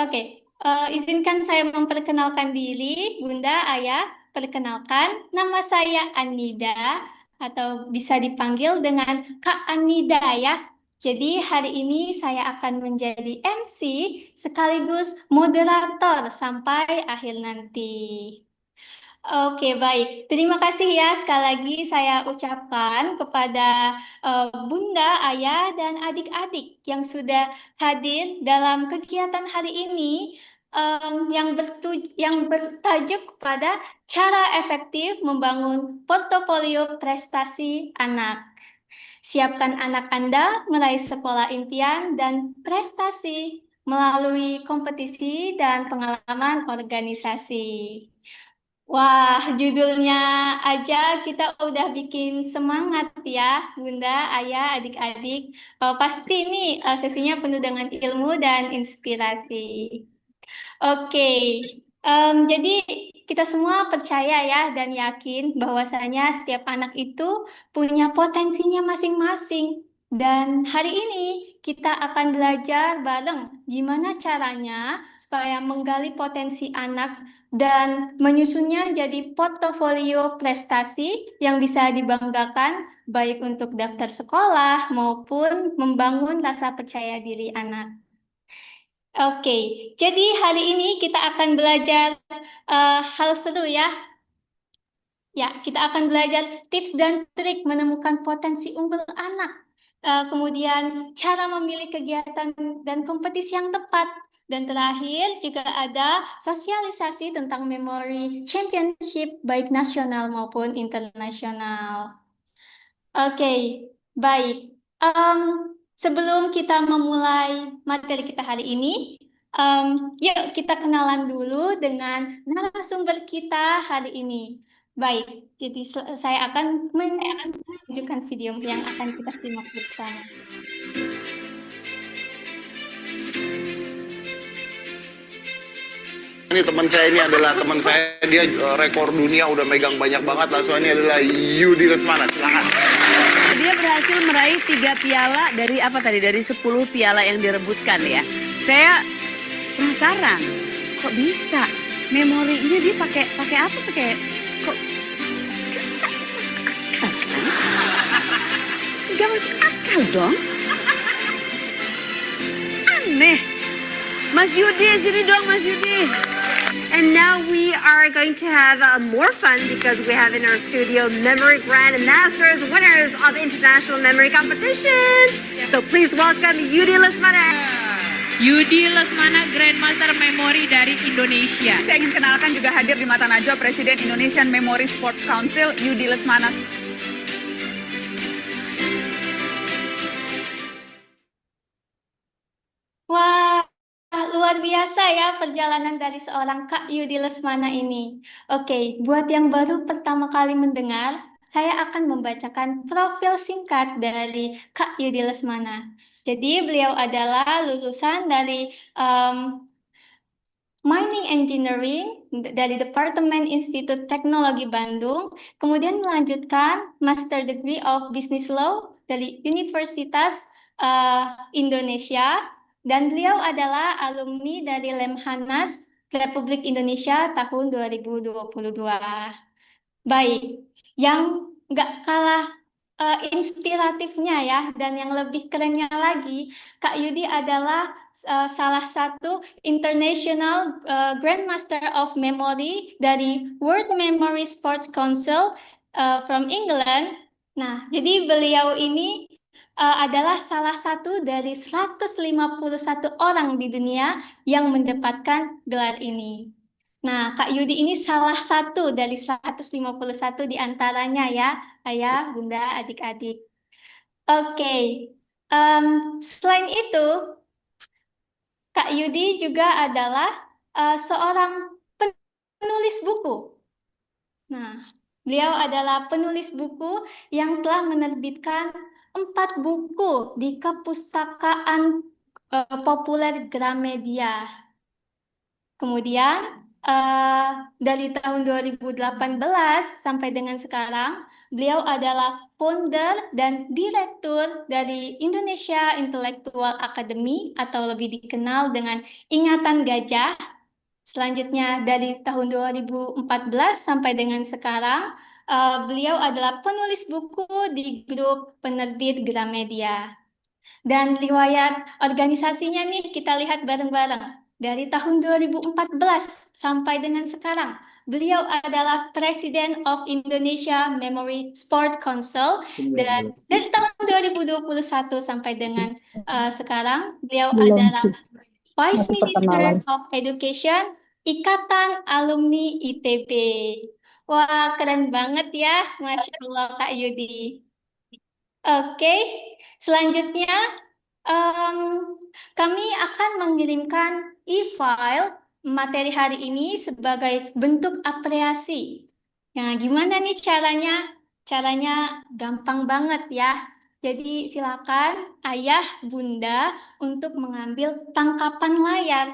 Oke, izinkan saya memperkenalkan diri, Bunda, Ayah. Perkenalkan, nama saya Anida, atau bisa dipanggil dengan Kak Anida ya. Jadi hari ini saya akan menjadi MC sekaligus moderator sampai akhir nanti. Oke, baik. Terima kasih ya sekali lagi saya ucapkan kepada Bunda, Ayah, dan adik-adik yang sudah hadir dalam kegiatan hari ini yang bertajuk kepada cara efektif membangun portofolio prestasi anak. Siapkan anak Anda meraih sekolah impian dan prestasi melalui kompetisi dan pengalaman organisasi. Wah, judulnya aja kita udah bikin semangat ya, Bunda, Ayah, adik-adik. Pasti ini sesinya penuh dengan ilmu dan inspirasi. Oke, jadi kita semua percaya ya dan yakin bahwasanya setiap anak itu punya potensinya masing-masing. Dan hari ini kita akan belajar bareng gimana caranya supaya menggali potensi anak dan menyusunnya jadi portofolio prestasi yang bisa dibanggakan baik untuk daftar sekolah maupun membangun rasa percaya diri anak. Oke, jadi hari ini kita akan belajar hal seru ya. Ya, kita akan belajar tips dan trik menemukan potensi unggul anak. Kemudian cara memilih kegiatan dan kompetisi yang tepat. Dan terakhir juga ada sosialisasi tentang memori championship baik nasional maupun internasional. Oke, baik. Em, Sebelum kita memulai materi kita hari ini, em, yuk kita kenalan dulu dengan narasumber kita hari ini. Baik, jadi saya akan menunjukkan video yang akan kita simak bersama. Ini teman saya, ini adalah teman saya, dia rekor dunia udah megang banyak banget. Langsung ini adalah Yudi Lesmana, silakan. Dia berhasil meraih 3 piala dari apa tadi? Dari 10 piala yang direbutkan ya. Saya penasaran, kok bisa? Memorinya dia pakai apa? Kok nggak masuk akal dong? Aneh. Mas Yudi, sini dong Mas Yudi. And now we are going to have more fun because we have in our studio Memory Grandmasters, winners of International Memory Competition. So please welcome Yudi Lesmana. Yudi Lesmana, Grandmaster Memory dari Indonesia. Saya ingin kenalkan juga hadir di mata najwa Presiden Indonesian Memory Sports Council, Yudi Lesmana. Wah, luar biasa ya perjalanan dari seorang Kak Yudi Lesmana ini. Oke, buat yang baru pertama kali mendengar, saya akan membacakan profil singkat dari Kak Yudi Lesmana. Jadi beliau adalah lulusan dari Mining Engineering dari Departemen Institut Teknologi Bandung, kemudian melanjutkan Master Degree of Business Law dari Universitas Indonesia, dan beliau adalah alumni dari Lemhanas Republik Indonesia tahun 2022. Baik, yang nggak kalah inspiratifnya ya, dan yang lebih kerennya lagi, Kak Yudi adalah salah satu International Grandmaster of Memory dari World Memory Sports Council from England. Nah, jadi beliau ini adalah salah satu dari 151 orang di dunia yang mendapatkan gelar ini. Nah, Kak Yudi ini salah satu dari 151 di antaranya ya, Ayah, Bunda, adik-adik. Oke, selain itu, Kak Yudi juga adalah seorang penulis buku. Nah, beliau adalah penulis buku yang telah menerbitkan 4 buku di kepustakaan populer Gramedia. Kemudian, Dari tahun 2018 sampai dengan sekarang, beliau adalah founder dan direktur dari Indonesia Intellectual Academy atau lebih dikenal dengan Ingatan Gajah. Selanjutnya dari tahun 2014 sampai dengan sekarang, beliau adalah penulis buku di grup penerbit Gramedia. Dan riwayat organisasinya nih kita lihat bareng-bareng. Dari tahun 2014 sampai dengan sekarang, beliau adalah Presiden of Indonesia Memory Sport Council. Dan dari tahun 2021 sampai dengan sekarang, beliau adalah Vice Minister of Education Ikatan Alumni ITB. Wah, keren banget ya, Masya Allah Kak Yudi. Oke, selanjutnya em, kami akan mengirimkan e-file materi hari ini sebagai bentuk apresiasi. Nah, gimana nih caranya? Caranya gampang banget ya. Jadi silakan ayah, bunda untuk mengambil tangkapan layar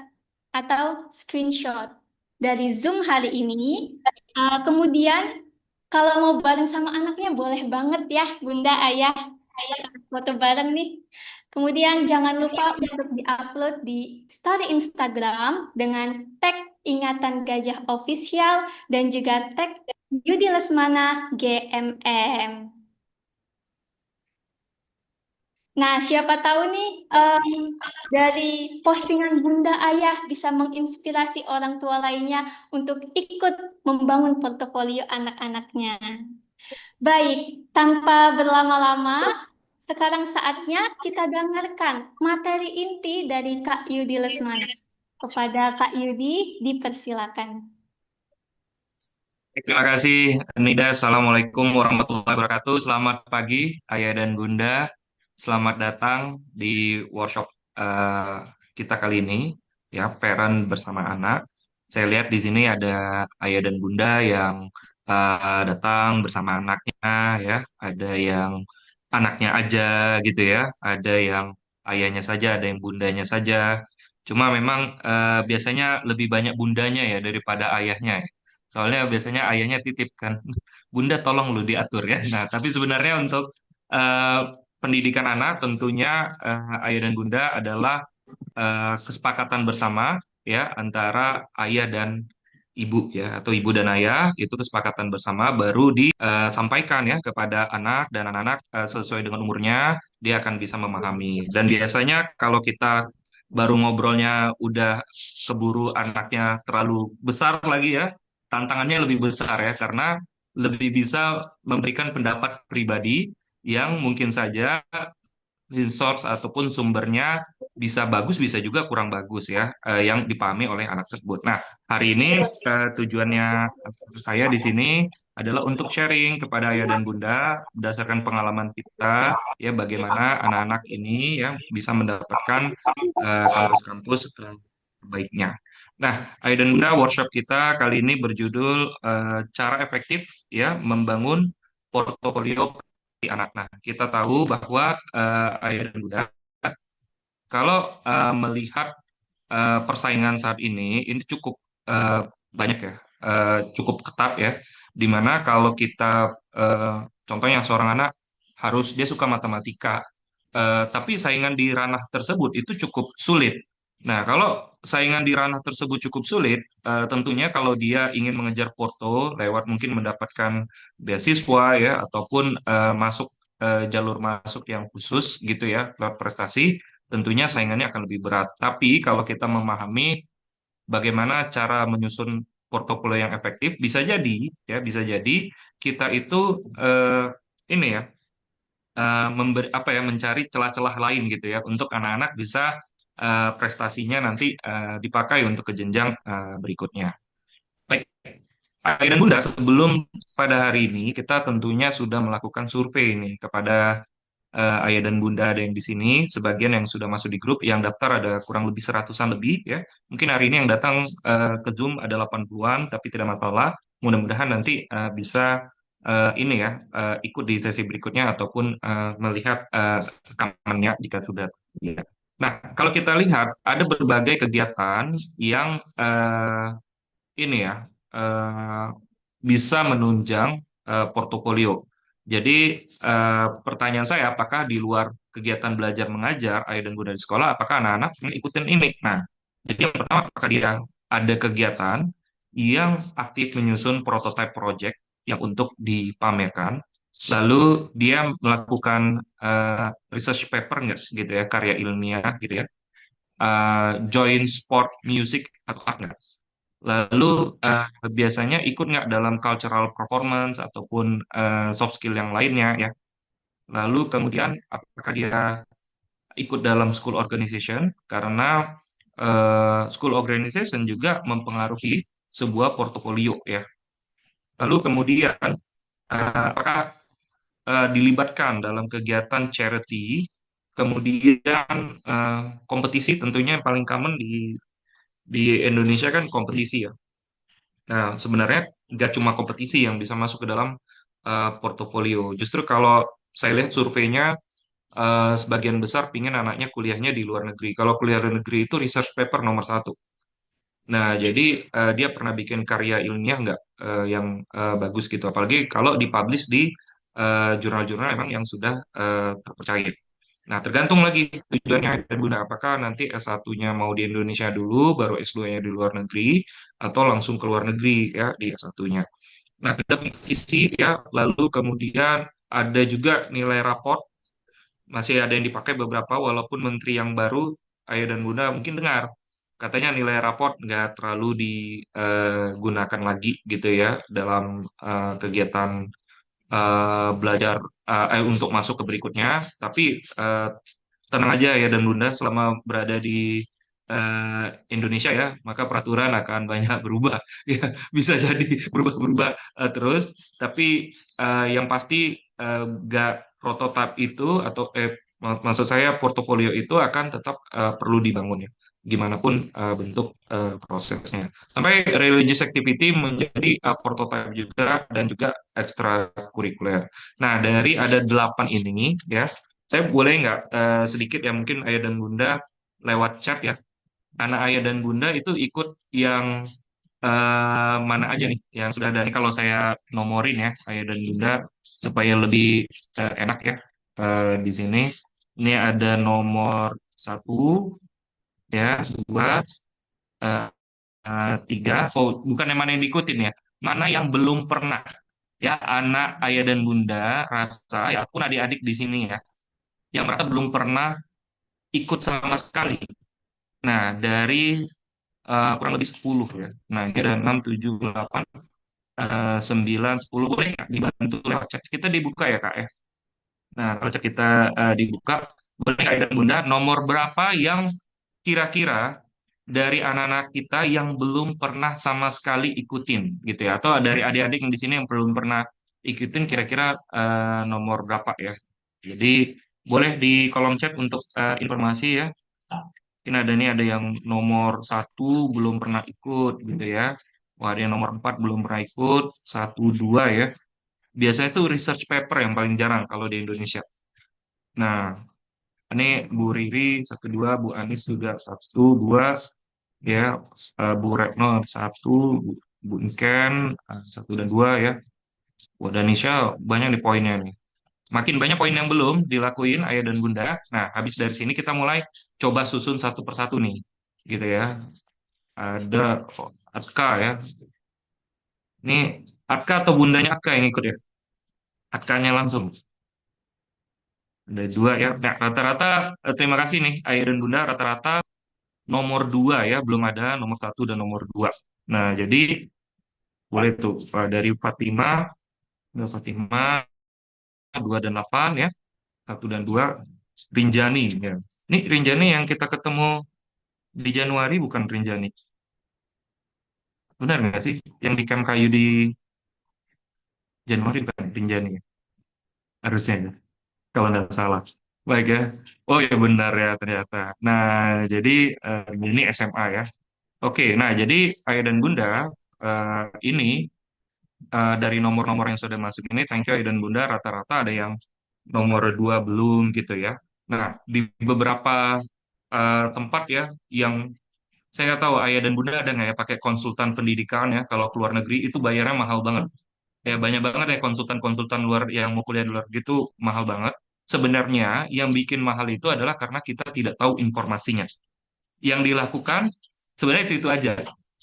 atau screenshot dari Zoom hari ini. Kemudian kalau mau bareng sama anaknya boleh banget ya, bunda, ayah. Foto bareng nih. Kemudian jangan lupa untuk diupload di story Instagram dengan tag Ingatan Gajah Official dan juga tag Yudi Lesmana GMM. Nah, siapa tahu nih dari postingan Bunda Ayah bisa menginspirasi orang tua lainnya untuk ikut membangun portofolio anak-anaknya. Baik, tanpa berlama-lama, sekarang saatnya kita dengarkan materi inti dari Kak Yudi Lesmana. Kepada Kak Yudi, dipersilakan. Terima kasih, Nida. Assalamualaikum warahmatullahi wabarakatuh. Selamat pagi, Ayah dan Bunda. Selamat datang di workshop kita kali ini, ya, parent bersama anak. Saya lihat di sini ada Ayah dan Bunda yang datang bersama anaknya, ya. Ada yang anaknya aja, gitu ya. Ada yang ayahnya saja, ada yang bundanya saja. Cuma memang biasanya lebih banyak bundanya ya daripada ayahnya, ya. Soalnya biasanya ayahnya titip kan, Bunda tolong lu diatur ya. Nah, tapi sebenarnya untuk eh, pendidikan anak tentunya ayah dan bunda adalah kesepakatan bersama ya antara ayah dan ibu ya atau ibu dan ayah itu kesepakatan bersama baru disampaikan ya kepada anak dan anak-anak sesuai dengan umurnya dia akan bisa memahami. Dan biasanya kalau kita baru ngobrolnya udah keburu anaknya terlalu besar lagi ya tantangannya lebih besar ya karena lebih bisa memberikan pendapat pribadi yang mungkin saja source ataupun sumbernya bisa bagus bisa juga kurang bagus ya yang dipahami oleh anak tersebut. Nah, hari ini tujuannya saya di sini adalah untuk sharing kepada ayah dan bunda berdasarkan pengalaman kita ya bagaimana anak-anak ini yang bisa mendapatkan kampus-kampus baiknya. Nah, ayah dan bunda workshop kita kali ini berjudul cara efektif ya membangun portofolio di anak. Nah, kita tahu bahwa ayah dan bunda kalau melihat persaingan saat ini cukup eh, banyak ya, cukup ketat ya. Dimana kalau kita contohnya seorang anak harus dia suka matematika, tapi saingan di ranah tersebut itu cukup sulit. Nah, kalau saingan di ranah tersebut cukup sulit, tentunya kalau dia ingin mengejar porto lewat mungkin mendapatkan beasiswa ya ataupun masuk jalur masuk yang khusus gitu ya lewat prestasi, tentunya saingannya akan lebih berat. Tapi kalau kita memahami bagaimana cara menyusun portofolio yang efektif, bisa jadi kita itu ini ya mencari celah-celah lain gitu ya untuk anak-anak bisa prestasinya nanti dipakai untuk ke jenjang berikutnya. Baik, Ayah dan Bunda, sebelum pada hari ini kita tentunya sudah melakukan survei ini kepada ayah dan bunda ada yang di sini, sebagian yang sudah masuk di grup, yang daftar ada kurang lebih seratusan lebih ya. Mungkin hari ini yang datang ke Zoom ada 80-an, tapi tidak masalah. Mudah-mudahan nanti bisa ini ya ikut di sesi berikutnya ataupun melihat rekamannya jika sudah. Ya. Nah, kalau kita lihat ada berbagai kegiatan yang ini ya eh, bisa menunjang portofolio. Jadi pertanyaan saya, apakah di luar kegiatan belajar mengajar ayah dan bunda di sekolah, apakah anak-anak ikutin ini? Nah, jadi yang pertama, apakah dia ada kegiatan yang aktif menyusun prototype project yang untuk dipamerkan, lalu dia melakukan research paper nggak gitu ya, karya ilmiah gitu ya, join sport, music atau art. Lalu biasanya ikut nggak dalam cultural performance ataupun soft skill yang lainnya ya. Lalu kemudian apakah dia ikut dalam school organization karena school organization juga mempengaruhi sebuah portofolio ya. Lalu kemudian apakah dilibatkan dalam kegiatan charity, kemudian kompetisi tentunya yang paling common di Indonesia kan kompetisi ya. Nah, sebenarnya nggak cuma kompetisi yang bisa masuk ke dalam portofolio. Justru kalau saya lihat surveinya, sebagian besar pingin anaknya kuliahnya di luar negeri. Kalau kuliah luar negeri itu research paper nomor satu. Nah, jadi dia pernah bikin karya ilmiah nggak yang bagus gitu. Apalagi kalau dipublish di jurnal-jurnal emang yang sudah terpercaya. Nah, tergantung lagi tujuannya dan guna apakah nanti S1-nya mau di Indonesia dulu, baru S2-nya di luar negeri, atau langsung ke luar negeri ya di S1-nya. Nah, ada kompetisi ya, lalu kemudian ada juga nilai raport, masih ada yang dipakai beberapa, walaupun menteri yang baru, Ayah dan Bunda mungkin dengar, katanya nilai raport nggak terlalu digunakan lagi gitu ya dalam kegiatan belajar untuk masuk ke berikutnya. Tapi tenang aja ya dan Bunda, selama berada di Indonesia ya, maka peraturan akan banyak berubah. Ya, bisa jadi berubah-berubah terus. Tapi yang pasti nggak prototipe itu atau maksud saya portofolio itu akan tetap perlu dibangun ya. Gimana pun bentuk prosesnya. Sampai religious activity menjadi prototipe juga dan juga ekstrakurikuler. Nah, dari ada 8 ini ya, saya boleh nggak sedikit ya mungkin Ayah dan Bunda lewat chat ya. Anak Ayah dan Bunda itu ikut yang mana aja nih yang sudah ada. Ini kalau saya nomorin ya Ayah dan Bunda supaya lebih enak ya di sini. Ini ada nomor satu ya, dua, eh, tiga. Oh, bukan yang mana yang diikutin ya. Mana yang belum pernah ya anak Ayah dan Bunda rasa ya pun adik-adik di sini ya yang mereka belum pernah ikut sama sekali. Nah, dari kurang lebih 10 ya. Nah, ini ada 6, 7, 8, 9, 10. Boleh nggak dibantu lewat chat? Kita dibuka ya, Kak ya. Nah, kalau chat kita dibuka, boleh nggak dan Bunda, nomor berapa yang kira-kira dari anak-anak kita yang belum pernah sama sekali ikutin gitu ya. Atau dari adik-adik yang di sini yang belum pernah ikutin kira-kira nomor berapa ya. Jadi boleh di kolom chat untuk informasi ya. Mungkin ada nih ada yang nomor satu belum pernah ikut gitu ya. Wah, ada yang nomor 4 belum pernah ikut, satu dua ya. Biasanya itu research paper yang paling jarang kalau di Indonesia. Nah, ini Bu Riri satu dua, Bu Anis juga satu dua, ya, Bu Retno satu, Bu Inken satu dan dua ya. Bu Danisha banyak di poinnya nih. Makin banyak poin yang belum dilakuin Ayah dan Bunda. Nah, habis dari sini kita mulai coba susun satu persatu nih, gitu ya. Ada Atka ya. Ini Atka atau Bundanya Atka yang ikut ya? Atkanya langsung. Ada dua ya. Nah, rata-rata terima kasih nih Ayah dan Bunda. Rata-rata nomor dua ya, belum ada nomor satu dan nomor dua. Nah, jadi boleh tuh dari Fatima, 2 dan 8 ya, satu dan dua. Rinjani ya. Ini Rinjani yang kita ketemu di Januari bukan Rinjani. Benar nggak sih? Yang di Camp Kayu di Januari bukan Rinjani ya? Harusnya ya, kalau nggak salah. Baik ya. Oh ya benar ya ternyata. Nah, jadi ini SMA ya. Oke, nah jadi Ayah dan Bunda ini dari nomor-nomor yang sudah masuk ini, thank you Ayah dan Bunda, rata-rata ada yang nomor 2 belum gitu ya. Nah, di beberapa tempat ya yang Saya nggak tahu ayah dan bunda ada nggak ya pakai konsultan pendidikan ya, kalau keluar negeri itu bayarnya mahal banget. Ya banyak banget ya konsultan-konsultan luar yang mau kuliah di luar negeri itu mahal banget. Sebenarnya yang bikin mahal itu adalah karena kita tidak tahu informasinya. Yang dilakukan sebenarnya itu aja,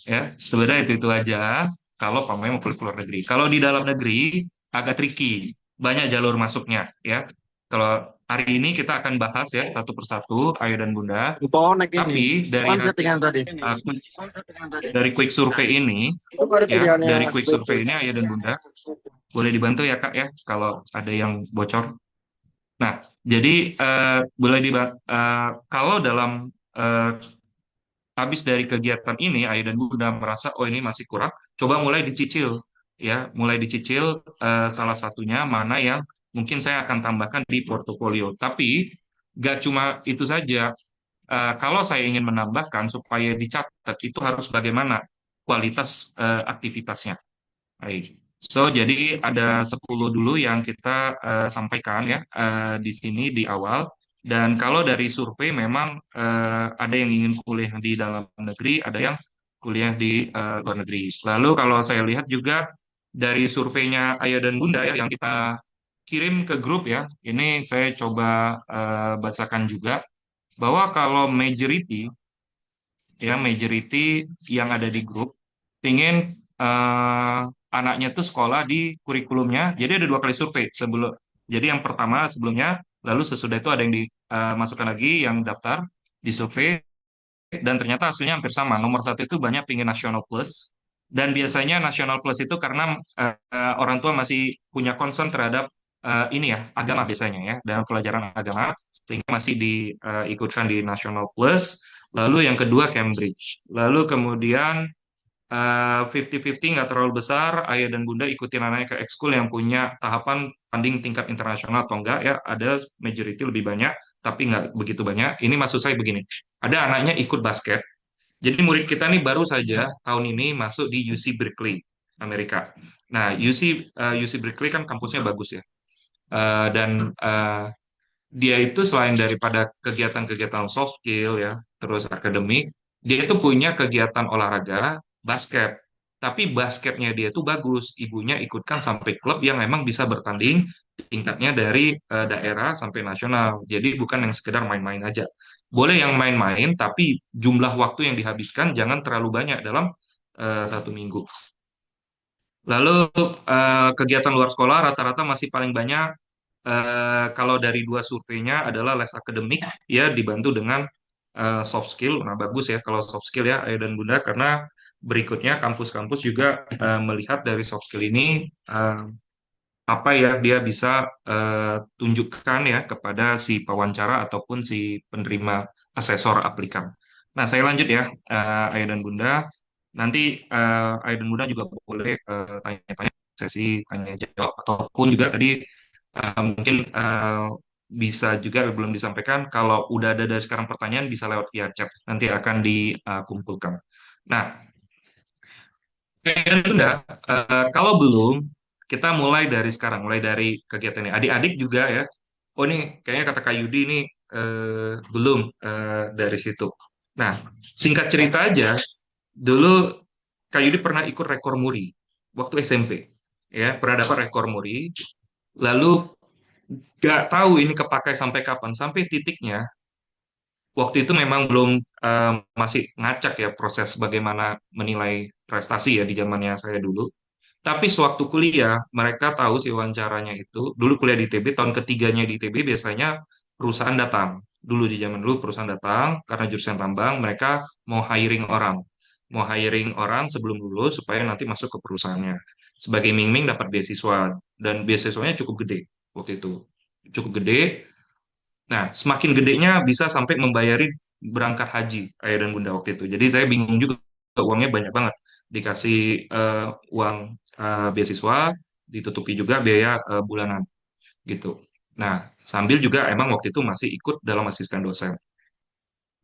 ya sebenarnya itu aja. Kalau kamu mau kuliah ke luar negeri, kalau di dalam negeri agak tricky, banyak jalur masuknya ya. Kalau hari ini kita akan bahas ya satu persatu ayah dan bunda, Pohon naik ini. tapi Pohon settingan tadi. dari quick survey ini Itu ada ya, pilihannya dari quick survey Beatrice. ini ayah dan bunda boleh dibantu ya kak ya kalau ada yang bocor. Nah, jadi kalau dalam eh, habis dari kegiatan ini, ayah dan bunda merasa, oh ini masih kurang, coba mulai dicicil, ya, mulai dicicil salah satunya mana yang mungkin saya akan tambahkan di portofolio. Tapi nggak cuma itu saja. Kalau saya ingin menambahkan supaya dicatat itu harus bagaimana kualitas aktivitasnya. Baik. So, jadi ada 10 dulu yang kita sampaikan ya di sini di awal. Dan kalau dari survei memang ada yang ingin kuliah di dalam negeri, ada yang kuliah di luar negeri. Lalu kalau saya lihat juga dari surveinya Ayah dan Bunda ya yang kita kirim ke grup ya, ini saya coba bacakan juga bahwa kalau majority yang ada di grup ingin anaknya tuh sekolah di kurikulumnya. Jadi ada dua kali survei sebelum. Jadi yang pertama sebelumnya, lalu sesudah itu ada yang dimasukkan lagi yang daftar di survei dan ternyata hasilnya hampir sama. Nomor satu itu banyak pingin National Plus dan biasanya National Plus itu karena orang tua masih punya concern terhadap ini ya agama biasanya ya dalam pelajaran agama sehingga masih diikutkan di National Plus. Lalu yang kedua Cambridge. Lalu kemudian 50-50 nggak terlalu besar, ayah dan bunda ikutin anaknya ke ekskul yang punya tahapan tanding tingkat internasional atau enggak ya, ada majority lebih banyak, tapi nggak begitu banyak. Ini maksud saya begini, ada anaknya ikut basket, jadi murid kita nih baru saja tahun ini masuk di UC Berkeley, Amerika. Nah, UC Berkeley kan kampusnya bagus ya, dan dia itu selain daripada kegiatan-kegiatan soft skill ya, terus akademik, dia itu punya kegiatan olahraga basket. Tapi basketnya dia itu bagus. Ibunya ikutkan sampai klub yang memang bisa bertanding tingkatnya dari daerah sampai nasional. Jadi bukan yang sekedar main-main aja. Boleh yang main-main, tapi jumlah waktu yang dihabiskan jangan terlalu banyak dalam 1 minggu. Lalu kegiatan luar sekolah rata-rata masih paling banyak kalau dari dua surveinya adalah les akademik ya dibantu dengan soft skill. Nah, bagus ya kalau soft skill ya Ayah dan Bunda karena berikutnya kampus-kampus juga melihat dari soft skill ini apa ya dia bisa tunjukkan ya kepada si pewawancara ataupun si penerima asesor aplikan. Nah, saya lanjut ya Ayah dan Bunda. Nanti Ayah dan Bunda juga boleh tanya-tanya sesi tanya jawab ataupun juga tadi mungkin bisa juga belum disampaikan kalau udah ada dari sekarang pertanyaan bisa lewat via chat nanti akan dikumpulkan. Nah, dan Bunda, kalau belum kita mulai dari sekarang, mulai dari kegiatan ini. Adik-adik juga ya. Oh ini kayaknya kata Kak Yudi ini belum dari situ. Nah, singkat cerita aja, dulu Kak Yudi pernah ikut rekor muri waktu SMP, ya pernah dapat rekor muri. Lalu nggak tahu ini kepakai sampai kapan, sampai titiknya waktu itu memang belum masih ngacak ya proses bagaimana menilai prestasi ya di zamannya saya dulu. Tapi sewaktu kuliah, mereka tahu si wawancaranya itu, dulu kuliah di ITB, tahun ketiganya di ITB biasanya perusahaan datang. Dulu di zaman dulu perusahaan datang, karena jurusan tambang, mereka mau hiring orang. Mau hiring orang sebelum lulus supaya nanti masuk ke perusahaannya. Sebagai ming-ming dapat beasiswa, dan beasiswanya cukup gede waktu itu. Cukup gede, nah, semakin gedenya bisa sampai membayari berangkat haji ayah dan bunda waktu itu. Jadi saya bingung juga uangnya banyak banget. Dikasih uang beasiswa, ditutupi juga biaya bulanan gitu. Nah, sambil juga emang waktu itu masih ikut dalam asisten dosen.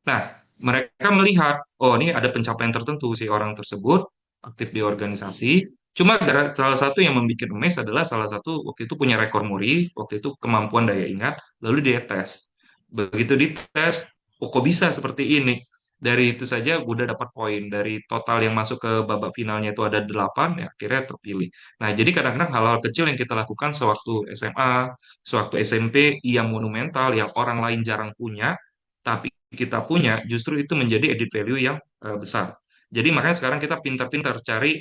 Nah, mereka melihat, oh ini ada pencapaian tertentu si orang tersebut aktif di organisasi. Cuma salah satu yang membuat emes adalah salah satu waktu itu punya rekor muri, waktu itu kemampuan daya ingat, lalu dia tes. Begitu dites, oh kok bisa seperti ini? Dari itu saja udah dapat poin. Dari total yang masuk ke babak finalnya itu ada 8, ya akhirnya terpilih. Nah, jadi kadang-kadang hal-hal kecil yang kita lakukan sewaktu SMA, sewaktu SMP, yang monumental, yang orang lain jarang punya, tapi kita punya, justru itu menjadi added value yang besar. Jadi makanya sekarang kita pintar-pintar cari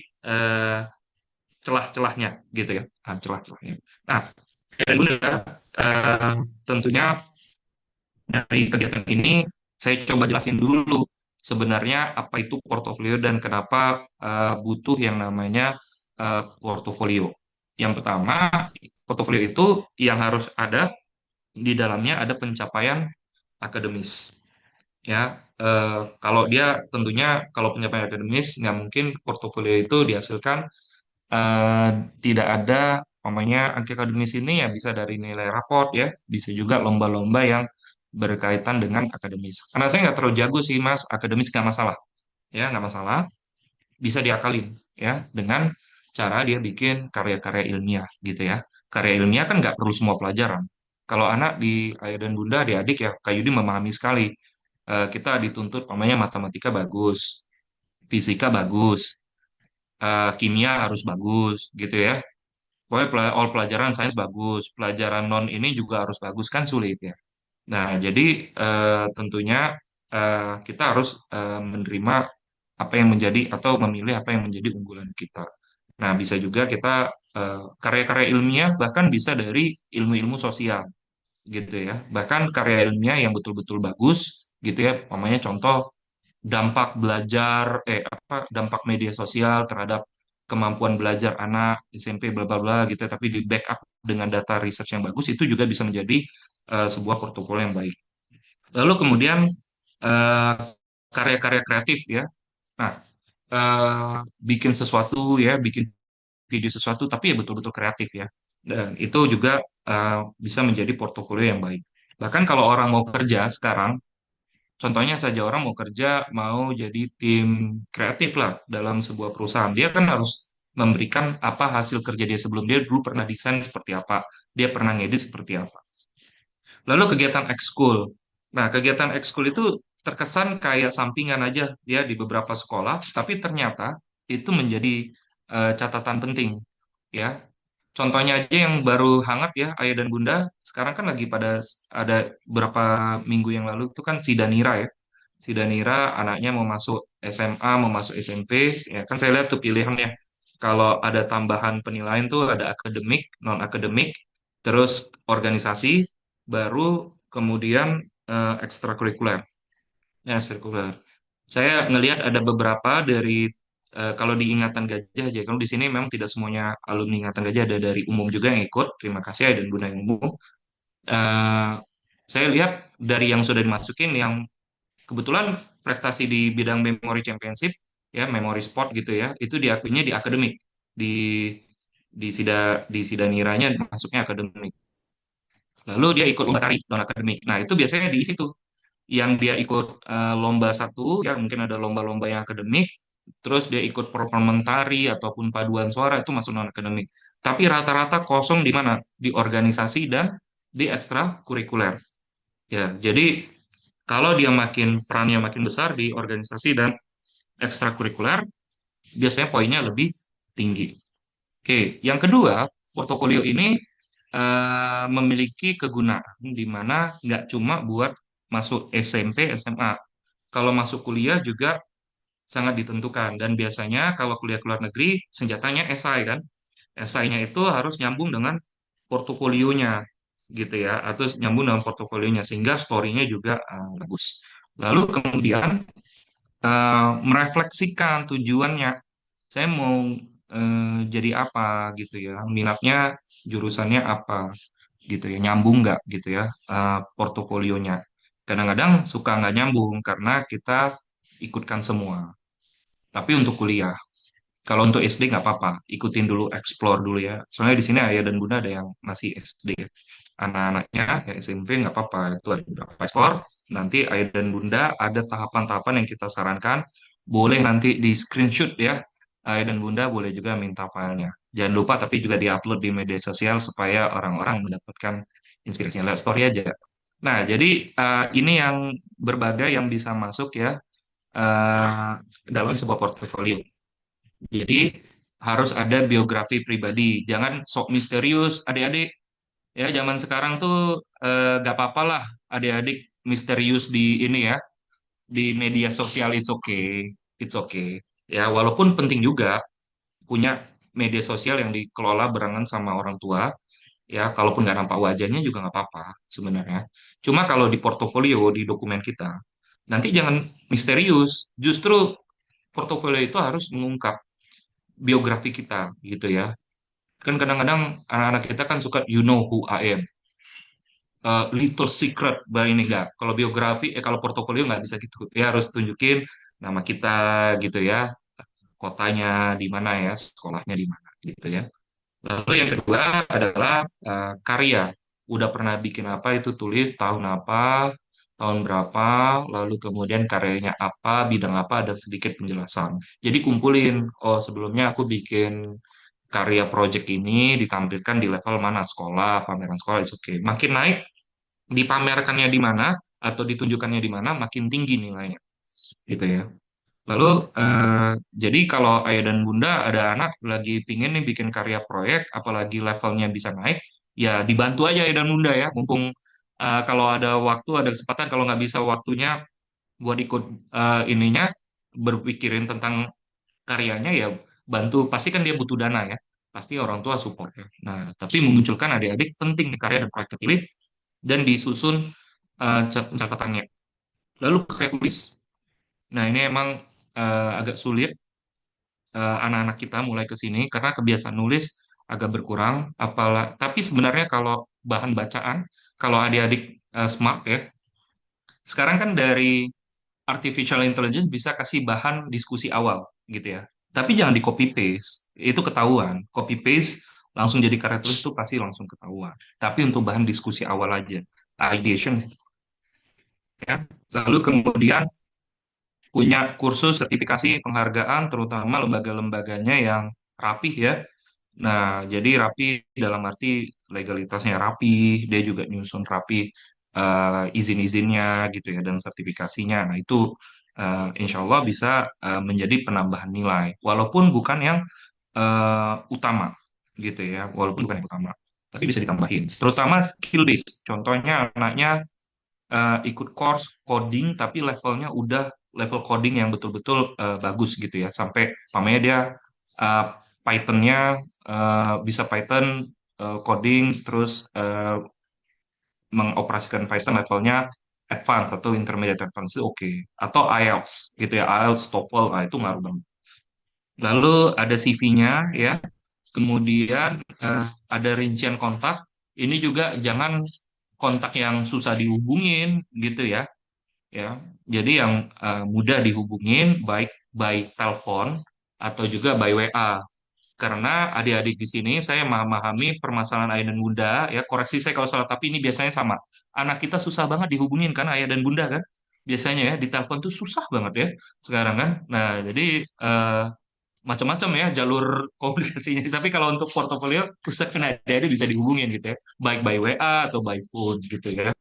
celah-celahnya, gitu ya. Celah-celahnya. Nah, dan Bunda, tentunya dari kegiatan ini saya coba jelasin dulu sebenarnya apa itu portofolio dan kenapa butuh yang namanya portofolio. Yang pertama, portofolio itu yang harus ada di dalamnya ada pencapaian akademis. Ya, kalau dia tentunya kalau pencapaian akademis nggak mungkin portofolio itu dihasilkan eh, tidak ada namanya angka akademis ini ya bisa dari nilai raport ya, bisa juga lomba-lomba yang berkaitan dengan akademis. Karena saya nggak terlalu jago sih Mas, akademis nggak masalah, ya nggak masalah, bisa diakalin ya dengan cara dia bikin karya-karya ilmiah gitu ya. Karya ilmiah kan nggak perlu semua pelajaran. Kalau anak di ayah dan bunda, adik-adik ya, Kak Yudi memahami sekali. Kita dituntut namanya matematika bagus, fisika bagus, kimia harus bagus gitu ya. Pokoknya all pelajaran sains bagus, pelajaran non ini juga harus bagus kan sulit ya. Nah, jadi tentunya kita harus menerima apa yang menjadi atau memilih apa yang menjadi unggulan kita. Nah, bisa juga kita karya-karya ilmiah bahkan bisa dari ilmu-ilmu sosial gitu ya. Bahkan karya ilmiah yang betul-betul bagus gitu ya. Namanya contoh dampak belajar dampak media sosial terhadap kemampuan belajar anak SMP bla bla bla gitu ya, tapi di backup dengan data research yang bagus itu juga bisa menjadi sebuah portofolio yang baik. Lalu kemudian eh, karya-karya kreatif ya. Nah, bikin sesuatu ya, bikin video sesuatu tapi ya betul-betul kreatif ya. Dan itu juga bisa menjadi portofolio yang baik. Bahkan kalau orang mau kerja sekarang, contohnya saja orang mau kerja, mau jadi tim kreatif lah dalam sebuah perusahaan. Dia kan harus memberikan apa hasil kerja dia sebelum dia dulu pernah desain seperti apa, dia pernah ngedit seperti apa. Lalu kegiatan ekskul. Nah, kegiatan ekskul itu terkesan kayak sampingan aja ya di beberapa sekolah, tapi ternyata itu menjadi catatan penting ya. Contohnya aja yang baru hangat ya, Ayah dan Bunda, sekarang kan lagi pada ada beberapa minggu yang lalu itu kan si Danira ya. Si Danira anaknya mau masuk SMA, mau masuk SMP, ya kan saya lihat tuh pilihannya. Kalau ada tambahan penilaian tuh ada akademik, non akademik, terus organisasi, baru kemudian ekstrakurikuler. Ya, ekstrakurikuler. Saya ngelihat ada beberapa dari kalau di Ingatan Gajah aja. Kalau di sini memang tidak semuanya alumni Ingatan Gajah, ada dari umum juga yang ikut. Terima kasih ya dan Bunda yang umum. Eh, saya lihat dari yang sudah dimasukin yang kebetulan prestasi di bidang memory championship ya, memory sport gitu ya, itu diakuinya di akademik. Di di Sidaniranya masuknya akademik. Lalu dia ikut lomba tari non akademik. Nah, itu biasanya di situ yang dia ikut lomba satu ya mungkin ada lomba-lomba yang akademik, terus dia ikut performan tari ataupun paduan suara itu masuk non akademik, tapi rata-rata kosong di mana di organisasi dan di ekstrakurikuler ya. Jadi kalau dia makin perannya makin besar di organisasi dan ekstrakurikuler biasanya poinnya lebih tinggi. Oke, yang kedua, portofolio ini memiliki kegunaan di mana nggak cuma buat masuk SMP, SMA. Kalau masuk kuliah juga sangat ditentukan. Dan biasanya kalau kuliah ke luar negeri, senjatanya esai kan. Esainya itu harus nyambung dengan portofolionya gitu ya, atau nyambung dengan portofolionya sehingga story-nya juga bagus. Lalu kemudian merefleksikan tujuannya. Saya mau jadi apa gitu ya, minatnya jurusannya apa gitu ya, nyambung nggak gitu ya portofolionya. Kadang-kadang suka nggak nyambung karena kita ikutkan semua. Tapi untuk kuliah, kalau untuk SD nggak apa-apa, ikutin dulu, explore dulu ya. Soalnya di sini ayah dan bunda ada yang masih SD ya. Anak-anaknya ya SMP nggak apa-apa, itu ada beberapa explore. Nanti ayah dan bunda ada tahapan-tahapan yang kita sarankan. Boleh nanti di screenshot ya. Ayah dan bunda boleh juga minta filenya. Jangan lupa tapi juga diupload di media sosial supaya orang-orang mendapatkan inspirasinya. Lihat story aja. Nah, jadi ini yang berbagai yang bisa masuk ya eh, dalam sebuah portofolio. Jadi harus ada biografi pribadi, jangan sok misterius adik-adik. Ya, zaman sekarang tuh gak apa-apa lah adik-adik misterius di ini ya, di media sosial it's okay. Ya, walaupun penting juga punya media sosial yang dikelola barengan sama orang tua, ya, kalaupun nggak nampak wajahnya juga nggak apa-apa sebenarnya. Cuma kalau di portofolio, di dokumen kita, nanti jangan misterius, justru portofolio itu harus mengungkap biografi kita gitu ya. Kan kadang-kadang anak-anak kita kan suka you know who I am, little secret bahwa ini enggak. Kalau biografi, kalau portofolio nggak bisa gitu. Ya harus tunjukin nama kita gitu ya, kotanya di mana ya, sekolahnya di mana gitu ya. Lalu yang kedua adalah karya. Udah pernah bikin apa itu tulis tahun apa, tahun berapa, lalu kemudian karyanya apa, bidang apa, ada sedikit penjelasan. Jadi kumpulin, oh sebelumnya aku bikin karya project ini ditampilkan di level mana, sekolah, pameran sekolah, it's okay. Makin naik, dipamerkannya di mana, atau ditunjukkannya di mana, makin tinggi nilainya. Gitu ya. Lalu, jadi kalau ayah dan bunda ada anak lagi pingin nih bikin karya proyek, apalagi levelnya bisa naik, ya dibantu aja ayah dan bunda ya. Mumpung kalau ada waktu, ada kesempatan, kalau nggak bisa waktunya buat ikut ininya, berpikirin tentang karyanya ya bantu. Pasti kan dia butuh dana ya. Pasti orang tua support ya. Nah, tapi memunculkan adik-adik penting nih karya dan proyek terpilih dan disusun catatannya. Lalu karya tulis. Nah, ini emang agak sulit anak-anak kita mulai ke sini karena kebiasaan nulis agak berkurang. Tapi sebenarnya kalau bahan bacaan, kalau adik-adik smart ya, sekarang kan dari artificial intelligence bisa kasih bahan diskusi awal gitu ya. Tapi jangan di copy paste, itu ketahuan. Copy paste langsung jadi karya tulis itu pasti langsung ketahuan. Tapi untuk bahan diskusi awal aja, ideation ya. Lalu kemudian punya kursus sertifikasi penghargaan, terutama lembaga-lembaganya yang rapih ya. Nah, jadi rapih dalam arti legalitasnya rapih, dia juga nyusun rapih izin-izinnya gitu ya, dan sertifikasinya. Nah, itu insya Allah bisa menjadi penambahan nilai, walaupun bukan yang utama gitu ya, walaupun bukan yang utama, tapi bisa ditambahin. Terutama skill base, contohnya anaknya ikut course coding tapi levelnya udah level coding yang betul-betul bagus gitu ya, sampai pamannya dia uh, Python-nya bisa Python coding, terus mengoperasikan Python levelnya advance atau intermediate advance itu oke, atau IELTS gitu ya, IELTS TOEFL, itu ngaruh banget. Lalu ada CV-nya ya, kemudian ada rincian kontak. Ini juga jangan kontak yang susah dihubungin gitu ya. Ya, jadi yang mudah dihubungin baik by telepon atau juga by WA. Karena adik-adik di sini saya memahami permasalahan ayah dan bunda, ya koreksi saya kalau salah, tapi ini biasanya sama. Anak kita susah banget dihubungin kan ayah dan bunda kan? Biasanya ya di telepon tuh susah banget ya sekarang kan. Nah, jadi macam-macam ya jalur komunikasinya. Tapi kalau untuk portofolio pusat kan adik-adik bisa dihubungin gitu ya, baik by WA atau by phone gitu ya.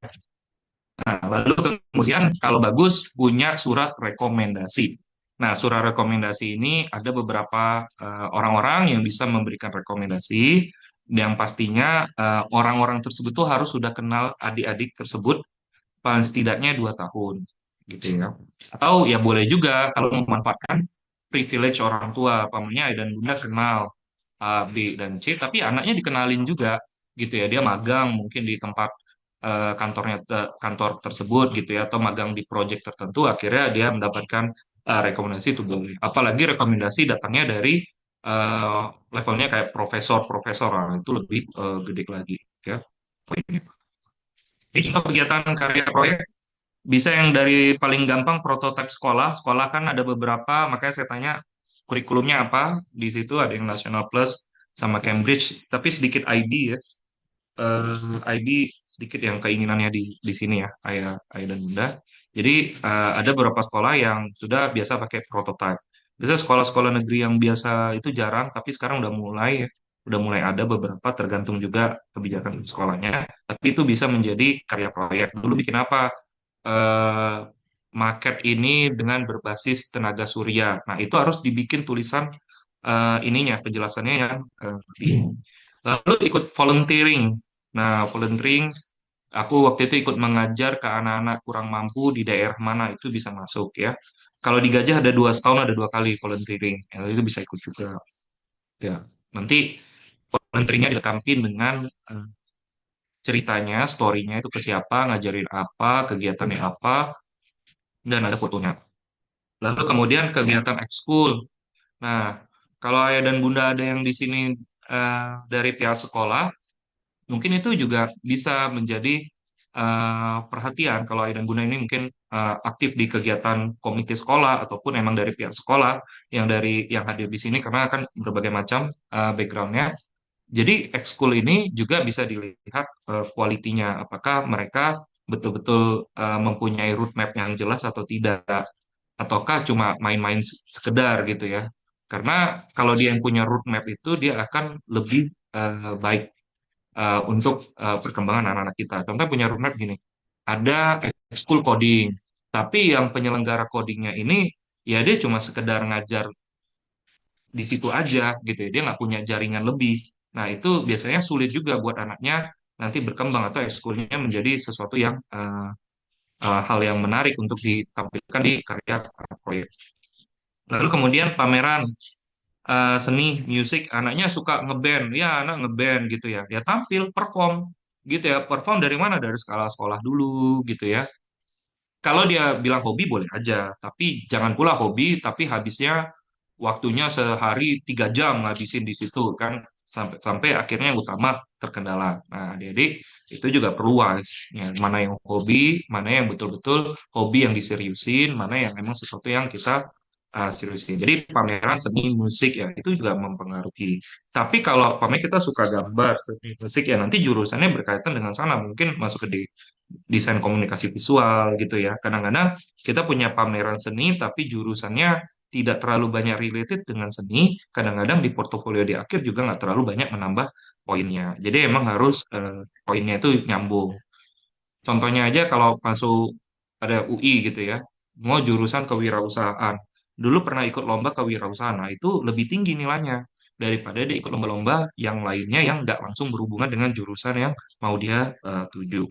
Nah, lalu kemudian kalau bagus punya surat rekomendasi. Nah, surat rekomendasi ini ada beberapa orang-orang yang bisa memberikan rekomendasi, yang pastinya orang-orang tersebut tuh harus sudah kenal adik-adik tersebut paling setidaknya 2 tahun, gitu ya. Atau ya boleh juga kalau memanfaatkan privilege orang tua, pamannya ayah dan bunda kenal A, B, dan C, tapi anaknya dikenalin juga, gitu ya. Dia magang mungkin di tempat kantor tersebut gitu ya, atau magang di project tertentu, akhirnya dia mendapatkan rekomendasi itu boleh. Apalagi rekomendasi datangnya dari eh, levelnya kayak profesor-profesor, itu lebih gede lagi ya. Poinnya. Ini contoh kegiatan karya proyek bisa yang dari paling gampang prototipe sekolah. Sekolah kan ada beberapa, makanya saya tanya kurikulumnya apa. Di situ ada yang National Plus sama Cambridge, tapi sedikit IB ya. IB sedikit yang keinginannya di sini ya, ayah dan bunda. Jadi ada beberapa sekolah yang sudah biasa pakai prototype. Biasanya sekolah-sekolah negeri yang biasa itu jarang, tapi sekarang udah mulai ada beberapa, tergantung juga kebijakan sekolahnya. Tapi itu bisa menjadi karya proyek. Dulu bikin apa? Eh, market ini dengan berbasis tenaga surya. Nah, itu harus dibikin tulisan ininya, penjelasannya yang lalu ikut volunteering. Nah, volunteering, aku waktu itu ikut mengajar ke anak-anak kurang mampu di daerah mana itu bisa masuk ya. Kalau di Gajah ada 2 setahun ada 2 kali volunteering, ya, itu bisa ikut juga. Ya, nanti volunteeringnya dilengkapi dengan ceritanya, story-nya itu ke siapa, ngajarin apa, kegiatannya apa, dan ada fotonya. Lalu kemudian kegiatan ekskul. Nah, kalau ayah dan bunda ada yang di sini dari pihak sekolah, mungkin itu juga bisa menjadi perhatian kalau ayah dan bunda ini mungkin aktif di kegiatan komite sekolah ataupun emang dari pihak sekolah yang hadir di sini karena akan berbagai macam backgroundnya. Jadi ekskul ini juga bisa dilihat kualitinya, apakah mereka betul-betul mempunyai roadmap yang jelas atau tidak, ataukah cuma main-main sekedar gitu ya. Karena kalau dia yang punya roadmap itu dia akan lebih baik untuk perkembangan anak-anak kita. Contoh punya roadmap gini, ada ekskul coding, tapi yang penyelenggara codingnya ini ya dia cuma sekedar ngajar di situ aja gitu ya, dia nggak punya jaringan lebih. Nah itu biasanya sulit juga buat anaknya nanti berkembang atau ekskulnya menjadi sesuatu yang hal yang menarik untuk ditampilkan di karya proyek. Lalu kemudian pameran seni musik, anaknya suka ngeband, ya anak ngeband gitu ya, ya tampil perform gitu ya, perform dari mana, dari skala sekolah dulu gitu ya. Kalau dia bilang hobi boleh aja, tapi jangan pula hobi tapi habisnya waktunya sehari 3 jam ngabisin di situ kan, sampai sampai akhirnya yang utama terkendala. Nah, adik-adik itu juga perlu wise, ya, mana yang hobi, mana yang betul-betul hobi yang diseriusin, mana yang memang sesuatu yang kita seriusin. Jadi pameran seni musik ya itu juga mempengaruhi. Tapi kalau pamer kita suka gambar, seni musik ya nanti jurusannya berkaitan dengan sana, mungkin masuk ke desain komunikasi visual gitu ya. Kadang-kadang kita punya pameran seni tapi jurusannya tidak terlalu banyak related dengan seni, kadang-kadang di portofolio di akhir juga nggak terlalu banyak menambah poinnya. Jadi emang harus poinnya itu nyambung. Contohnya aja kalau masuk ada UI gitu ya, mau jurusan kewirausahaan. Dulu pernah ikut lomba kewirausahaan, nah itu lebih tinggi nilainya daripada dia ikut lomba-lomba yang lainnya yang nggak langsung berhubungan dengan jurusan yang mau dia tuju.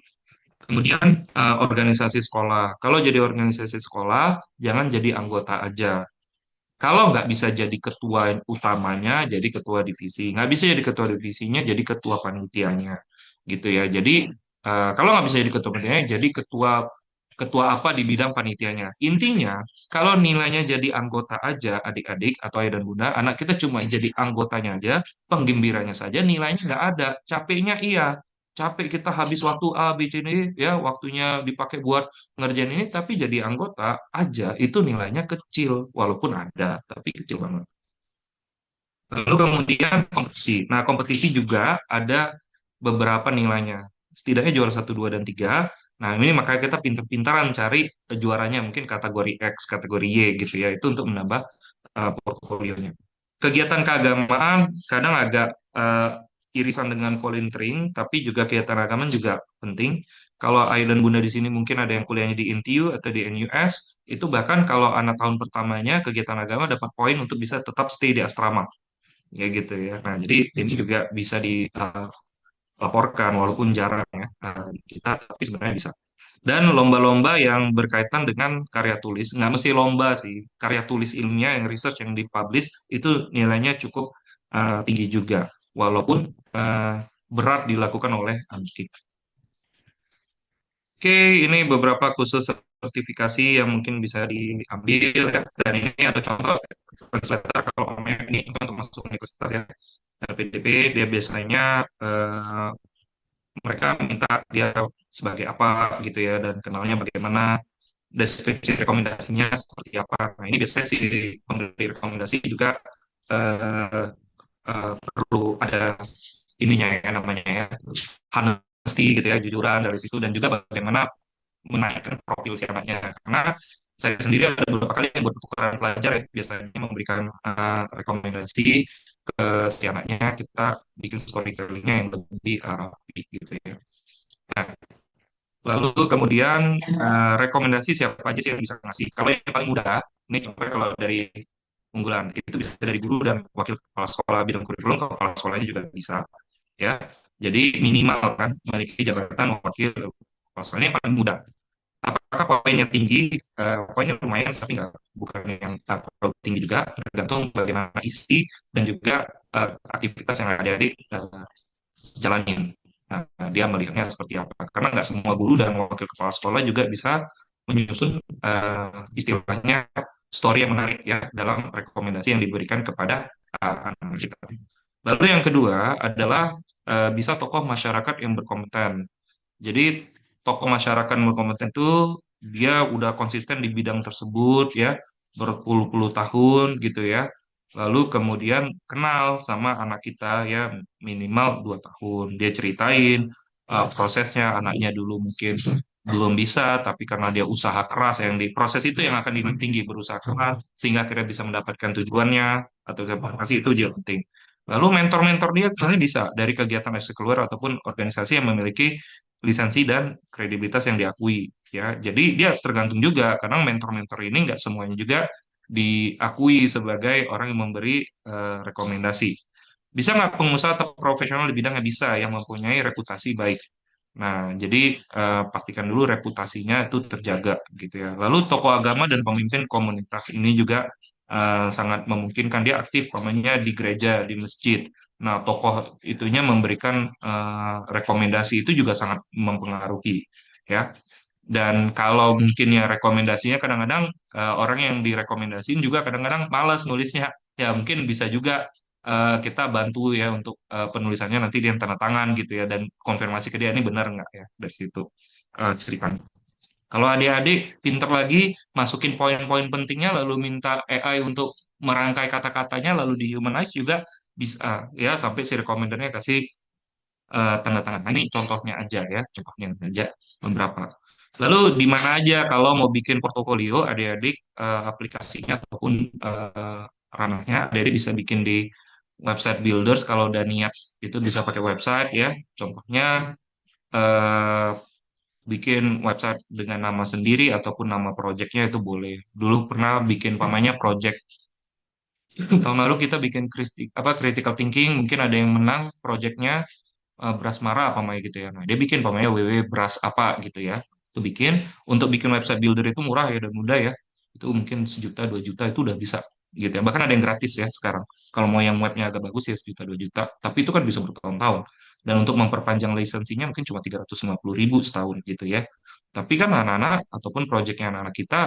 Kemudian organisasi sekolah. Kalau jadi organisasi sekolah, jangan jadi anggota aja. Kalau nggak bisa jadi ketua utamanya, jadi ketua divisi. Nggak bisa jadi ketua divisinya, jadi ketua panitianya. Gitu ya. Jadi kalau nggak bisa jadi ketua panitianya, jadi ketua ketua apa di bidang panitianya. Intinya, kalau nilainya jadi anggota aja, adik-adik atau ayah dan bunda, anak kita cuma jadi anggotanya aja, penggembiranya saja, nilainya nggak ada. Capeknya iya, capek kita habis waktu A, B, C, D, ya waktunya dipakai buat ngerjain ini, tapi jadi anggota aja itu nilainya kecil, walaupun ada, tapi kecil banget. Lalu kemudian kompetisi. Nah, kompetisi juga ada beberapa nilainya. Setidaknya juara 1, 2, dan 3. Nah, ini makanya kita pintar-pintaran cari juaranya, mungkin kategori X, kategori Y gitu ya. Itu untuk menambah portofolionya. Kegiatan keagamaan kadang agak irisan dengan volunteering, tapi juga kegiatan keagamaan juga penting. Kalau ayah dan bunda di sini mungkin ada yang kuliahnya di INTIU atau di NUS, itu bahkan kalau anak tahun pertamanya kegiatan agama dapat poin untuk bisa tetap stay di asrama ya gitu ya. Nah, jadi ini juga bisa dilaporkan walaupun jarang ya kita, tapi sebenarnya bisa. Dan lomba-lomba yang berkaitan dengan karya tulis, nggak mesti lomba sih, karya tulis ilmiah yang research yang dipublish itu nilainya cukup tinggi juga, walaupun berat dilakukan oleh anak kita. Oke, ini beberapa khusus sertifikasi yang mungkin bisa diambil ya. Dan ini ada contoh translator kalau OMEK ini untuk masuk universitas ya. PDP dia biasanya mereka minta dia sebagai apa gitu ya dan kenalnya bagaimana, deskripsi rekomendasinya seperti apa. Nah ini biasanya sih pemberi rekomendasi juga eh, perlu ada ininya ya namanya ya honesty gitu ya, jujuran dari situ, dan juga bagaimana menaikkan profil si anaknya. Karena saya sendiri ada beberapa kali yang bertukaran pelajar ya, biasanya memberikan rekomendasi ke si anaknya, kita bikin storytellingnya yang lebih rapi gitu ya. Nah, Lalu kemudian rekomendasi siapa aja sih yang bisa ngasih. Kalau yang paling mudah, ini contohnya kalau dari unggulan itu bisa dari guru dan wakil kepala sekolah bidang kurikulum, kepala sekolahnya juga bisa ya. Jadi minimal kan memiliki jabatan wakil kepala sekolahnya paling mudah. Apakah poinnya tinggi? Poinnya lumayan tapi nggak bukan yang terlalu tinggi juga, tergantung bagaimana isi dan juga aktivitas yang adik-adik jalanin. Nah, dia melihatnya seperti apa. Karena nggak semua guru dan wakil kepala sekolah juga bisa menyusun istilahnya story yang menarik ya dalam rekomendasi yang diberikan kepada anak kita. Lalu yang kedua adalah bisa tokoh masyarakat yang berkompeten. Jadi tokoh masyarakat yang berkompeten itu dia udah konsisten di bidang tersebut ya berpuluh-puluh tahun gitu ya. Lalu kemudian kenal sama anak kita ya minimal 2 tahun. Dia ceritain prosesnya anaknya dulu mungkin belum bisa, tapi karena dia usaha keras yang di proses itu yang akan dinilai tinggi berusaha keras sehingga akhirnya bisa mendapatkan tujuannya atau prestasi itu juga penting. Lalu mentor-mentor dia sebenarnya bisa dari kegiatan ekstrakurikuler ataupun organisasi yang memiliki lisensi dan kredibilitas yang diakui ya. Jadi dia tergantung juga karena mentor-mentor ini nggak semuanya juga diakui sebagai orang yang memberi rekomendasi. Bisa nggak pengusaha atau profesional di bidangnya bisa yang mempunyai reputasi baik. Nah, jadi pastikan dulu reputasinya itu terjaga gitu ya. Lalu tokoh agama dan pemimpin komunitas ini juga sangat memungkinkan dia aktif umpamanya di gereja, di masjid. Nah, tokoh itunya memberikan rekomendasi itu juga sangat mempengaruhi ya. Dan kalau mungkin ya rekomendasinya kadang-kadang orang yang direkomendasiin juga kadang-kadang malas nulisnya. Ya mungkin bisa juga kita bantu ya untuk penulisannya nanti dia tanda tangan gitu ya dan konfirmasi ke dia ini benar nggak ya dari situ ceritanya. Kalau adik-adik pinter lagi masukin poin-poin pentingnya lalu minta AI untuk merangkai kata-katanya lalu di humanize juga bisa ya sampai si rekomendernya kasih tanda tangan. Nah, ini contohnya aja ya, contohnya aja beberapa. Lalu di mana aja kalau mau bikin portofolio adik-adik aplikasinya ataupun ranahnya adik-adik bisa bikin di website builders kalau udah niat itu bisa pakai website ya. Contohnya eh, bikin website dengan nama sendiri ataupun nama projectnya itu boleh. Dulu pernah bikin pamannya project tahun lalu kita bikin critical thinking mungkin ada yang menang projectnya Brasmara apa namanya gitu ya. Nah, dia bikin namanya www Bras apa gitu ya. Itu bikin untuk bikin website builder itu murah ya dan mudah ya. Itu mungkin 1 juta 2 juta itu udah bisa gitu ya. Bahkan ada yang gratis ya sekarang. Kalau mau yang webnya agak bagus ya 1 juta 2 juta. Tapi itu kan bisa bertahun-tahun. Dan untuk memperpanjang lisensinya mungkin cuma 350.000 setahun gitu ya. Tapi kan anak-anak ataupun proyeknya anak-anak kita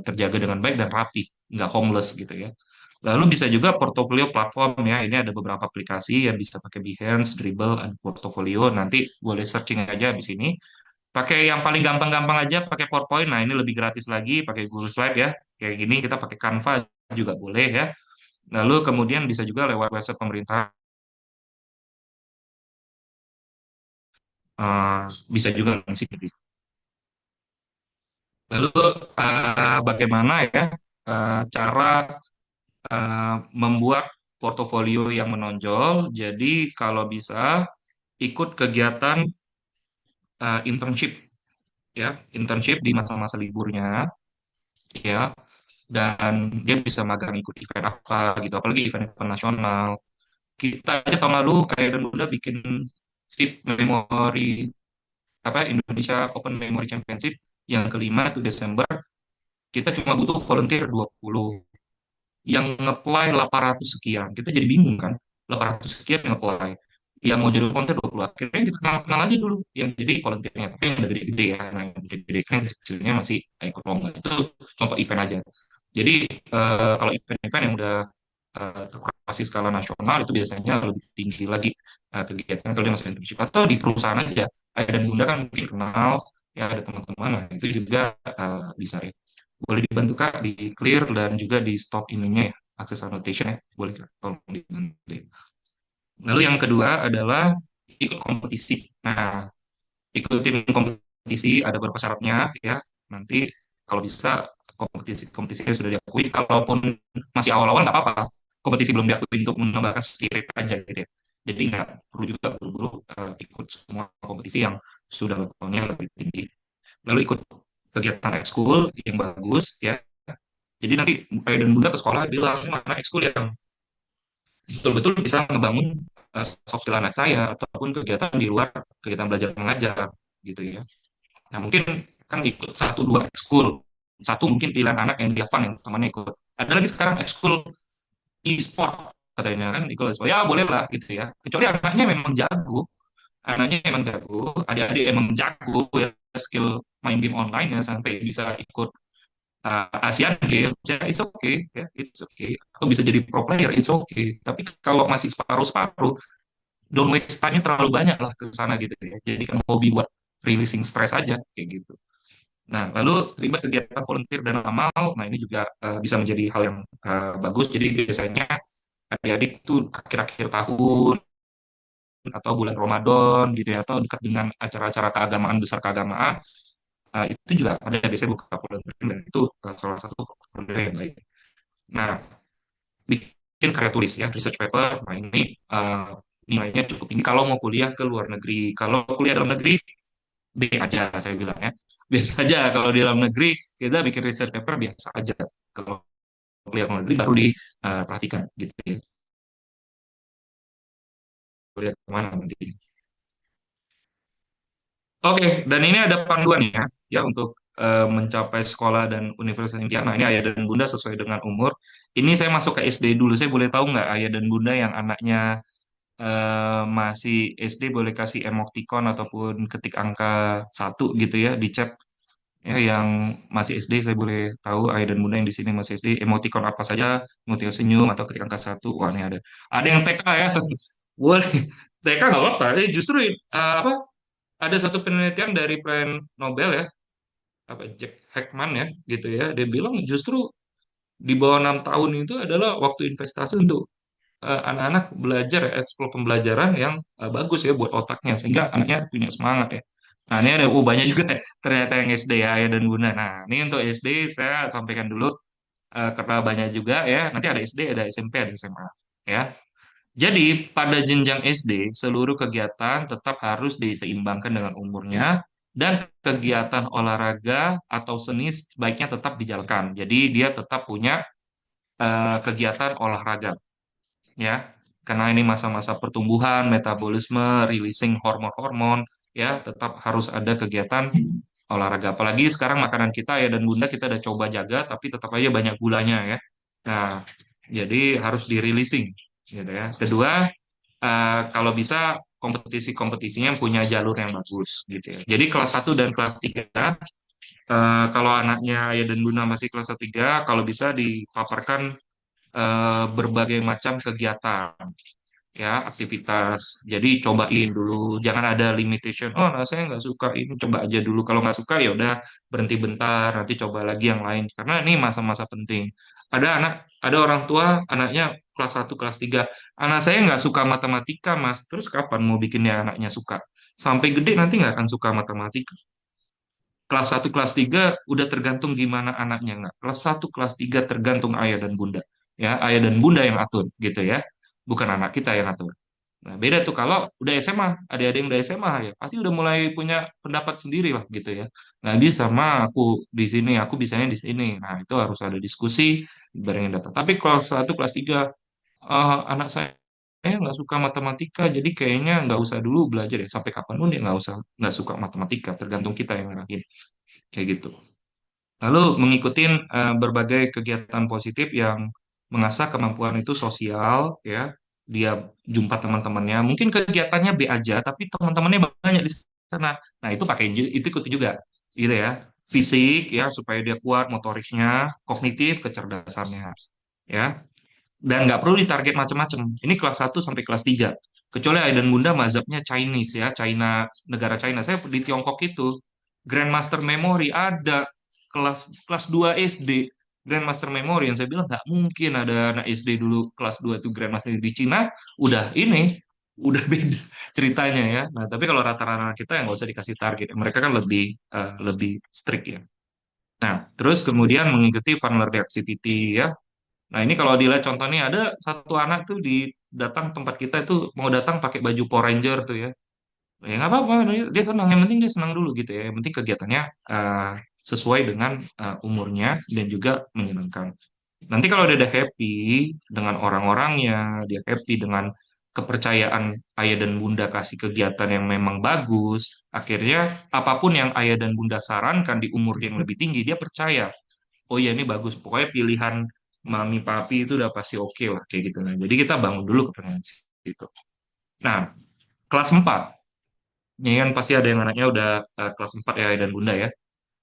terjaga dengan baik dan rapi, nggak homeless gitu ya. Lalu bisa juga portofolio platform ya. Ini ada beberapa aplikasi yang bisa pakai Behance, Dribbble, dan Portfolio. Nanti boleh searching aja di sini. Pakai yang paling gampang-gampang aja, pakai PowerPoint. Nah, ini lebih gratis lagi, pakai Google Slide ya. Kayak gini kita pakai Canva juga boleh ya. Lalu kemudian bisa juga lewat website pemerintah. Eh, bisa juga sih. Lalu bagaimana ya cara membuat portofolio yang menonjol. Jadi kalau bisa ikut kegiatan internship ya, internship di masa-masa liburnya ya. Dan dia bisa magang ikut event apa gitu, apalagi event-event nasional. Kita aja tahun lalu kayak dan udah bikin FIP Memory apa Indonesia Open Memory Championship yang kelima itu Desember. Kita cuma butuh volunteer 20 yang nge-apply 800 sekian. Kita jadi bingung kan, 800 sekian yang nge-apply. Yang mau jadi volunteer 20. Akhirnya kita kenal-kenal aja dulu yang jadi volunteernya. Tapi yang udah gede-gede ya, nah, yang gede-gede kan kecilnya masih ikut lomba. Itu contoh event aja. Jadi kalau event-event yang udah terkoordinasi skala nasional itu biasanya lebih tinggi lagi kegiatan kalian masuk internship atau di perusahaan aja. Ayah dan bunda kan mungkin kenal ya ada teman-teman, nah, itu juga bisa ya. Boleh dibantu Kak di clear dan juga di stop ininya ya, access annotation ya. Boleh Kak, tolong dibantu. Lalu yang kedua adalah ikut kompetisi. Nah, ikutin kompetisi ada beberapa syaratnya ya. Nanti kalau bisa kompetisinya sudah diakui. Kalaupun masih awal-awal nggak apa-apa. Kompetisi belum diakui untuk menambahkan spirit aja gitu ya. Jadi nggak perlu juga buru-buru ikut semua kompetisi yang sudah levelnya lebih tinggi. lalu ikut kegiatan ekskul yang bagus ya. Jadi nanti ayah dan bunda ke sekolah bilang mana ekskul yang betul-betul bisa ngebangun soft skill anak saya ataupun kegiatan di luar kegiatan belajar mengajar gitu ya. Nah mungkin kan ikut satu dua ekskul, satu mungkin pilihan anak yang dia fun yang temannya ikut. Ada lagi sekarang ekskul e-sport katanya kan ikut e-sport ya boleh lah gitu ya. Kecuali anaknya emang jago, adik-adik emang jago ya skill main game online ya sampai bisa ikut Asian Games ya it's okay ya it's okay atau bisa jadi pro player it's okay tapi kalau masih separuh-separuh don't waste time-nya terlalu banyak lah ke sana gitu ya jadi kan hobi buat releasing stress aja kayak gitu. Nah lalu terlibat kegiatan volunteer dan amal, nah ini juga bisa menjadi hal yang bagus. Jadi biasanya adik-adik tuh akhir-akhir tahun atau bulan Ramadan gitu ya atau dekat dengan acara-acara keagamaan besar keagamaan itu juga ada biasanya buka volunteer dan itu salah satu volunteer yang baik. Nah, bikin karya tulis ya, research paper. Nah, ini nilainya cukup tinggi kalau mau kuliah ke luar negeri. Kalau kuliah dalam negeri, B aja saya bilang ya. Biasa aja kalau di dalam negeri kita bikin research paper biasa aja. Kalau kuliah luar negeri baru diperhatikan gitu ya. Kuliah kemana nanti. Oke, dan ini ada panduan ya untuk mencapai sekolah dan universitas impian. Nah, ini ayah dan bunda sesuai dengan umur. Ini saya masuk ke SD dulu. Saya boleh tahu nggak ayah dan bunda yang anaknya masih SD boleh kasih emoticon ataupun ketik angka 1 gitu ya di chat ya yang masih SD saya boleh tahu ayah dan bunda yang di sini masih SD emoticon apa saja emoticon senyum atau ketik angka 1 wah ini ada yang TK ya boleh TK nggak apa-apa justru apa ada satu penelitian dari plan Nobel ya apa Jack Heckman ya gitu ya dia bilang justru di bawah 6 tahun itu adalah waktu investasi untuk anak-anak belajar ya, eksplor pembelajaran yang bagus ya buat otaknya sehingga anaknya punya semangat ya. Nah ini ada banyak juga ternyata yang SD ya ayah dan bunda. Nah ini untuk SD saya sampaikan dulu karena banyak juga ya. Nanti ada SD, ada SMP, ada SMA ya. Jadi pada jenjang SD seluruh kegiatan tetap harus diseimbangkan dengan umurnya dan kegiatan olahraga atau seni sebaiknya tetap dijalankan. Jadi dia tetap punya kegiatan olahraga ya karena ini masa-masa pertumbuhan metabolisme releasing hormon-hormon ya tetap harus ada kegiatan olahraga apalagi sekarang makanan kita ya dan bunda kita udah coba jaga tapi tetap aja banyak gulanya ya nah jadi harus di releasing gitu ya kedua kalau bisa kompetisi-kompetisinya punya jalur yang bagus gitu ya jadi kelas 1 dan kelas 3 kalau anaknya ya dan bunda masih kelas 3 kalau bisa dipaparkan berbagai macam kegiatan ya aktivitas jadi cobain dulu jangan ada limitation oh nah saya nggak suka ini coba aja dulu kalau nggak suka ya udah berhenti bentar nanti coba lagi yang lain karena ini masa-masa penting ada orang tua anaknya kelas 1 kelas 3 anak saya nggak suka matematika mas terus kapan mau bikinnya anaknya suka sampai gede nanti nggak akan suka matematika kelas 1 kelas 3 udah tergantung gimana anaknya nggak. Kelas 1 kelas 3 tergantung ayah dan bunda. Ya, ayah dan bunda yang atur gitu ya. Bukan anak kita yang atur. Nah, beda tuh kalau udah SMA, adik-adik yang udah SMA ya, pasti udah mulai punya pendapat sendiri lah gitu ya. Nggak bisa mah aku di sini, aku bisanya di sini. Nah, itu harus ada diskusi bareng yang datang. Tapi kelas 1 kelas 3 anak saya nggak suka matematika, jadi kayaknya nggak usah dulu belajar ya. Sampai kapanpun dia nggak suka matematika, tergantung kita yang ngarahin kayak gitu. Lalu mengikuti berbagai kegiatan positif yang mengasah kemampuan itu sosial, ya. Dia jumpa teman-temannya, mungkin kegiatannya B aja, tapi teman-temannya banyak di sana. Nah, itu pakai itu ikuti juga, gitu ya. Fisik, ya, supaya dia kuat motoriknya, kognitif, kecerdasannya, ya. Dan nggak perlu ditarget macam-macam. Ini kelas 1 sampai kelas 3. Kecuali ayah dan bunda mazhabnya Chinese ya, negara China. Saya di Tiongkok itu Grandmaster Memory ada kelas kelas 2 SD Grandmaster Memory yang saya bilang nggak mungkin ada anak SD dulu kelas 2 itu Grandmaster di Cina udah beda ceritanya ya. Nah, tapi kalau rata-rata kita yang nggak usah dikasih target, mereka kan lebih strict ya. Nah, terus kemudian mengikuti fun learning activity ya. Nah, ini kalau dilihat contohnya ada satu anak tuh datang tempat kita itu mau datang pakai baju Power Ranger tuh ya. Ya nggak apa-apa, dia senang. Yang penting dia senang dulu gitu ya. Yang penting kegiatannya sesuai dengan umurnya dan juga menyenangkan. Nanti kalau dia udah happy dengan orang-orangnya, dia happy dengan kepercayaan ayah dan bunda kasih kegiatan yang memang bagus, akhirnya apapun yang ayah dan bunda sarankan di umur yang lebih tinggi, dia percaya. Oh iya ini bagus, pokoknya pilihan mami papi itu udah pasti oke lah kayak gitu. Nah, jadi kita bangun dulu kepengen situ. Nah, kelas 4, ini kan pasti ada yang anaknya udah kelas 4 ya ayah dan bunda ya.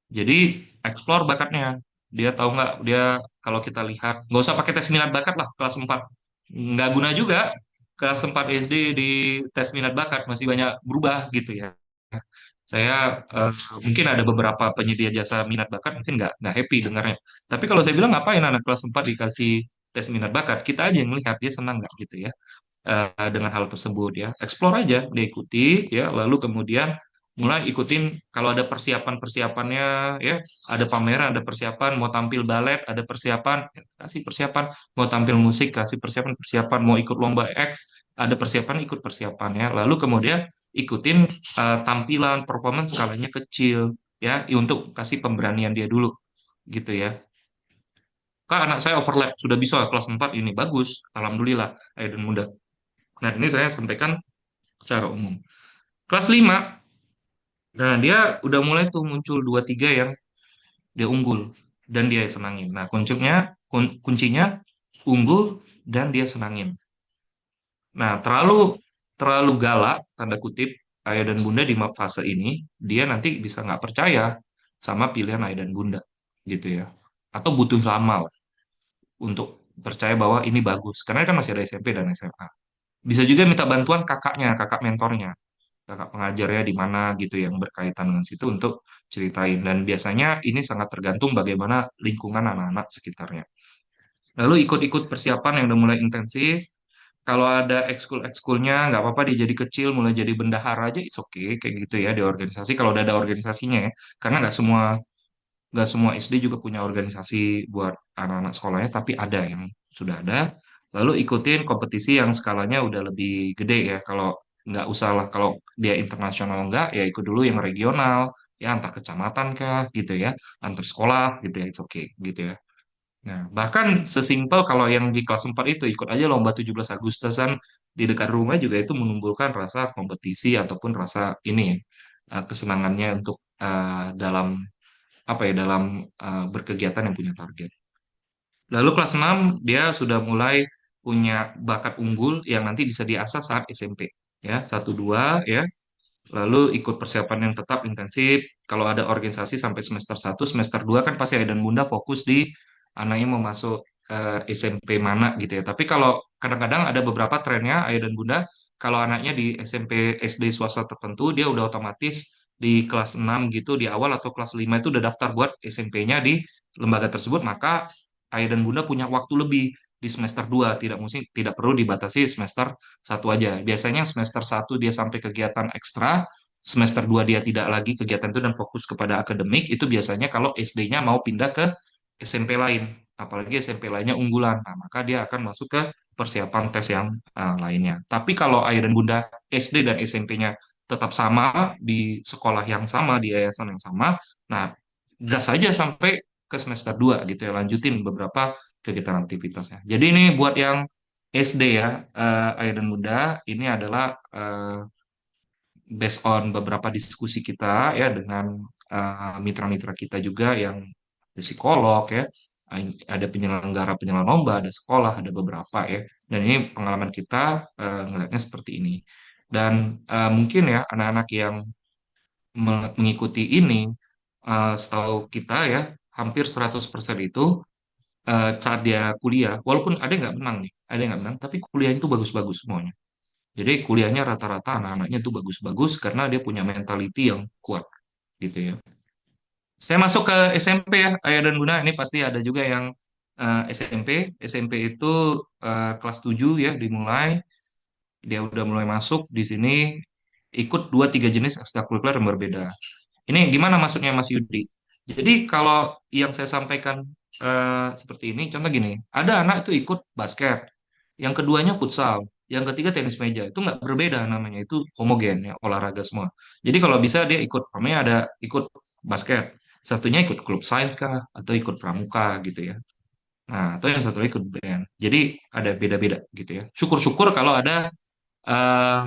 Jadi explore bakatnya. Dia tahu nggak, dia kalau kita lihat, nggak usah pakai tes minat bakat lah kelas 4. Nggak guna juga kelas 4 SD di tes minat bakat, masih banyak berubah gitu ya. Saya mungkin ada beberapa penyedia jasa minat bakat mungkin nggak happy dengarnya. Tapi kalau saya bilang ngapain anak kelas 4 dikasih tes minat bakat, kita aja yang melihat dia senang nggak gitu ya dengan hal tersebut ya. Explore aja, diikuti ya, lalu kemudian mulai ikutin kalau ada persiapan-persiapannya ya, ada pameran, ada persiapan, mau tampil balet, ada persiapan, ya, kasih persiapan, mau tampil musik, kasih persiapan-persiapan, mau ikut lomba X, ada persiapan, ikut persiapan ya. Lalu kemudian ikutin tampilan performance skalanya kecil ya, untuk kasih pemberanian dia dulu gitu ya. Kak, anak saya overlap, sudah bisa kelas 4 ini bagus, alhamdulillah, ayah dan muda. Nah, ini saya sampaikan secara umum. Kelas 5, nah dia udah mulai tuh muncul 2 3 yang dia unggul dan dia senangin. Nah, kuncinya unggul dan dia senangin. Nah, terlalu terlalu galak tanda kutip ayah dan bunda di fase ini, dia nanti bisa nggak percaya sama pilihan ayah dan bunda gitu ya. Atau butuh lama lah untuk percaya bahwa ini bagus. Karena kan masih ada SMP dan SMA. Bisa juga minta bantuan kakaknya, kakak mentornya, kakak pengajarnya di mana gitu yang berkaitan dengan situ untuk ceritain. Dan biasanya ini sangat tergantung bagaimana lingkungan anak-anak sekitarnya. Lalu ikut-ikut persiapan yang udah mulai intensif. Kalau ada ekskul-ekskulnya, nggak apa-apa dia jadi kecil, mulai jadi bendahara aja, it's okay, kayak gitu ya di organisasi. Kalau udah ada organisasinya ya, karena nggak semua SD juga punya organisasi buat anak-anak sekolahnya, tapi ada yang sudah ada. Lalu ikutin kompetisi yang skalanya udah lebih gede ya. Kalau nggak usah lah, kalau dia internasional nggak, ya ikut dulu yang regional, ya antar kecamatan kah gitu ya, antar sekolah gitu ya, it's okay gitu ya. Nah, bahkan sesimpel kalau yang di kelas 4 itu ikut aja lomba 17 Agustusan di dekat rumah juga itu menumbuhkan rasa kompetisi ataupun rasa ini ya, kesenangannya untuk dalam apa ya dalam berkegiatan yang punya target. Lalu kelas 6 dia sudah mulai punya bakat unggul yang nanti bisa diasah saat SMP ya, 1 2 ya. Lalu ikut persiapan yang tetap intensif. Kalau ada organisasi sampai semester 1 semester 2 kan pasti ayah dan bunda fokus di anaknya mau masuk SMP mana gitu ya. Tapi kalau kadang-kadang ada beberapa trennya ayah dan bunda, kalau anaknya di SMP SD swasta tertentu, dia udah otomatis di kelas 6 gitu di awal atau kelas 5 itu udah daftar buat SMP-nya di lembaga tersebut, maka ayah dan bunda punya waktu lebih di semester 2, tidak perlu dibatasi semester 1 aja. Biasanya semester 1 dia sampai kegiatan ekstra, semester 2 dia tidak lagi kegiatan itu dan fokus kepada akademik, itu biasanya kalau SD-nya mau pindah ke SMP lain, apalagi SMP lainnya unggulan. Nah, maka dia akan masuk ke persiapan tes yang lainnya. Tapi kalau ayah dan bunda SD dan SMP-nya tetap sama di sekolah yang sama, di yayasan yang sama, nah gas saja sampai ke semester 2 gitu ya, lanjutin beberapa kegiatan aktivitasnya. Jadi ini buat yang SD ya, ayah dan bunda, ini adalah based on beberapa diskusi kita ya dengan mitra-mitra kita juga yang ada psikolog ya, ada penyelenggara lomba, ada sekolah, ada beberapa ya. Dan ini pengalaman kita ngelihatnya seperti ini. Dan mungkin ya anak-anak yang mengikuti ini, setahu kita ya, hampir 100% itu saat dia kuliah, walaupun ada yang nggak menang nih, ada yang nggak menang, tapi kuliahnya itu bagus-bagus semuanya. Jadi kuliahnya rata-rata anak-anaknya itu bagus-bagus karena dia punya mentality yang kuat gitu ya. Saya masuk ke SMP ya, Ayah dan Bunda. Ini pasti ada juga yang SMP. SMP itu kelas 7 ya dimulai. Dia udah mulai masuk di sini ikut 2 3 jenis ekstrakurikuler yang berbeda. Ini gimana maksudnya Mas Yudi? Jadi kalau yang saya sampaikan seperti ini, contoh gini, ada anak itu ikut basket, yang keduanya futsal, yang ketiga tenis meja. Itu nggak berbeda namanya, itu homogen ya, olahraga semua. Jadi kalau bisa dia ikut, namanya ada ikut basket, satunya ikut klub sains kah, atau ikut pramuka gitu ya. Nah, atau yang satu lagi ikut band. Jadi ada beda-beda gitu ya. Syukur-syukur kalau ada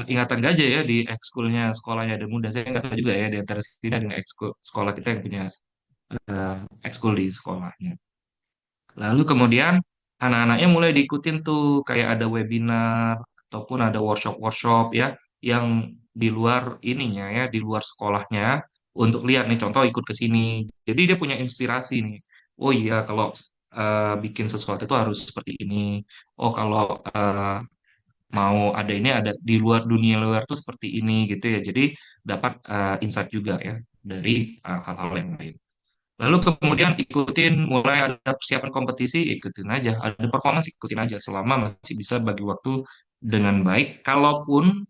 ingatan gajah ya di ekskulnya sekolahnya ada muda. Saya nggak tahu juga ya di antara sini ada ekskul sekolah kita yang punya ekskul di sekolahnya. Lalu kemudian anak-anaknya mulai diikutin tuh kayak ada webinar ataupun ada workshop-workshop ya yang di luar ininya ya, di luar sekolahnya untuk lihat nih contoh ikut ke sini. Jadi dia punya inspirasi nih. Oh iya kalau bikin sesuatu itu harus seperti ini. Oh kalau mau ada ini ada di luar dunia luar tuh seperti ini gitu ya. Jadi dapat insight juga ya dari hal-hal yang lain. Lalu kemudian ikutin, mulai ada persiapan kompetisi, ikutin aja. Ada performance, ikutin aja. Selama masih bisa bagi waktu dengan baik. Kalaupun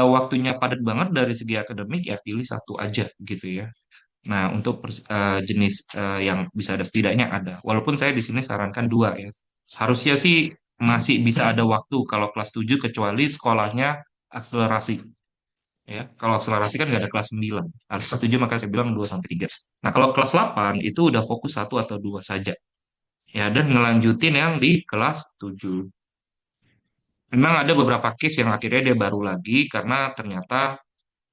waktunya padat banget dari segi akademik, ya pilih satu aja gitu ya. Nah, untuk jenis yang bisa ada setidaknya ada. Walaupun saya di sini sarankan dua ya. Harusnya sih masih bisa ada waktu kalau kelas 7 kecuali sekolahnya akselerasi ya. Kalau akselerasi kan nggak ada kelas 9. Nah, kelas 7 maka saya bilang 2 sampai 3. Nah, kalau kelas 8 itu udah fokus satu atau dua saja. Ya, dan ngelanjutin yang di kelas 7. Memang ada beberapa case yang akhirnya dia baru lagi karena ternyata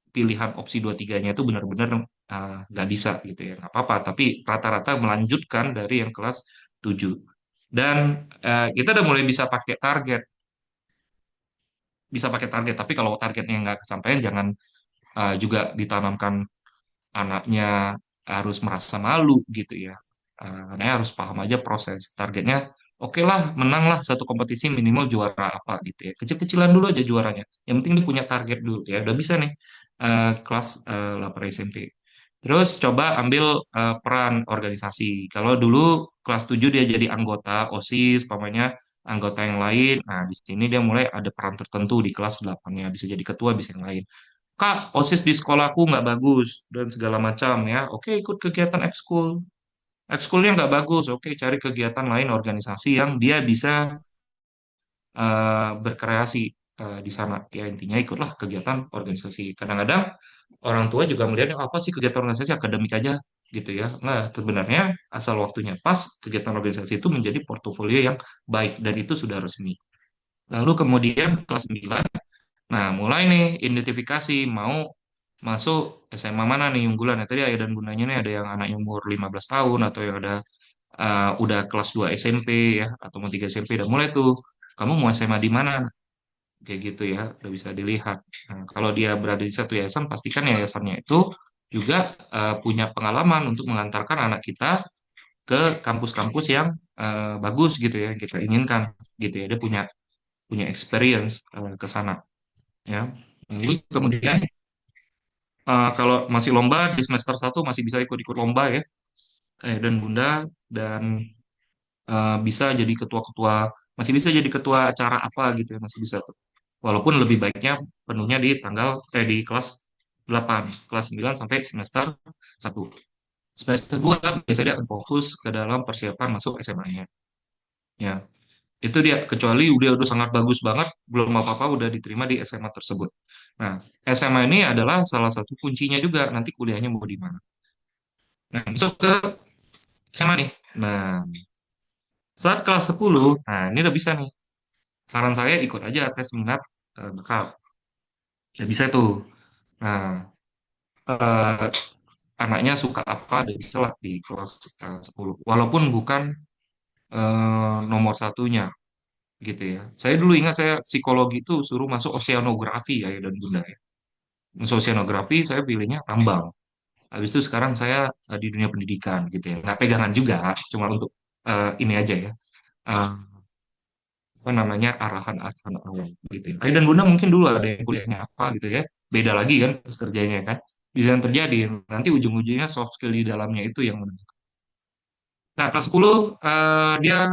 pilihan opsi 2 3-nya itu benar-benar nggak bisa gitu ya. Nggak apa-apa, tapi rata-rata melanjutkan dari yang kelas 7. Dan kita udah mulai bisa pakai target, tapi kalau targetnya nggak kesampaian jangan juga ditanamkan anaknya harus merasa malu gitu ya. Anaknya harus paham aja proses. Targetnya, oke lah, menang lah satu kompetisi minimal juara apa gitu ya. Kecil-kecilan dulu aja juaranya. Yang penting dia punya target dulu ya. Udah bisa nih kelas 8 SMP. Terus coba ambil peran organisasi. Kalau dulu kelas 7 dia jadi anggota OSIS, pamannya anggota yang lain. Nah, di sini dia mulai ada peran tertentu di kelas 8-nya. Bisa jadi ketua, bisa yang lain. Kak, OSIS di sekolahku nggak bagus dan segala macam ya. Oke, ikut kegiatan ekskul. Ekskulnya nggak bagus. Oke, cari kegiatan lain organisasi yang dia bisa berkreasi di sana. Ya intinya ikutlah kegiatan organisasi. Kadang-kadang orang tua juga melihatnya apa sih kegiatan organisasi akademik aja gitu ya. Nah, sebenarnya asal waktunya pas, kegiatan organisasi itu menjadi portofolio yang baik dan itu sudah resmi. Lalu kemudian kelas 9. Nah, mulai nih identifikasi mau masuk SMA mana nih unggulan. Ya, tadi ayah dan bundanya nih ada yang anaknya umur 15 tahun atau yang ada udah kelas 2 SMP ya atau mau 3 SMP dan mulai tuh kamu mau SMA di mana? Kayak gitu ya, udah bisa dilihat. Nah, kalau dia berada di satu yayasan, pastikan yayasannya itu juga punya pengalaman untuk mengantarkan anak kita ke kampus-kampus yang bagus gitu ya, yang kita inginkan gitu ya. Dia punya punya experience ke sana ya. Lalu kemudian kalau masih lomba di semester 1 masih bisa ikut-ikut lomba ya, dan Bunda dan bisa jadi ketua-ketua, masih bisa jadi ketua acara apa gitu ya, masih bisa tuh. Walaupun lebih baiknya penuhnya di di kelas 8 kelas 9 sampai semester 1. Semester 2 biasanya dia akan fokus ke dalam persiapan masuk SMA-nya. Ya, itu dia kecuali udah sangat bagus banget, belum apa-apa udah diterima di SMA tersebut. Nah, SMA ini adalah salah satu kuncinya juga nanti kuliahnya mau di mana. Nah, masuk ke SMA nih. Nah, saat kelas 10, nah ini udah bisa nih. Saran saya ikut aja tes minat bakat. Ya bisa tuh. Nah, eh, anaknya suka apa dan bisa lah di kelas 10. Walaupun bukan nomor satunya gitu ya. Saya dulu ingat saya psikologi itu suruh masuk oceanografi ya dan bunda ya. Masuk oceanografi saya pilihnya Rambang. Habis itu sekarang saya di dunia pendidikan gitu ya. Nggak pegangan juga, cuma untuk ini aja ya. Eh, apa namanya arahan-arahan awal gitu ya. Ayah dan bunda mungkin dulu ada yang kuliahnya apa gitu ya. Beda lagi kan pas kerjanya kan. Bisa yang terjadi nanti ujung-ujungnya soft skill di dalamnya itu yang menentukan. Nah, kelas 10 dia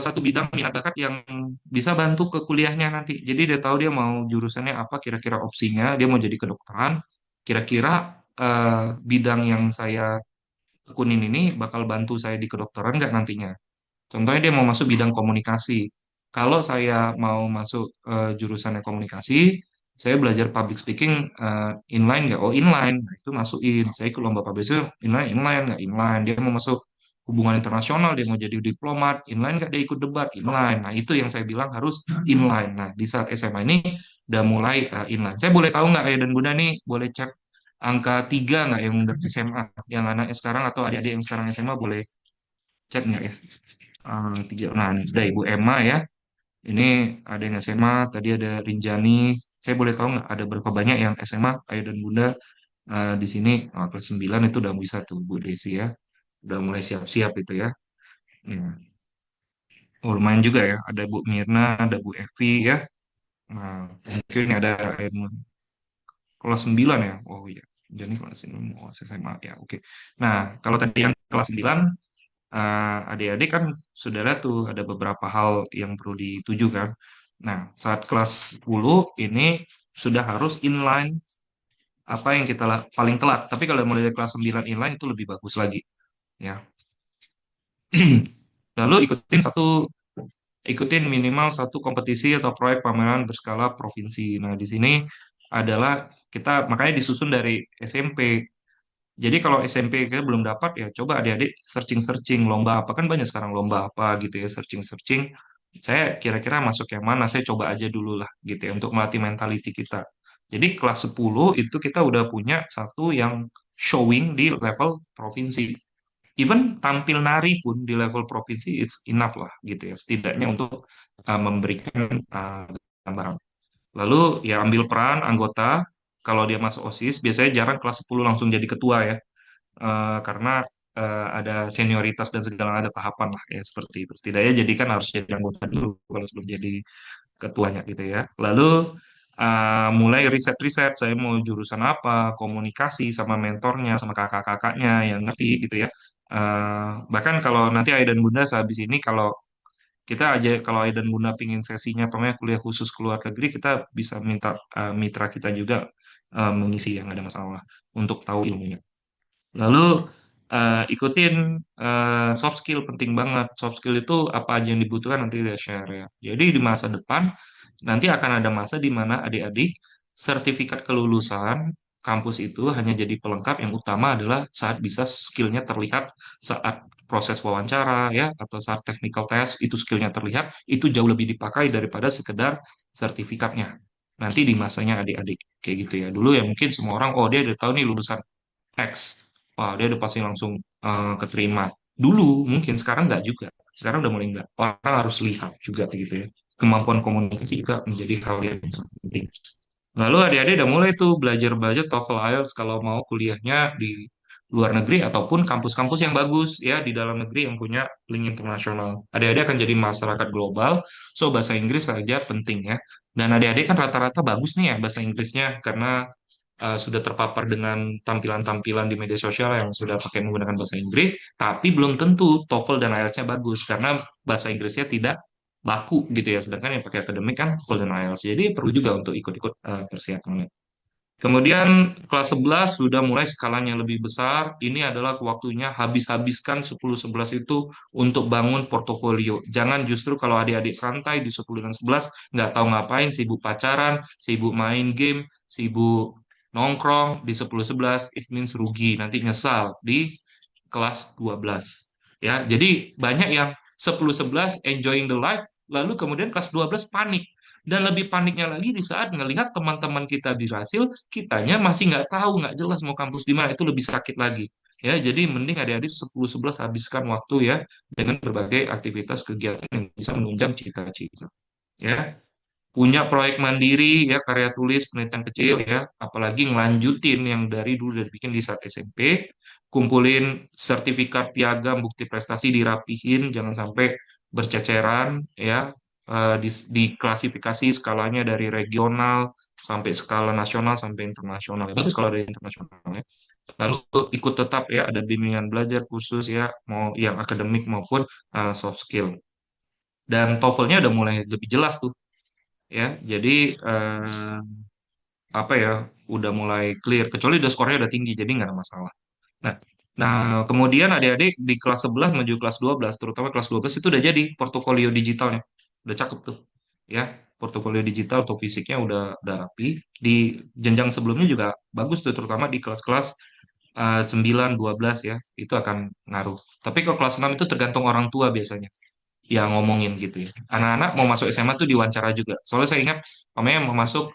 satu bidang minat bakat yang bisa bantu ke kuliahnya nanti. Jadi dia tahu dia mau jurusannya apa, kira-kira opsinya, dia mau jadi kedokteran, kira-kira bidang yang saya tekunin ini bakal bantu saya di kedokteran nggak nantinya. Contohnya dia mau masuk bidang komunikasi. Kalau saya mau masuk jurusan komunikasi, saya belajar public speaking inline nggak? Oh inline, nah, itu masukin. Saya ikut lomba public speaking inline nggak? Inline. Dia mau masuk hubungan internasional, dia mau jadi diplomat, inline nggak? Dia ikut debat, inline. Nah itu yang saya bilang harus inline. Nah di saat SMA ini udah mulai inline. Saya boleh tahu nggak Ayah dan Bunda nih, boleh cek angka 3 nggak yang udah SMA? Yang anaknya sekarang atau adik-adik yang sekarang SMA boleh cek nggak ya? Tiga. Nah, ada Ibu Emma ya. Ini ada yang SMA, tadi ada Rinjani. Saya boleh tahu nggak ada berapa banyak yang SMA, Ayah dan Bunda di sini kelas 9 itu udah bisa tuh Bu Desi ya. Udah mulai siap-siap itu ya. Ya. Oh, lumayan juga ya. Ada Bu Mirna, ada Bu Evi ya. Nah, mungkin ada Ayah dan Bunda. Kelas 9 ya. Oh iya. Jadi kelas ini mau SMA ya. Oke. Nah, kalau tadi yang kelas 9 adik-adik kan saudara tuh ada beberapa hal yang perlu dituju kan. Nah, saat kelas 10 ini sudah harus inline apa yang kita paling telat. Tapi kalau mulai dari kelas 9 inline itu lebih bagus lagi ya. Lalu ikutin minimal satu kompetisi atau proyek pameran berskala provinsi. Nah, di sini adalah kita makanya disusun dari SMP. Jadi kalau SMP kayak belum dapat ya coba adik-adik searching-searching lomba apa kan banyak sekarang lomba apa gitu ya searching-searching. Saya kira-kira masuk yang mana saya coba aja dulu lah gitu ya untuk melatih mentality kita. Jadi kelas 10 itu kita udah punya satu yang showing di level provinsi. Even tampil nari pun di level provinsi it's enough lah gitu ya setidaknya untuk memberikan gambaran. Lalu ya ambil peran anggota kalau dia masuk OSIS biasanya jarang kelas 10 langsung jadi ketua ya. Karena ada senioritas dan segala ada tahapan lah ya seperti itu. Setidaknya jadi kan harus jadi anggota dulu kalau sebelum jadi ketuanya gitu ya. Lalu mulai riset-riset saya mau jurusan apa, komunikasi sama mentornya, sama kakak-kakaknya yang ngerti gitu ya. Bahkan kalau nanti Ayah dan Bunda sehabis ini kalau kita aja kalau Ayah dan Bunda pingin sesinya pokoknya kuliah khusus keluar negeri kita bisa minta mitra kita juga mengisi yang ada masalah untuk tahu ilmunya. Lalu ikutin soft skill penting banget. Soft skill itu apa aja yang dibutuhkan nanti dia share ya. Jadi di masa depan nanti akan ada masa di mana adik-adik sertifikat kelulusan kampus itu hanya jadi pelengkap yang utama adalah saat bisa skillnya terlihat saat proses wawancara ya atau saat technical test itu skillnya terlihat itu jauh lebih dipakai daripada sekedar sertifikatnya. Nanti di masanya adik-adik kayak gitu ya. Dulu ya mungkin semua orang oh dia udah tahu nih lulusan X. Wah, dia udah pasti langsung keterima. Dulu mungkin sekarang nggak juga. Sekarang udah mulai nggak. Orang harus lihat juga gitu ya. Kemampuan komunikasi juga menjadi hal yang penting. Lalu adik-adik udah mulai tuh belajar-belajar TOEFL IELTS kalau mau kuliahnya di luar negeri ataupun kampus-kampus yang bagus ya di dalam negeri yang punya link internasional. Adik-adik akan jadi masyarakat global, so bahasa Inggris saja penting ya. Dan adik-adik kan rata-rata bagus nih ya bahasa Inggrisnya karena sudah terpapar dengan tampilan-tampilan di media sosial yang sudah pakai menggunakan bahasa Inggris, tapi belum tentu TOEFL dan IELTS-nya bagus karena bahasa Inggrisnya tidak baku gitu ya. Sedangkan yang pakai akademik kan TOEFL dan IELTS. Jadi perlu juga untuk ikut-ikut persiapannya. Kemudian kelas 11 sudah mulai skalanya lebih besar. Ini adalah waktunya habis-habiskan 10-11 itu untuk bangun portofolio. Jangan justru kalau adik-adik santai di 10 dan 11 nggak tahu ngapain, sibuk pacaran, sibuk main game, sibuk nongkrong di 10-11, it means rugi. Nanti nyesal di kelas 12. Ya, jadi banyak yang 10-11 enjoying the life, lalu kemudian kelas 12 panik. Dan lebih paniknya lagi di saat ngelihat teman-teman kita berhasil, kitanya masih nggak tahu, nggak jelas mau kampus di mana, itu lebih sakit lagi. Ya, jadi mending adik-adik 10-11 habiskan waktu ya dengan berbagai aktivitas kegiatan yang bisa menunjang cita-cita. Ya, punya proyek mandiri ya karya tulis penelitian kecil ya apalagi ngelanjutin yang dari dulu udah dibikin di saat SMP kumpulin sertifikat piagam bukti prestasi dirapihin jangan sampai berceceran ya diklasifikasi skalanya dari regional sampai skala nasional sampai internasional bagus kalau ada internasional ya lalu ikut tetap ya ada bimbingan belajar khusus ya mau yang akademik maupun soft skill dan TOEFL-nya udah mulai lebih jelas tuh ya. Jadi apa ya, udah mulai clear. Kecuali udah skornya udah tinggi, jadi nggak ada masalah. Nah, nah kemudian adik-adik di kelas 11 menuju kelas 12, terutama kelas 12 itu udah jadi portofolio digitalnya. udah cakep tuh, ya. Portofolio digital atau fisiknya udah rapi. Di jenjang sebelumnya juga bagus tuh, terutama di kelas-kelas 9, 12 ya, itu akan ngaruh. Tapi kalau kelas 6 itu tergantung orang tua biasanya yang ngomongin gitu ya. Anak-anak mau masuk SMA tuh diwawancara juga. Soalnya saya ingat pamanya mau masuk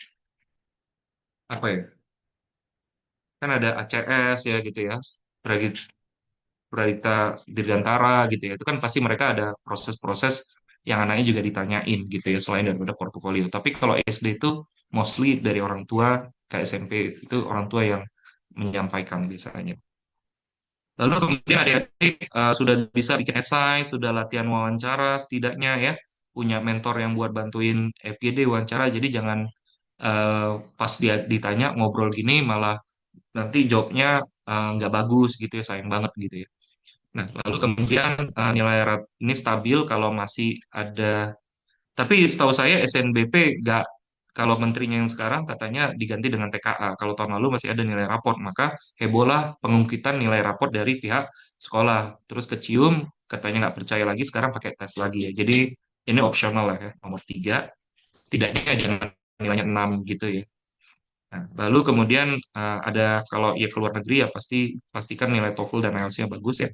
apa ya? Kan ada ACS ya gitu ya. Berita Dirgantara gitu ya. Itu kan pasti mereka ada proses-proses yang anaknya juga ditanyain gitu ya selain daripada portofolio. Tapi kalau SD itu mostly dari orang tua, ke SMP itu orang tua yang menyampaikan biasanya. Lalu kemudian adik-adik sudah bisa bikin esai, sudah latihan wawancara setidaknya ya, punya mentor yang buat bantuin FGD wawancara. Jadi jangan pas dia ditanya ngobrol gini malah nanti jawabnya nggak bagus gitu ya, sayang banget gitu ya. Nah, lalu kemudian nilai ini stabil kalau masih ada, tapi setahu saya SNBP nggak, kalau menterinya yang sekarang katanya diganti dengan TKA. Kalau tahun lalu masih ada nilai raport, maka hebohlah pengungkitan nilai raport dari pihak sekolah. Terus kecium, katanya nggak percaya lagi, sekarang pakai tes lagi ya. Jadi ini opsional lah ya, nomor 3. Setidaknya jangan nilainya 6 gitu ya. Nah, lalu kemudian ada kalau ya keluar negeri ya pastikan nilai TOEFL dan IELTS-nya bagus ya.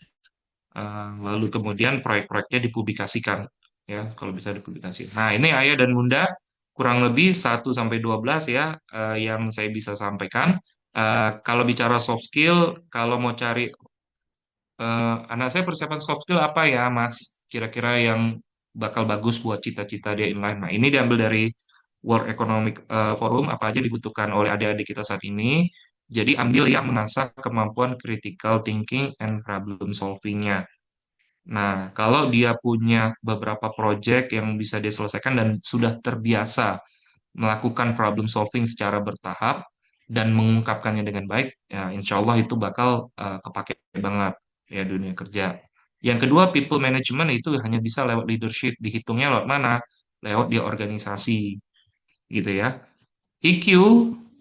Lalu kemudian proyek-proyeknya dipublikasikan ya kalau bisa dipublikasikan. Nah, ini ayah dan bunda kurang lebih 1 sampai 12 ya yang saya bisa sampaikan. Kalau bicara soft skill, kalau mau cari anak saya persiapan soft skill apa ya Mas, kira-kira yang bakal bagus buat cita-cita dia inline. Nah, ini diambil dari World Economic Forum, apa aja dibutuhkan oleh adik-adik kita saat ini. Jadi ambil yang mengasah kemampuan critical thinking and problem solving-nya. Nah, kalau dia punya beberapa project yang bisa dia selesaikan dan sudah terbiasa melakukan problem solving secara bertahap dan mengungkapkannya dengan baik, ya insya Allah itu bakal kepake banget ya dunia kerja. Yang kedua, people management itu hanya bisa lewat leadership, dihitungnya lewat mana? Lewat di organisasi, gitu ya. EQ,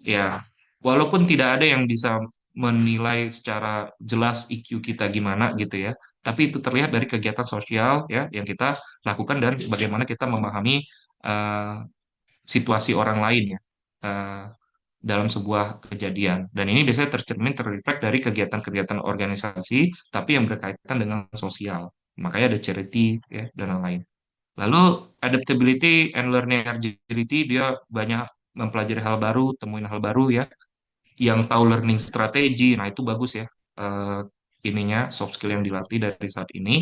ya, walaupun tidak ada yang bisa menilai secara jelas EQ kita gimana gitu ya, tapi itu terlihat dari kegiatan sosial ya yang kita lakukan dan bagaimana kita memahami eh, situasi orang lain ya eh, dalam sebuah kejadian. Dan ini biasanya terreflek dari kegiatan-kegiatan organisasi, tapi yang berkaitan dengan sosial. Makanya ada charity ya dan lain-lain. Lalu adaptability and learning agility, dia banyak mempelajari hal baru, temuin hal baru ya, yang tahu learning strategi. Nah, itu bagus ya. Ininya soft skill yang dilatih dari saat ini.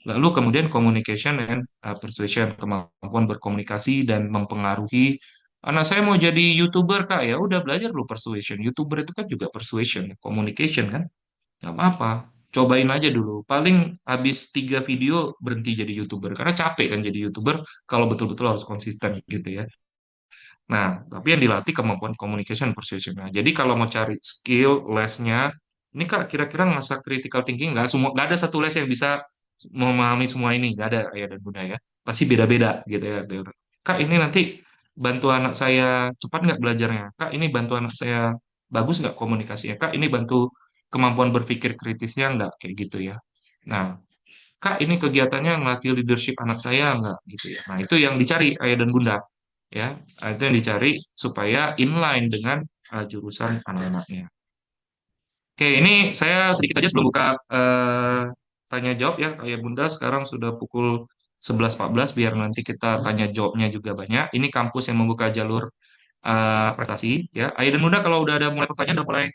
Lalu kemudian communication and persuasion, kemampuan berkomunikasi dan mempengaruhi. Anak saya mau jadi YouTuber, Kak, ya udah belajar dulu persuasion. YouTuber itu kan juga persuasion, communication kan. Gak apa-apa. Cobain aja dulu. Paling habis 3 video berhenti jadi YouTuber. Karena capek kan jadi YouTuber kalau betul-betul harus konsisten gitu ya. Nah, tapi yang dilatih kemampuan communication persuasion. Nah, jadi kalau mau cari skill lesnya, ini Kak kira-kira ngasah critical thinking nggak ada satu les yang bisa memahami semua ini, nggak ada ya dan bunda ya. Pasti beda-beda gitu ya. Kak ini nanti bantu anak saya cepat nggak belajarnya? Kak ini bantu anak saya bagus nggak komunikasinya? Kak ini bantu kemampuan berpikir kritisnya nggak kayak gitu ya. Nah, Kak ini kegiatannya ngelatih leadership anak saya nggak gitu ya. Nah, itu yang dicari ayah dan bunda ya. Itu yang dicari supaya inline dengan jurusan anak-anaknya. Oke, ini saya sedikit saja sebelum buka tanya jawab ya ayah bunda. Sekarang sudah pukul 11.14 biar nanti kita tanya jawabnya juga banyak. Ini kampus yang membuka jalur prestasi ya. Ayah dan bunda kalau udah ada mulai pertanyaan udah mulai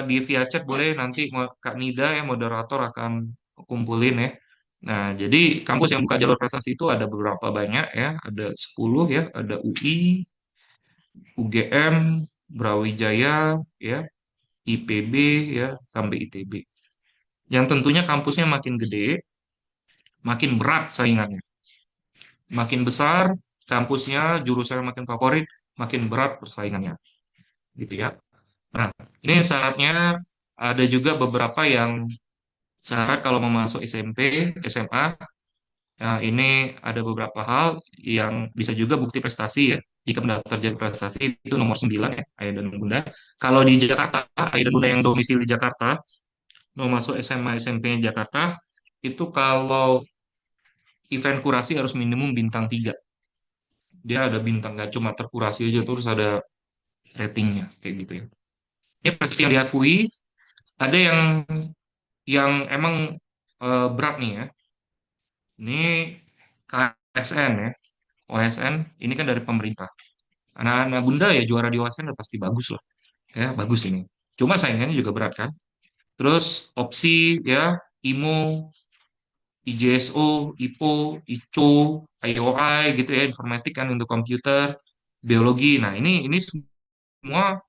di via chat boleh, nanti Kak Nida ya moderator akan kumpulin ya. Nah, jadi kampus yang buka jalur prestasi itu ada beberapa banyak ya, ada 10 ya, ada UI, UGM, Brawijaya ya, IPB ya, sampai ITB. Yang tentunya kampusnya makin gede, makin berat saingannya. Makin besar kampusnya, jurusan makin favorit, makin berat persaingannya. Gitu ya. Nah, ini syaratnya ada juga beberapa yang syarat kalau mau masuk SMP, SMA. Nah, ini ada beberapa hal yang bisa juga bukti prestasi ya. Jika mendaftar jadi prestasi itu nomor 9 ya, Ayah dan Bunda. Kalau di Jakarta, Ayah dan Bunda yang domisili Jakarta, mau masuk SMA SMP-nya Jakarta, itu kalau event kurasi harus minimum bintang 3. Dia ada bintang, nggak cuma terkurasi aja, terus ada ratingnya kayak gitu ya. Ini prestasi yang diakui. Ada yang emang berat nih ya. Ini KSN ya. OSN ini kan dari pemerintah. Anak-anak Bunda ya juara di OSN udah pasti bagus lah. Ya, bagus ini. Cuma saingannya juga berat kan. Terus opsi ya, IMO, IJSO, IPO, ICO, IOI gitu ya, informatik kan untuk komputer, biologi. Nah, ini semua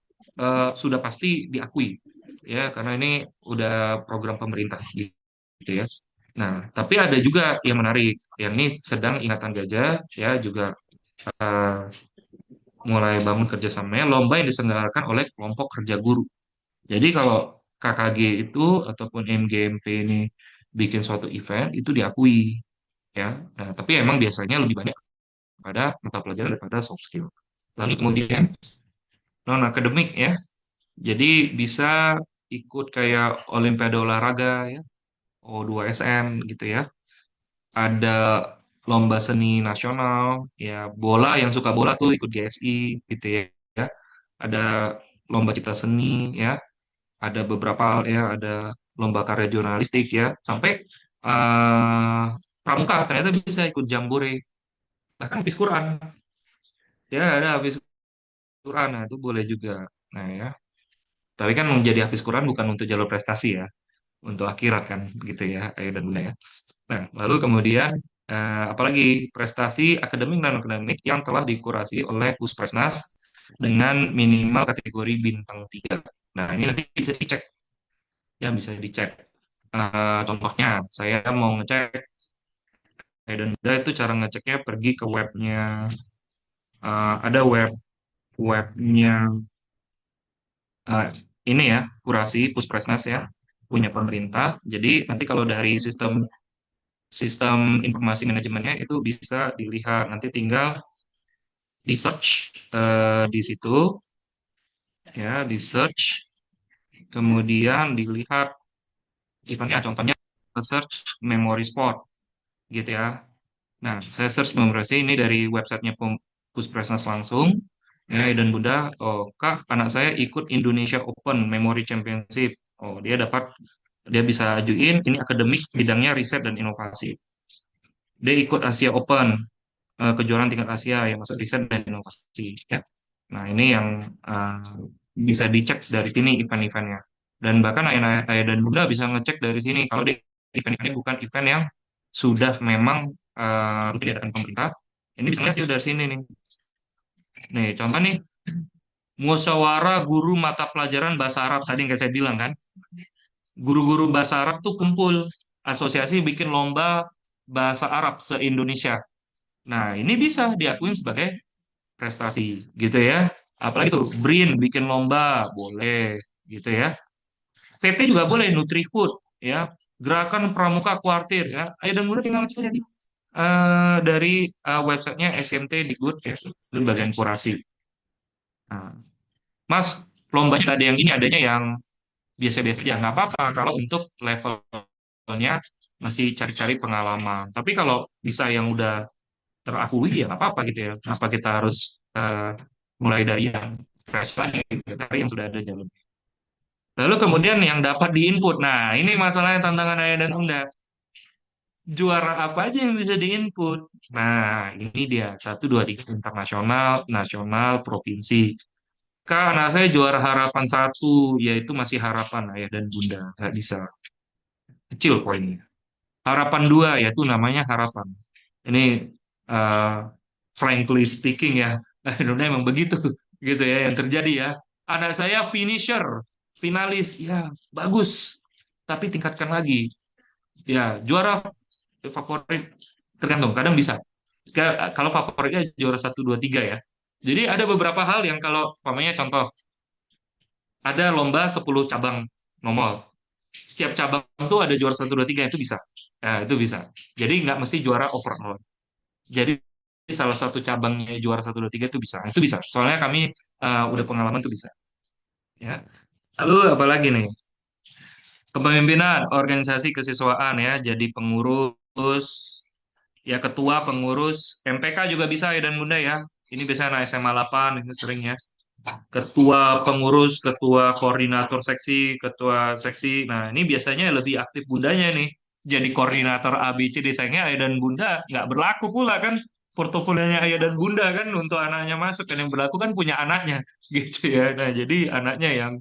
sudah pasti diakui ya karena ini udah program pemerintah gitu ya. Nah, tapi ada juga yang menarik, yang ini sedang Ingatan Gajah ya juga eh, mulai bangun kerjasamanya lomba yang diselenggarakan oleh kelompok kerja guru. Jadi kalau KKG itu ataupun MGMP ini bikin suatu event itu diakui ya. Nah, tapi emang biasanya lebih banyak pada mata pelajaran daripada soft skill. Lalu kemudian non akademik ya. Jadi bisa ikut kayak Olimpiade olahraga ya, O2SM gitu ya. Ada lomba seni nasional ya, bola yang suka bola tuh ikut GSI gitu ya. Ada lomba cipta seni ya, ada beberapa ya, ada lomba karya jurnalistik ya, sampai eh pramuka ternyata bisa ikut jambore, bahkan Hafiz Quran ya, ada Hafiz Quran, nah itu boleh juga. Nah ya, tapi kan menjadi Hafiz Quran bukan untuk jalur prestasi ya, untuk akhirat kan gitu ya, ayah dan bunda ya. Nah, lalu kemudian apalagi prestasi akademik dan akademik yang telah dikurasi oleh Puspresnas dengan minimal kategori bintang 3. Nah, ini nanti bisa dicek ya, bisa dicek. Contohnya saya mau ngecek ayah dan bunda itu cara ngeceknya pergi ke webnya, ada webnya eh, ini ya, kurasi Puspresnas ya, punya pemerintah. Jadi nanti kalau dari sistem sistem informasi manajemennya itu bisa dilihat. Nanti tinggal di search di situ ya, di search, kemudian dilihat eventnya. Contohnya search Memory Sport gitu ya. Nah, saya search Memory Sport ini dari websitenya Puspresnas langsung. Ya, dan Bunda, oh Kak, anak saya ikut Indonesia Open Memory Championship. Oh, dia bisa ajuin ini akademik bidangnya riset dan inovasi. Dia ikut Asia Open, kejuaraan tingkat Asia yang masuk riset dan inovasi ya. Nah, ini yang eh, bisa dicek dari sini event-eventnya. Dan bahkan ayah dan bunda bisa ngecek dari sini kalau di event-eventnya bukan event yang sudah memang diadakan pemerintah. Ini bisa ngecek dari sini nih. Nih, contoh nih, musyawarah guru mata pelajaran bahasa Arab tadi yang saya bilang kan. Guru-guru bahasa Arab tuh kumpul, asosiasi bikin lomba bahasa Arab se-Indonesia. Nah, ini bisa diakuin sebagai prestasi gitu ya. Apalagi tuh BRIN bikin lomba boleh gitu ya. PT juga boleh Nutrifood ya. Gerakan Pramuka Kuartir ya. Ayo dan mulai tinggal cek dari websitenya SMT Dikbud ya, itu bagian kurasi. Nah, Mas, lombanya ada yang ini, adanya yang biasa-biasa aja, nggak apa-apa kalau untuk levelnya masih cari-cari pengalaman. Tapi kalau bisa yang udah terakui ya nggak apa-apa gitu ya. Kenapa kita harus mulai dari yang fresh lagi gitu, dari yang sudah ada jalur. Lalu kemudian yang dapat diinput. Nah, ini masalahnya tantangan ayah dan bunda. Juara apa aja yang bisa diinput? Nah, ini dia. Satu, dua, tiga. Internasional, nasional, provinsi. Kak, anak saya juara harapan satu, yaitu masih harapan ayah dan bunda. Nggak bisa. Kecil poinnya. Harapan dua, yaitu namanya harapan. Ini uh, frankly speaking ya, Indonesia emang begitu gitu ya yang terjadi ya. Anak saya finisher, finalis, ya bagus, tapi tingkatkan lagi. Ya juara favorit tergantung, kadang bisa. Kalau favoritnya juara satu dua tiga ya. Jadi ada beberapa hal yang kalau umpamanya contoh ada lomba 10 cabang nomor. Setiap cabang tuh ada juara satu dua tiga itu bisa. Nah, itu bisa. Jadi nggak mesti juara overall. Jadi salah satu cabangnya juara satu dua tiga itu bisa. Itu bisa. Soalnya kami udah pengalaman tuh bisa. Ya. Lalu apa lagi nih? Kepemimpinan organisasi kesiswaan ya, jadi pengurus ya ketua pengurus MPK juga bisa ya dan Bunda ya. Ini biasanya anak SMA 8 itu sering ya. Ketua pengurus, ketua koordinator seksi, ketua seksi. Nah, ini biasanya lebih aktif bundanya nih. Jadi koordinator ABCD sayangnya ayah dan bunda nggak berlaku pula kan. Portofolionya ayah dan bunda kan untuk anaknya masuk kan yang berlaku kan punya anaknya gitu ya. Nah, jadi anaknya yang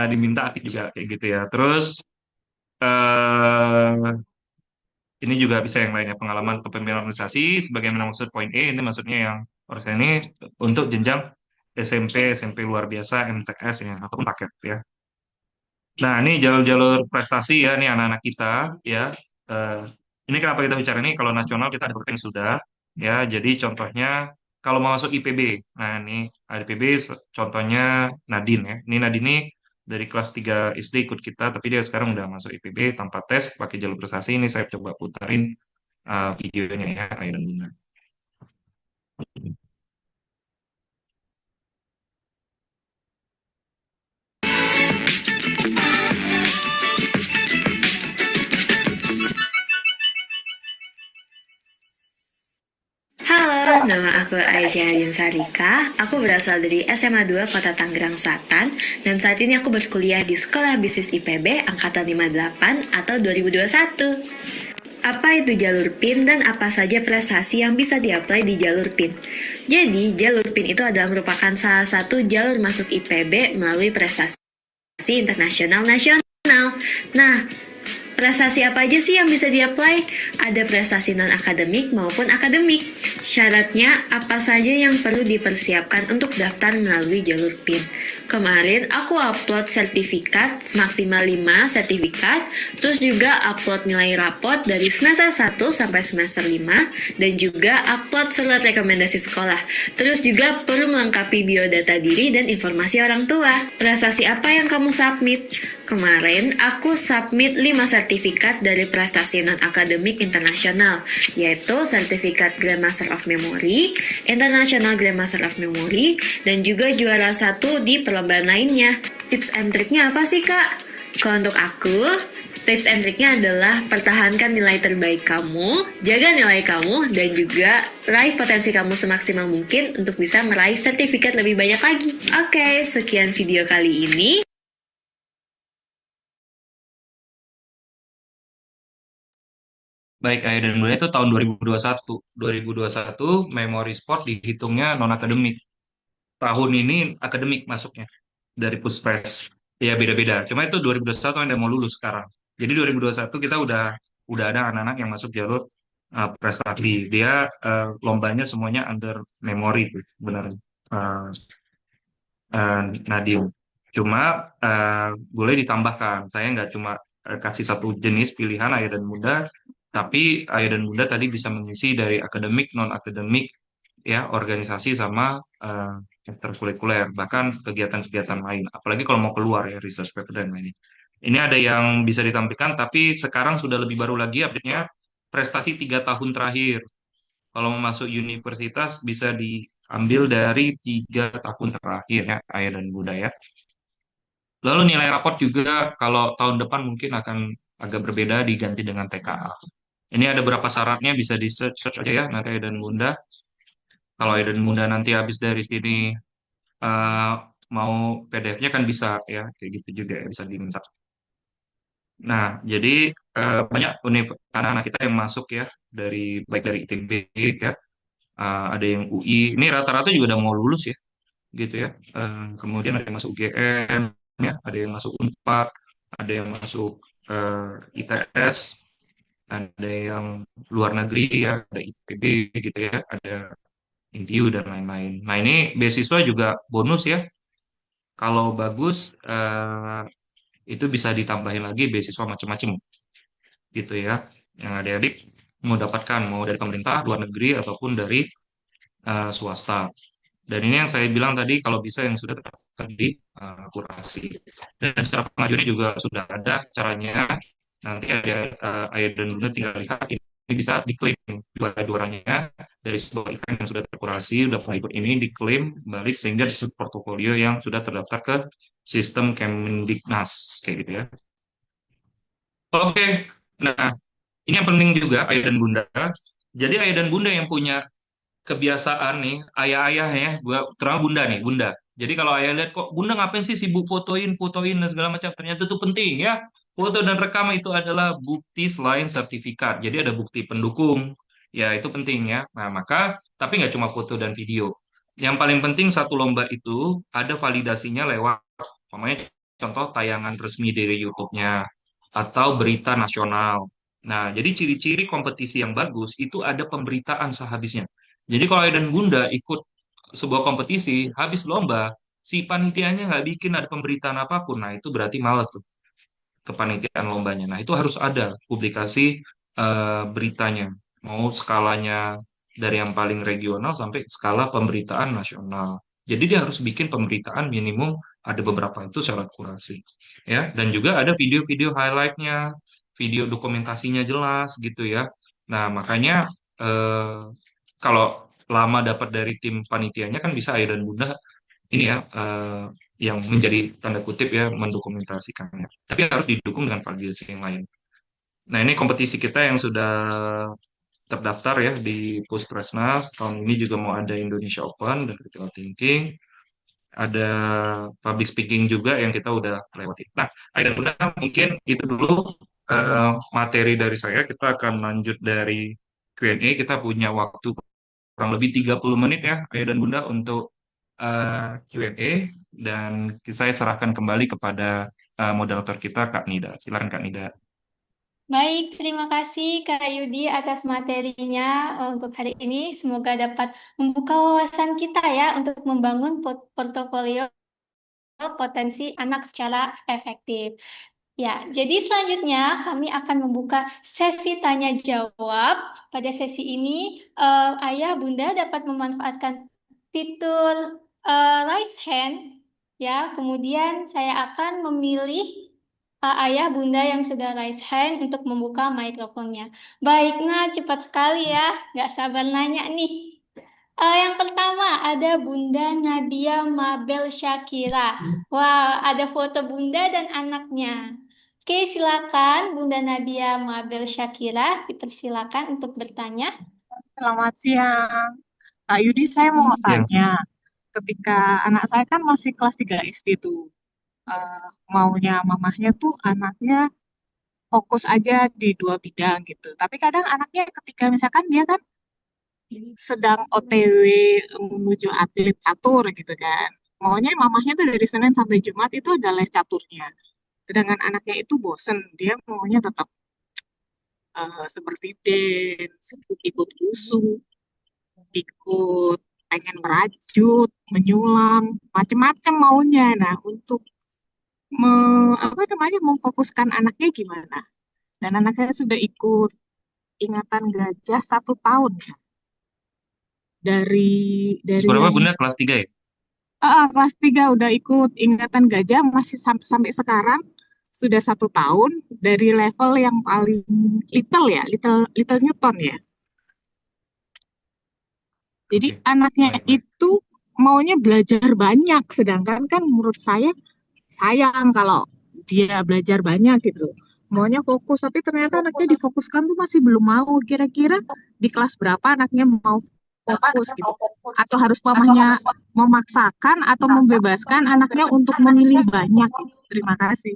diminta aktif juga kayak gitu ya. Terus eh ini juga bisa yang lainnya pengalaman kepemimpinan organisasi sebagaimana maksud poin E ini maksudnya yang harusnya ini untuk jenjang SMP, SMP luar biasa, MTS ya ataupun paket ya. Nah, ini jalur-jalur prestasi ya, ini anak-anak kita ya. Eh, ini kenapa kita bicara ini? Kalau nasional kita ada beberapa yang sudah ya. Jadi contohnya kalau mau masuk IPB, nah ini IPB contohnya Nadine ya. Ini Nadine ini dari kelas 3 SD ikut kita, tapi dia sekarang udah masuk IPB tanpa tes, pakai jalur prestasi. Ini saya coba putarin videonya ya, Ayah dan Bunda. Halo, nama aku Aisyah Sarika. Aku berasal dari SMA 2 Kota Tangerang Selatan dan saat ini aku berkuliah di Sekolah Bisnis IPB Angkatan 58 atau 2021. Apa itu jalur PIN dan apa saja prestasi yang bisa di-apply di jalur PIN? Jadi, jalur PIN itu adalah merupakan salah satu jalur masuk IPB melalui prestasi internasional nasional. Nah, prestasi apa aja sih yang bisa di-apply? Ada prestasi non-akademik maupun akademik. Syaratnya apa saja yang perlu dipersiapkan untuk daftar melalui jalur PIN? Kemarin aku upload sertifikat maksimal 5 sertifikat, terus juga upload nilai rapot dari semester 1 sampai semester 5, dan juga upload surat rekomendasi sekolah. Terus juga perlu melengkapi biodata diri dan informasi orang tua. Prestasi apa yang kamu submit? Kemarin aku submit 5 sertifikat dari prestasi non-akademik internasional, yaitu sertifikat Grandmaster of Memory, International Grandmaster of Memory, dan juga juara 1 di perlombaan lainnya. Tips and triknya apa sih, Kak? Kalau untuk aku, tips and triknya adalah pertahankan nilai terbaik kamu, jaga nilai kamu, dan juga raih potensi kamu semaksimal mungkin untuk bisa meraih sertifikat lebih banyak lagi. Oke, sekian video kali ini. Baik, Ayah dan Bunda itu tahun 2021. 2021 Memori Sport dihitungnya non-akademik. Tahun ini akademik masuknya dari Puspres. Ya beda-beda. Cuma itu 2021 yang udah mau lulus sekarang. Jadi 2021 kita udah ada anak-anak yang masuk jalur prestasi. Dia lombanya semuanya under memori tuh benar. Uh, Nadiem. Cuma boleh ditambahkan. Saya nggak cuma kasih satu jenis pilihan ayah dan bunda, tapi ayah dan bunda tadi bisa mengisi dari akademik, non akademik, ya organisasi sama ekstrakurikuler, bahkan kegiatan-kegiatan lain. Apalagi kalau mau keluar ya research paper dan lain-lain. Ini ada yang bisa ditampilkan, tapi sekarang sudah lebih baru lagi update-nya prestasi 3 tahun terakhir. Kalau mau masuk universitas bisa diambil dari 3 tahun terakhir ya, ayah dan bunda ya. Lalu nilai raport juga kalau tahun depan mungkin akan agak berbeda diganti dengan TKA. Ini ada beberapa syaratnya bisa di search aja ya nanti ayah dan bunda. Kalau ayah dan bunda nanti habis dari sini eh, mau PDF-nya kan bisa ya kayak gitu juga ya, bisa diminta. Nah, jadi banyak anak-anak kita yang masuk ya dari baik dari ITB ya, ada yang UI. Ini rata-rata juga udah mau lulus ya, gitu ya. Kemudian ada yang masuk UGM, ya, ada yang masuk Unpad, ada yang masuk ITS, ada yang luar negeri ya, ada IPB gitu ya, ada Indiu dan lain-lain. Nah, ini beasiswa juga bonus ya. Kalau bagus itu bisa ditambahin lagi beasiswa macam-macam gitu ya. Yang adik-adik mau dapatkan mau dari pemerintah, luar negeri ataupun dari swasta. Dan ini yang saya bilang tadi, kalau bisa yang sudah terdaftar di kurasi. Dan cara pengajuannya juga sudah ada caranya. Nanti ada ayah dan bunda tinggal lihat ini bisa diklaim juara-juaranya dari sebuah event yang sudah terkurasi, sudah pernah ikut ini diklaim balik sehingga disebut portofolio yang sudah terdaftar ke sistem Kemendiknas kayak gitu ya. Oke, nah ini yang penting juga ayah dan bunda Jadi ayah dan bunda yang punya kebiasaan nih, ayah-ayahnya, gua terang bunda nih, bunda. Jadi kalau ayah lihat kok bunda ngapain sih sibuk fotoin, fotoin dan segala macam, ternyata itu penting ya. Foto dan rekam itu adalah bukti selain sertifikat. Jadi ada bukti pendukung. Ya itu penting ya. Nah maka, tapi nggak cuma foto dan video. Yang paling penting satu lomba itu ada validasinya lewat, namanya contoh tayangan resmi dari YouTube-nya atau berita nasional. Nah, jadi ciri-ciri kompetisi yang bagus itu ada pemberitaan sehabisnya. Jadi kalau ayah dan bunda ikut sebuah kompetisi, habis lomba, si panitianya nggak bikin ada pemberitaan apapun, nah itu berarti malas tuh kepanitiaan lombanya. Nah itu harus ada publikasi beritanya, mau skalanya dari yang paling regional sampai skala pemberitaan nasional. Jadi dia harus bikin pemberitaan minimum ada beberapa itu syarat kurasi, ya. Dan juga ada video-video highlightnya, video dokumentasinya jelas gitu ya. Nah makanya kalau lama dapat dari tim panitianya kan bisa ayah dan bunda ini ya yang menjadi tanda kutip ya mendokumentasikannya. Tapi harus didukung dengan validasi yang lain. Nah ini kompetisi kita yang sudah terdaftar ya di Puskesmas. Tahun ini juga mau ada Indonesia Open dan Critical Thinking. Ada public speaking juga yang kita udah lewati. Nah, ayah dan bunda mungkin itu dulu materi dari saya. Kita akan lanjut dari Q&A. Kita punya waktu kurang lebih 30 menit ya, ayah dan bunda untuk Q&A dan saya serahkan kembali kepada moderator kita, Kak Nida. Silakan Kak Nida. Baik, terima kasih Kak Yudi atas materinya untuk hari ini. Semoga dapat membuka wawasan kita ya untuk membangun portofolio potensi anak secara efektif. Ya, jadi selanjutnya kami akan membuka sesi tanya jawab. Pada sesi ini, ayah bunda dapat memanfaatkan fitur raise hand. Ya, kemudian saya akan memilih ayah bunda yang sudah raise hand untuk membuka mikrofonnya. Baik, nah cepat sekali ya, nggak sabar nanya nih. Yang pertama ada Bunda Nadia Mabel Syakira. Wah, ada foto Bunda dan anaknya. Oke, silakan Bunda Nadia Mabel Syakira, dipersilakan untuk bertanya. Selamat siang. Kak Yudi, saya mau Ya. tanya, ketika anak saya kan masih kelas 3 SD tuh, eh, maunya mamahnya tuh anaknya fokus aja di dua bidang gitu. Tapi kadang anaknya ketika misalkan dia kan sedang OTW menuju atlet catur gitu kan, maunya mamahnya tuh dari Senin sampai Jumat itu ada les caturnya. Sedangkan anaknya itu bosen, dia maunya tetap seperti dance, ikut USU, ikut pengen merajut, menyulam, macem-macem maunya. Nah, untuk apa namanya memfokuskan anaknya gimana? Dan anaknya sudah ikut Ingatan Gajah 1 tahun ya. Dari Berapa yang Bunda? Kelas 3 ya? kelas 3 udah ikut Ingatan Gajah masih sampai sekarang sudah 1 tahun dari level yang paling little ya, little Newton ya. Jadi Oke, anaknya baik-baik. itu maunya belajar banyak, sedangkan kan menurut saya sayang kalau dia belajar banyak gitu. Maunya fokus, tapi ternyata anaknya difokuskan tuh masih belum mau. Kira-kira di kelas berapa anaknya mau fokus gitu? Atau harus mamanya memaksakan atau membebaskan anaknya untuk memilih banyak gitu. Terima kasih.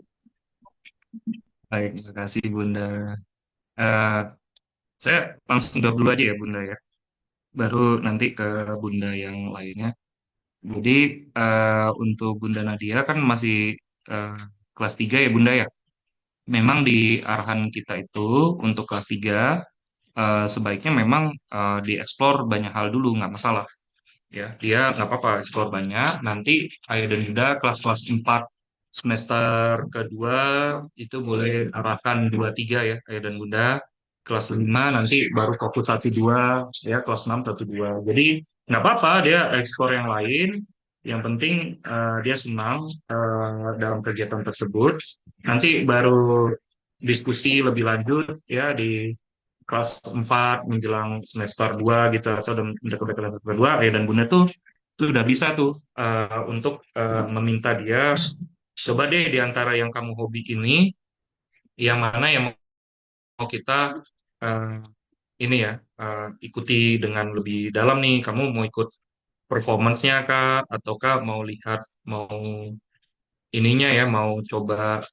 Baik, terima kasih Bunda. Eh, saya langsung jawab dulu aja ya Bunda ya. Baru nanti ke Bunda yang lainnya. Jadi untuk Bunda Nadia kan masih eh, kelas 3 ya Bunda ya. Memang di arahan kita itu untuk kelas 3 sebaiknya memang dieksplor banyak hal dulu, nggak masalah. Ya, dia nggak apa-apa eksplor banyak. Nanti ayah dan bunda kelas-kelas 4 semester kedua itu boleh arahkan 2 3 ya ayah dan bunda. Kelas 5 nanti baru fokus 1 2 ya kelas 6 1 2. Jadi nggak apa-apa dia eksplor yang lain. Yang penting dia senang dalam kegiatan tersebut. Nanti baru diskusi lebih lanjut ya di kelas 4 menjelang semester 2 gitu atau mendekati semester 2 ayah dan bunda tuh sudah bisa tuh untuk meminta dia coba deh di antara yang kamu hobi ini yang mana yang mau kita uh, ini ya, ikuti dengan lebih dalam nih. Kamu mau ikut performance-nya kah, ataukah mau lihat, mau ininya ya, mau coba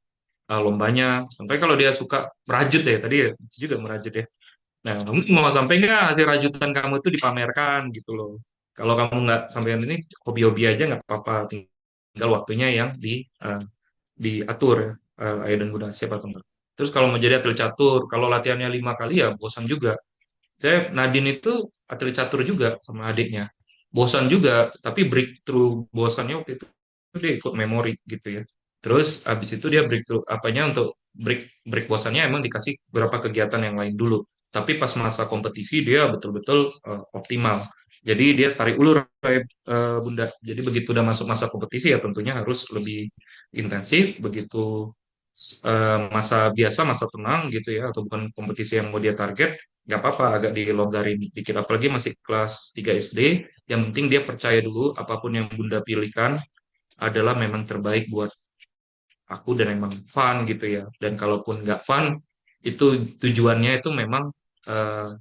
lombanya. Sampai kalau dia suka merajut ya, tadi ya juga merajut ya. Nah, kamu mau sampai nggak hasil rajutan kamu itu dipamerkan gitu loh. Kalau kamu nggak sampai ini hobi-hobi aja nggak apa-apa, tinggal waktunya yang diatur ya, ayah dan bunda siapa atau enggak. Terus kalau mau jadi atlet catur, kalau latihannya 5 kali ya bosan juga. Nadine itu atlet catur juga sama adiknya. Bosan juga, tapi breakthrough bosannya waktu itu dia ikut memori gitu ya. Terus habis itu dia breakthrough apanya untuk break break bosannya emang dikasih beberapa kegiatan yang lain dulu. Tapi pas masa kompetisi dia betul-betul optimal. Jadi dia tarik ulur kayak Bunda. Jadi begitu udah masuk masa kompetisi ya tentunya harus lebih intensif. Begitu masa biasa, masa tenang gitu ya, atau bukan kompetisi yang mau dia target, nggak apa-apa agak dilonggarin dikit. Apalagi masih kelas 3 SD, yang penting dia percaya dulu apapun yang Bunda pilihkan adalah memang terbaik buat aku dan memang fun gitu ya. Dan kalaupun nggak fun, itu tujuannya itu memang eh,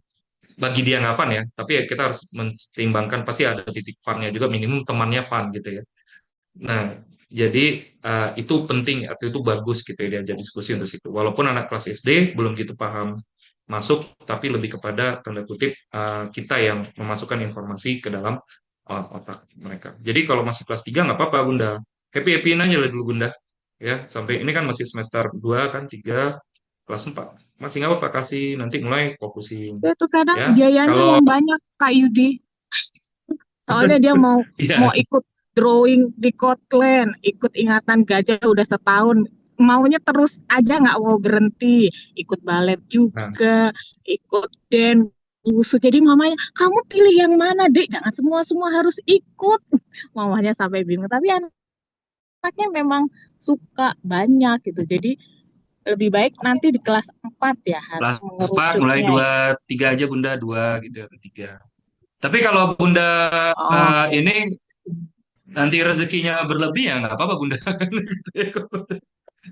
bagi dia nggak fun ya. Tapi ya kita harus menimbangkan pasti ada titik funnya juga, minimum temannya fun gitu ya. Nah, jadi itu penting atau itu bagus gitu ya diajak diskusi untuk situ. Walaupun anak kelas SD belum gitu paham masuk, tapi lebih kepada tanda kutip kita yang memasukkan informasi ke dalam otak mereka. Jadi kalau masih kelas 3 nggak apa-apa Bunda. Happy-happyin aja lah dulu Bunda. Ya, sampai ini kan masih semester 2 kan 3 kelas 4. Masih nggak apa-apa kasih nanti mulai fokusin Itu kadang ya. biayanya Kalau yang banyak Kak Yudi. Soalnya dia mau iya mau ikut drawing di Kotlen, ikut ingatan gajah udah setahun. Maunya terus aja nggak mau berhenti. Ikut balet nah, juga, ikut dance, wusu. Jadi mamanya, kamu pilih yang mana, Dek? Jangan semua-semua harus ikut. Mamanya sampai bingung. Tapi anaknya memang suka banyak gitu. Jadi lebih baik nanti di kelas 4 ya harus kelas 4 mulai mengerucutnya. 2 3 aja Bunda, 2 gitu ya, 3. Tapi kalau Bunda Oke. ini nanti rezekinya berlebih ya nggak apa-apa Bunda.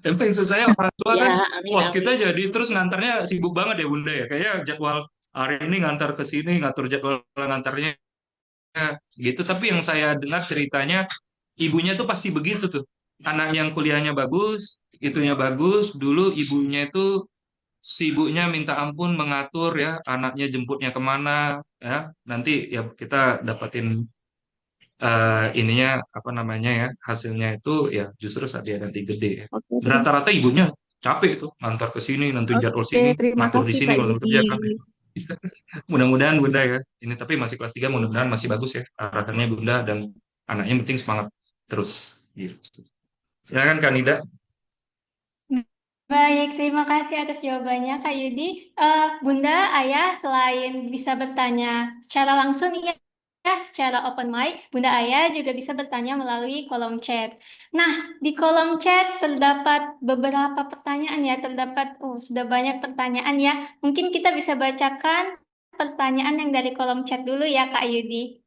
Yang paling susahnya orang tua kan, Ya, amin pos kita amin. jadi terus ngantarnya sibuk banget ya Bunda ya. Kayaknya jadwal hari ini ngantar ke sini, ngatur jadwal ngantarnya gitu. Tapi yang saya dengar ceritanya, ibunya tuh pasti begitu tuh. Anak yang kuliahnya bagus, itunya bagus, dulu ibunya itu sibuknya minta ampun mengatur ya, anaknya jemputnya kemana, ya. Nanti ya kita dapatin ininya apa namanya ya hasilnya itu ya justru saat dia nanti gede ya. Oke, Dan rata-rata ibunya capek tuh ngantar ke sini, nentuin jadwal oke, sini, terima ngatur di kasih sini Kak kalau Yudi. kerja kan. Mudah-mudahan Bunda ya. Ini tapi masih kelas 3 mudah-mudahan masih bagus ya arahannya Bunda dan anaknya yang penting semangat terus gitu. Silakan Kak Nida. Baik, terima kasih atas jawabannya, Kak Yudi. Bunda, Ayah, selain bisa bertanya secara langsung ya, secara open mic, Bunda Ayah juga bisa bertanya melalui kolom chat. Nah, di kolom chat terdapat beberapa pertanyaan ya, sudah banyak pertanyaan ya. Mungkin kita bisa bacakan pertanyaan yang dari kolom chat dulu ya, Kak Yudi.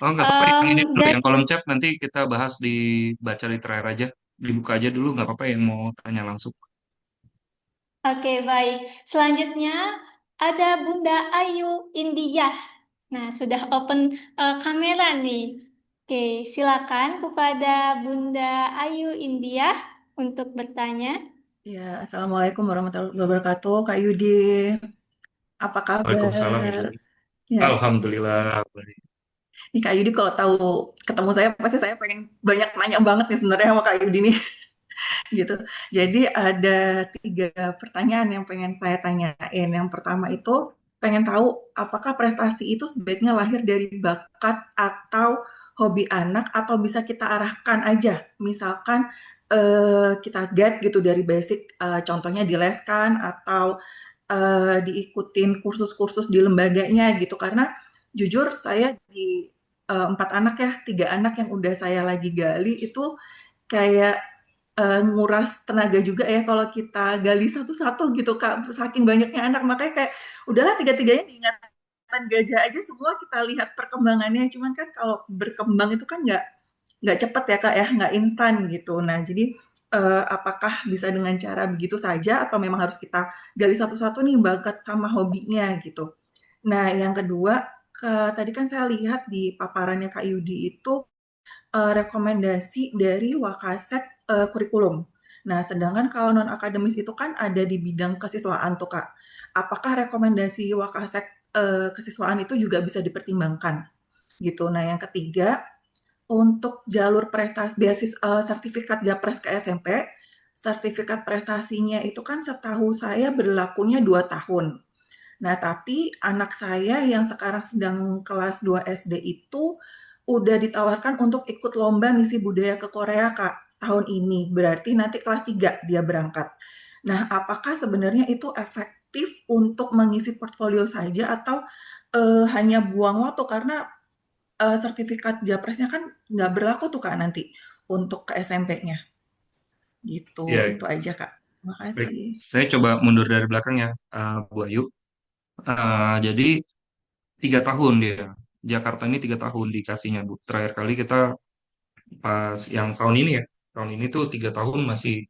Oh nggak apa-apa yang ini dulu Dan yang kolom chat nanti kita bahas di baca di terakhir aja. Dibuka aja dulu nggak apa-apa yang mau tanya langsung. Oke, baik. Selanjutnya ada Bunda Ayu India. Nah, sudah open kamera nih. Oke, silakan kepada Bunda Ayu India untuk bertanya. Ya, Assalamualaikum warahmatullahi wabarakatuh, Kak Yudi. Apa Waalaikumsalam Ibu. kabar? Ya, Alhamdulillah. Baik. nih Kak Yudi kalau tahu ketemu saya pasti saya pengen banyak nanya banget nih sebenarnya sama Kak Yudi nih, gitu. Jadi ada 3 pertanyaan yang pengen saya tanyain. Yang pertama itu pengen tahu apakah prestasi itu sebaiknya lahir dari bakat atau hobi anak atau bisa kita arahkan aja. Misalkan kita guide gitu dari basic, contohnya dileskan atau diikutin kursus-kursus di lembaganya gitu. Karena jujur saya di 4 anak ya, 3 anak yang udah saya lagi gali itu kayak nguras tenaga juga ya kalau kita gali satu-satu gitu Kak, saking banyaknya anak. Makanya kayak udahlah 3-tiganya diingatan gajah aja semua kita lihat perkembangannya. Cuman kan kalau berkembang itu kan nggak cepet ya Kak ya, nggak instan gitu. Nah jadi apakah bisa dengan cara begitu saja atau memang harus kita gali satu-satu nih bakat sama hobinya gitu. Nah, yang kedua, tadi kan saya lihat di paparannya Kak Yudi itu rekomendasi dari Wakasek kurikulum. Nah, sedangkan kalau non akademis itu kan ada di bidang kesiswaan tuh Kak. Apakah rekomendasi Wakasek kesiswaan itu juga bisa dipertimbangkan gitu. Nah, yang ketiga, untuk jalur prestasi sertifikat Japres ke SMP, sertifikat prestasinya itu kan setahu saya berlakunya 2 tahun. Nah, tapi anak saya yang sekarang sedang kelas 2 SD itu udah ditawarkan untuk ikut lomba misi budaya ke Korea, Kak, tahun ini. Berarti nanti kelas 3 dia berangkat. Nah, apakah sebenarnya itu efektif untuk mengisi portfolio saja atau hanya buang waktu? Karena sertifikat Japresnya kan nggak berlaku tuh Kak nanti untuk ke SMP-nya. Gitu, Ya, itu aja Kak. Terima baik. kasih. Saya coba mundur dari belakang ya, Bu Ayu. Jadi 3 tahun dia. Jakarta ini 3 tahun dikasihnya, Bu. Terakhir kali kita pas yang tahun ini ya, tahun ini tuh 3 tahun masih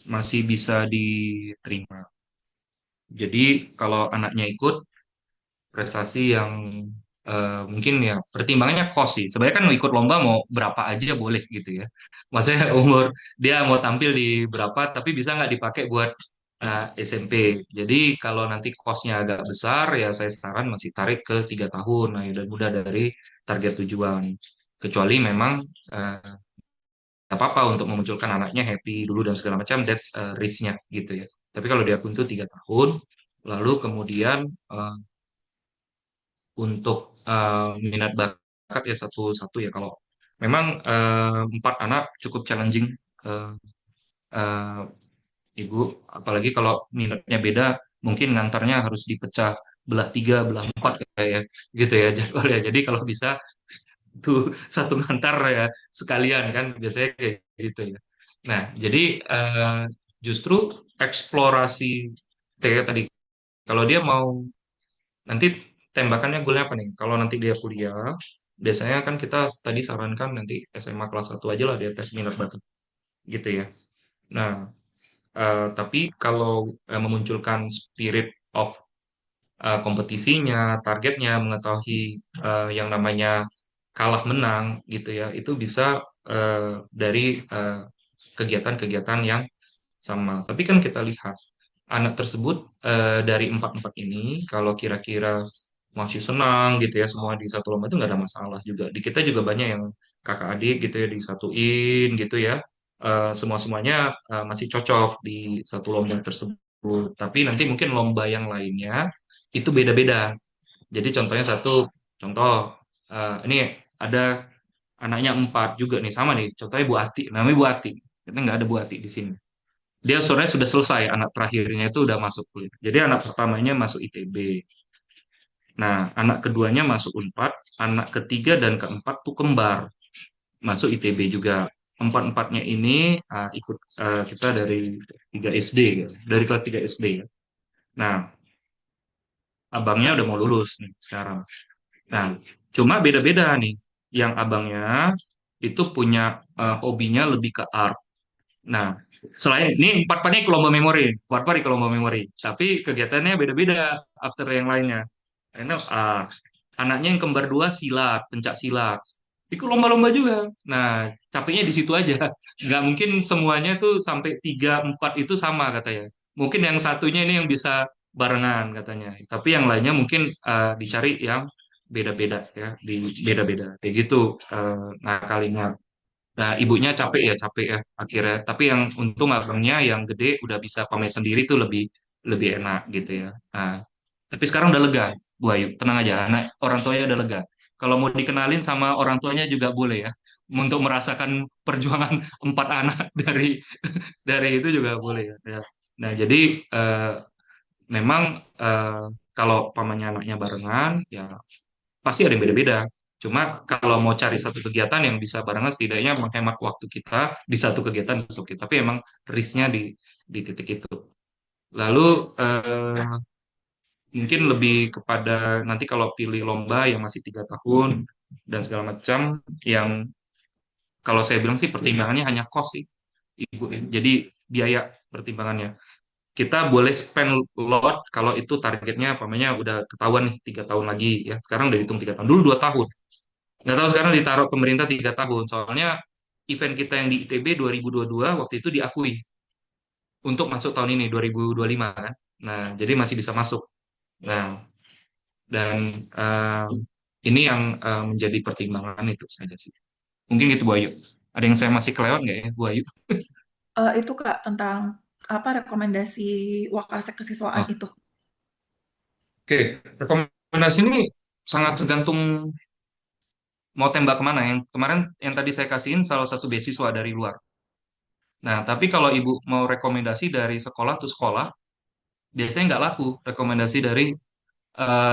masih bisa diterima. Jadi kalau anaknya ikut prestasi yang mungkin ya pertimbangannya cost sih. Sebenarnya kan mau ikut lomba mau berapa aja boleh gitu ya. Maksudnya umur dia mau tampil di berapa tapi bisa nggak dipakai buat SMP. Jadi kalau nanti costnya agak besar ya saya saran masih tarik ke 3 tahun. Nah, udah mudah dari target tujuan. Kecuali memang nggak apa-apa untuk memunculkan anaknya happy dulu dan segala macam, that's risk-nya gitu ya. Tapi kalau di akun itu 3 tahun, lalu kemudian untuk minat bakat ya satu-satu ya. Kalau memang 4 anak cukup challenging, eh, eh, Ibu, apalagi kalau minatnya beda, mungkin ngantarnya harus dipecah belah 3, belah 4 kayak gitu ya jadwalnya. Jadi kalau bisa tuh satu ngantar ya sekalian kan biasanya kayak gitu ya. Nah, jadi justru eksplorasi kayak tadi kalau dia mau nanti tembakannya goalnya apa nih? Kalau nanti dia kuliah, biasanya kan kita tadi sarankan nanti SMA kelas 1 aja lah dia tes minat bakat gitu ya. Nah, tapi kalau memunculkan spirit of kompetisinya, targetnya, mengetahui yang namanya kalah menang gitu ya, itu bisa dari kegiatan-kegiatan yang sama. Tapi kan kita lihat anak tersebut dari empat-empat ini, kalau kira-kira masih senang gitu ya, semua di satu lomba itu nggak ada masalah juga. Di kita juga banyak yang kakak adik gitu ya disatuin gitu ya. Semua-semuanya masih cocok di satu lomba tersebut. Tapi nanti mungkin lomba yang lainnya itu beda-beda. Jadi contohnya contoh ini ada anaknya 4 juga nih sama nih. Contohnya Bu Ati, namanya Bu Ati. Kita nggak ada Bu Ati di sini. Dia sebenarnya sudah selesai, anak terakhirnya itu udah masuk kuliah. Jadi anak pertamanya masuk ITB. Nah, anak keduanya masuk Unpad, anak ketiga dan keempat tuh kembar, masuk ITB juga. Empat-empatnya ini ikut kita dari 3 SD, ya. Dari kelas 3 SD ya. Nah, abangnya udah mau lulus nih sekarang. Nah, cuma beda-beda nih. Yang abangnya itu punya hobinya lebih ke art. Nah, selain ini empat-empatnya ke lomba memori, empat-empat ke lomba memori. Tapi kegiatannya beda-beda after yang lainnya. Karena anaknya yang kembar 2 silat, pencak silat. Ikut lomba-lomba juga. Nah, capeknya di situ aja. Nggak mungkin semuanya tuh sampai 3, 4 itu sama katanya. Mungkin yang satunya ini yang bisa barengan katanya. Tapi yang lainnya mungkin dicari yang beda-beda ya, di beda-beda. Kayak gitu ngakalinya. Nah, ibunya capek ya akhirnya. Tapi yang untung abangnya yang gede udah bisa pamit sendiri tuh lebih lebih enak gitu ya. Nah, tapi sekarang udah lega, Bu Ayu. Tenang aja, anak orang tuanya udah lega. Kalau mau dikenalin sama orang tuanya juga boleh ya. Untuk merasakan perjuangan 4 anak dari itu juga boleh ya. Ya. Nah, jadi eh, memang kalau pamannya anaknya barengan, ya pasti ada yang beda-beda. Cuma kalau mau cari satu kegiatan yang bisa barengan, setidaknya menghemat waktu kita di satu kegiatan besok kita. Tapi emang risknya di titik itu. Lalu mungkin lebih kepada nanti kalau pilih lomba yang masih 3 tahun dan segala macam, yang kalau saya bilang sih pertimbangannya hanya cost sih. Ibu. Jadi biaya pertimbangannya. Kita boleh spend lot kalau itu targetnya pamannya udah ketahuan nih 3 tahun lagi ya. Sekarang udah hitung 3 tahun. Dulu 2 tahun. Nggak tahu sekarang ditaruh pemerintah 3 tahun. Soalnya event kita yang di ITB 2022 waktu itu diakui untuk masuk tahun ini 2025 kan. Nah, jadi masih bisa masuk. Nah, dan ini yang menjadi pertimbangan itu saja sih. Mungkin gitu Bu Ayu. Ada yang saya masih kelewat nggak ya Bu Ayu? Itu Kak tentang apa rekomendasi Wakasek kesiswaan Oh, itu. oke, rekomendasi ini sangat tergantung mau tembak kemana. Yang kemarin yang tadi saya kasihin salah satu beasiswa dari luar. Nah, tapi kalau Ibu mau rekomendasi dari sekolah to sekolah, biasanya nggak laku rekomendasi dari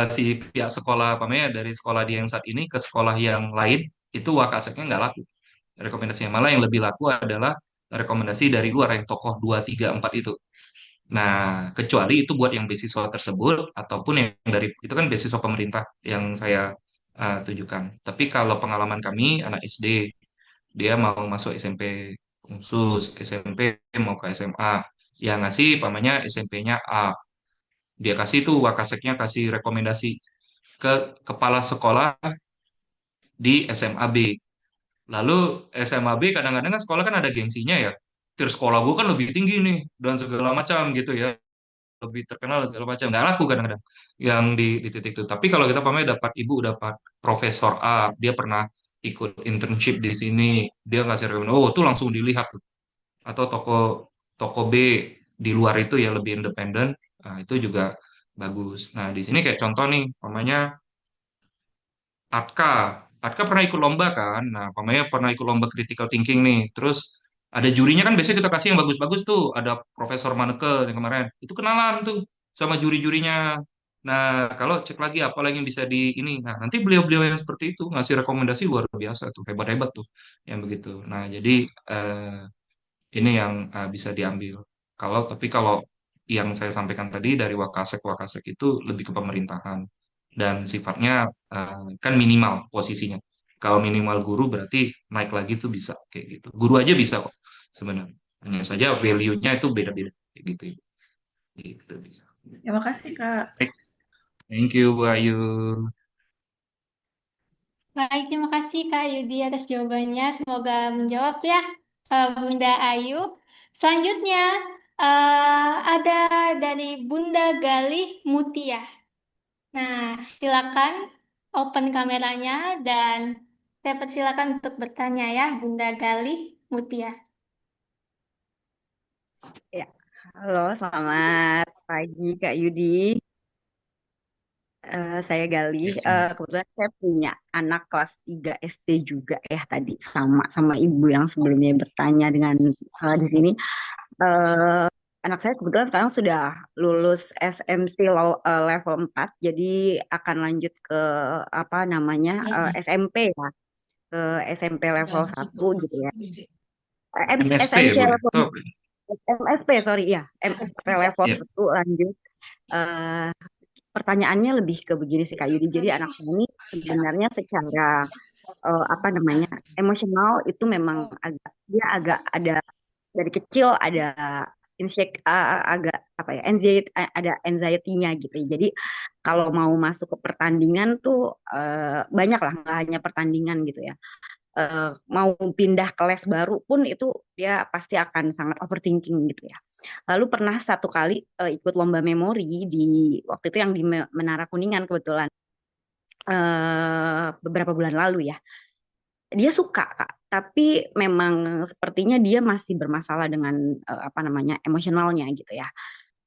si pihak sekolah apa namanya dari sekolah dia yang saat ini ke sekolah yang lain itu Wakaseknya nggak laku rekomendasinya malah yang lebih laku adalah rekomendasi dari luar yang tokoh 2 3 4 itu. Nah, kecuali itu buat yang beasiswa tersebut ataupun yang dari itu kan beasiswa pemerintah yang saya tujukan. Tapi kalau pengalaman kami anak SD dia mau masuk SMP khusus, SMP mau ke SMA, ya ngasih pamannya SMP-nya A. Dia kasih tuh Wakaseknya kasih rekomendasi ke kepala sekolah di SMA B. Lalu SMA B kadang-kadang kan sekolah kan ada gengsinya ya. Terus sekolah gue kan lebih tinggi nih dan segala macam gitu ya. Lebih terkenal dan segala macam. Nggak laku kadang-kadang yang di titik itu. Tapi kalau kita pamanya dapat ibu dapat Profesor A, dia pernah ikut internship di sini, dia ngasih rekomendasi, oh tuh langsung dilihat tuh. Atau toko toko B di luar itu ya lebih independen, nah, itu juga bagus. Nah di sini kayak contoh nih, pamanya Atka. Atka pernah ikut lomba kan? Nah, pamanya pernah ikut lomba critical thinking nih. Terus ada jurinya kan biasanya kita kasih yang bagus-bagus tuh. Ada Profesor Maneke yang kemarin. Itu kenalan tuh sama juri-jurinya. Nah, kalau cek lagi apa lagi yang bisa di ini. Nah, nanti beliau-beliau yang seperti itu ngasih rekomendasi luar biasa tuh. Hebat-hebat tuh yang begitu. Nah, jadi ini yang bisa diambil. Tapi kalau yang saya sampaikan tadi dari Wakasek itu lebih ke pemerintahan dan sifatnya kan minimal posisinya. Kalau minimal guru berarti naik lagi tuh bisa kayak gitu. Guru aja bisa kok sebenarnya. Hanya saja value-nya itu beda-beda kayak gitu. Gitu bisa. Terima kasih Kak. Baik, thank you Bu Ayu. Baik, terima kasih Kak Yudi atas jawabannya. Semoga menjawab ya, Bunda Ayu. Selanjutnya ada dari Bunda Galih Mutia. Nah, silakan open kameranya dan dapat silakan untuk bertanya ya, Bunda Galih Mutia. Ya, halo, selamat pagi Kak Yudi. Saya Galih. Ya, sama. Kebetulan saya punya anak kelas 3 SD juga ya tadi sama ibu yang sebelumnya bertanya dengan di sini. Eh, Anak saya kebetulan sekarang sudah lulus SMC level 4, jadi akan lanjut ke apa namanya SMP ya, ke SMP level 1 gitu ya. MSP ya SMC Bu. level Oh, MSP, sorry ya, MSP level ya. 1 lanjut. Eh, Pertanyaannya lebih ke begini sih Kak Yudi. Jadi anak saya ini sebenarnya secara apa namanya emosional itu memang dia agak ada dari kecil ada agak apa ya anxiety, ada anxiety-nya gitu. Jadi kalau mau masuk ke pertandingan tuh banyak lah, nggak hanya pertandingan gitu ya. Mau pindah ke les baru pun itu dia pasti akan sangat overthinking gitu ya. Lalu pernah satu kali ikut lomba memori di waktu itu yang di Menara Kuningan kebetulan beberapa bulan lalu ya. Dia suka Kak, tapi memang sepertinya dia masih bermasalah dengan apa namanya emosionalnya gitu ya.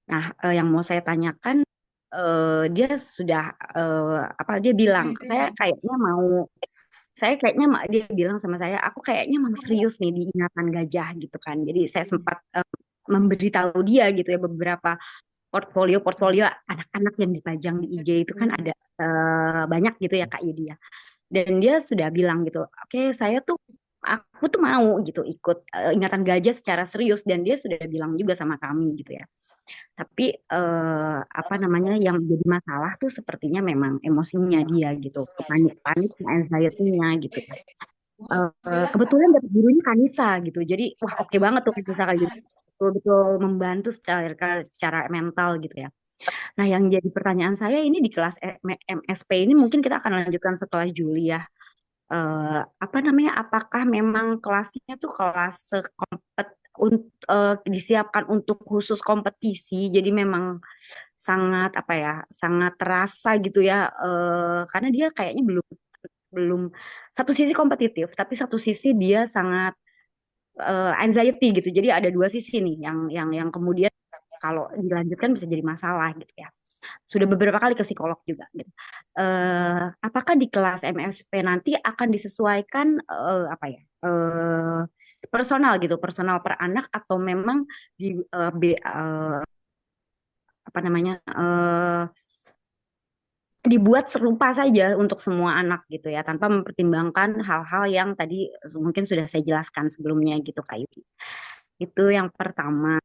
Nah, yang mau saya tanyakan dia sudah apa dia bilang dia bilang sama saya aku kayaknya mau serius nih di Ingatan Gajah gitu kan. Jadi saya sempat memberitahu dia gitu ya beberapa portfolio anak-anak yang dipajang di IG itu kan ada banyak gitu ya Kak Yudi ya. Dan dia sudah bilang gitu, oke aku tuh mau gitu ikut Ingatan Gajah secara serius dan dia sudah bilang juga sama kami gitu ya. Tapi apa namanya yang jadi masalah tuh sepertinya memang emosinya dia gitu, panik-panik, anxiety-nya gitu ya. kebetulan dapet gurunya Kanisa gitu. Jadi wah oke banget tuh Kanisa kayak gitu. Betul-betul membantu secara mental gitu ya. Nah, yang jadi pertanyaan saya ini di kelas MSP ini mungkin kita akan lanjutkan setelah Juli ya. Apa namanya? Apakah memang kelasnya tuh kelas disiapkan untuk khusus kompetisi? Jadi memang sangat apa ya? Sangat terasa gitu ya. Karena dia kayaknya belum belum satu sisi kompetitif, tapi satu sisi dia sangat anxiety gitu. Jadi ada dua sisi nih yang kemudian kalau dilanjutkan bisa jadi masalah gitu ya. Sudah beberapa kali ke psikolog juga gitu. Apakah di kelas MSP nanti akan disesuaikan apa ya? Personal gitu, personal per anak atau memang di apa namanya? Dibuat serupa saja untuk semua anak gitu ya, tanpa mempertimbangkan hal-hal yang tadi mungkin sudah saya jelaskan sebelumnya gitu Kak Yudi. Itu yang pertama.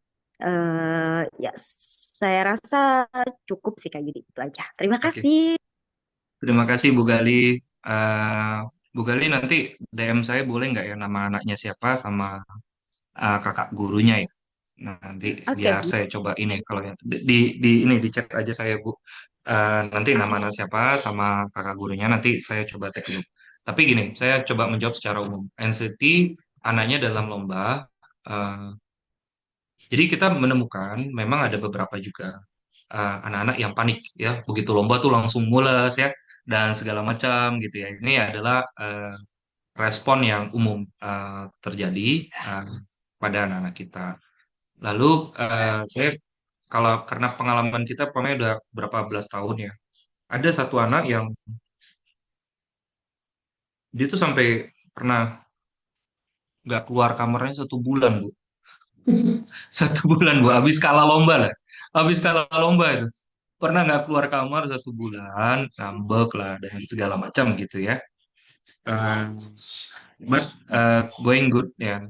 Ya, saya rasa cukup sih Kak Yudi, itu aja. Terima Oke, kasih. terima kasih Bu Gali. Eh, Bu Gali nanti DM saya boleh nggak ya nama anaknya siapa sama kakak gurunya ya. Nah, nanti Oke, biar saya coba ini kalau ya di ini di chat aja saya Bu. Nanti nama anak siapa sama kakak gurunya nanti saya coba tag dulu. Tapi gini, saya coba menjawab secara umum. NCT anaknya dalam lomba. eh, jadi kita menemukan memang ada beberapa juga anak-anak yang panik ya. Begitu lomba tuh langsung mules ya dan segala macam gitu ya. Ini adalah respon yang umum terjadi pada anak-anak kita. Lalu saya kalau karena pengalaman kita pernah udah berapa belas tahun ya. Ada satu anak yang dia tuh sampai pernah nggak keluar kamarnya 1 bulan, Bu. 1 bulan, Bu. Habis kalah lomba lah. Habis kalah lomba itu. Pernah nggak keluar kamar 1 bulan, ngambek lah dan segala macam gitu ya. Eh, but going good ya.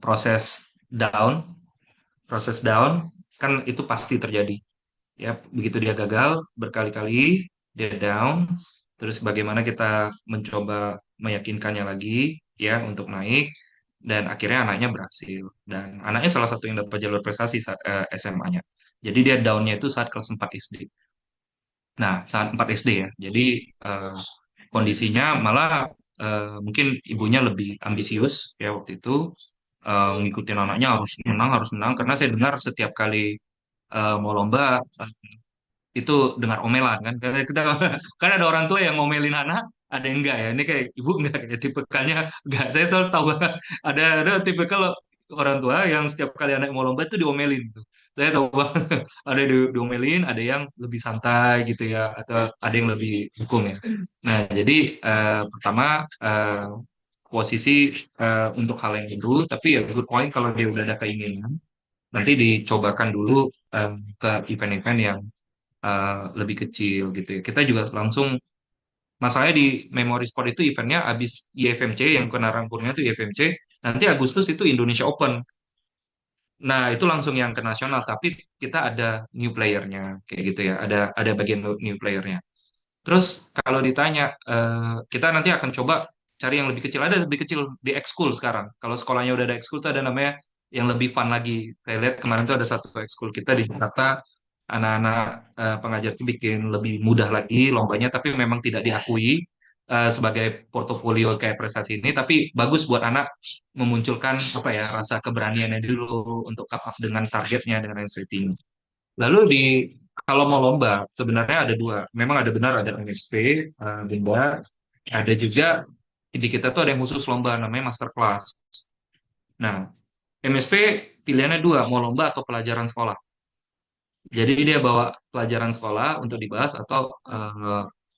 Proses down, proses down kan itu pasti terjadi. Ya begitu dia gagal berkali-kali dia down terus bagaimana kita mencoba meyakinkannya lagi ya untuk naik dan akhirnya anaknya berhasil dan anaknya salah satu yang dapat jalur prestasi saat SMA-nya jadi dia downnya itu saat kelas 4 SD. Nah saat 4 SD ya jadi eh, kondisinya malah mungkin ibunya lebih ambisius ya waktu itu ngikutin anaknya harus menang karena saya dengar setiap kali mau lomba itu dengar omelan kan karena kita kan ada orang tua yang ngomelin anak ada yang enggak ya ini kayak ibu enggak kayak tipikalnya enggak saya selalu tahu ada tipikal orang tua yang setiap kali anak mau lomba itu diomelin gitu saya tahu banget ada yang diomelin ada yang lebih santai gitu ya atau ada yang lebih dukung ya nah jadi pertama posisi untuk hal yang itu tapi ya good point kalau dia udah ada keinginan nanti dicobakan dulu ke event-event yang lebih kecil gitu ya. Kita juga langsung masalahnya di Memory Sport itu eventnya habis IFMC yang kena rangkurnya itu IFMC nanti Agustus itu Indonesia Open. Nah itu langsung yang ke nasional tapi kita ada new playernya kayak gitu ya. Ada bagian new playernya. Terus kalau ditanya kita nanti akan coba cari yang lebih kecil ada lebih kecil di ekskul sekarang. Kalau sekolahnya udah ada ekskul tuh ada namanya yang lebih fun lagi. Saya lihat kemarin tuh ada satu ekskul kita di Jakarta anak-anak pengajar itu bikin lebih mudah lagi lombanya, tapi memang tidak diakui sebagai portofolio kayak prestasi ini, tapi bagus buat anak memunculkan apa ya rasa keberaniannya dulu untuk come up dengan targetnya dengan setting. Lalu di kalau mau lomba sebenarnya ada dua, memang ada benar ada MSP, benda, ada juga di kita tuh ada yang khusus lomba namanya master class. Nah, MSP pilihannya dua, mau lomba atau pelajaran sekolah. Jadi dia bawa pelajaran sekolah untuk dibahas atau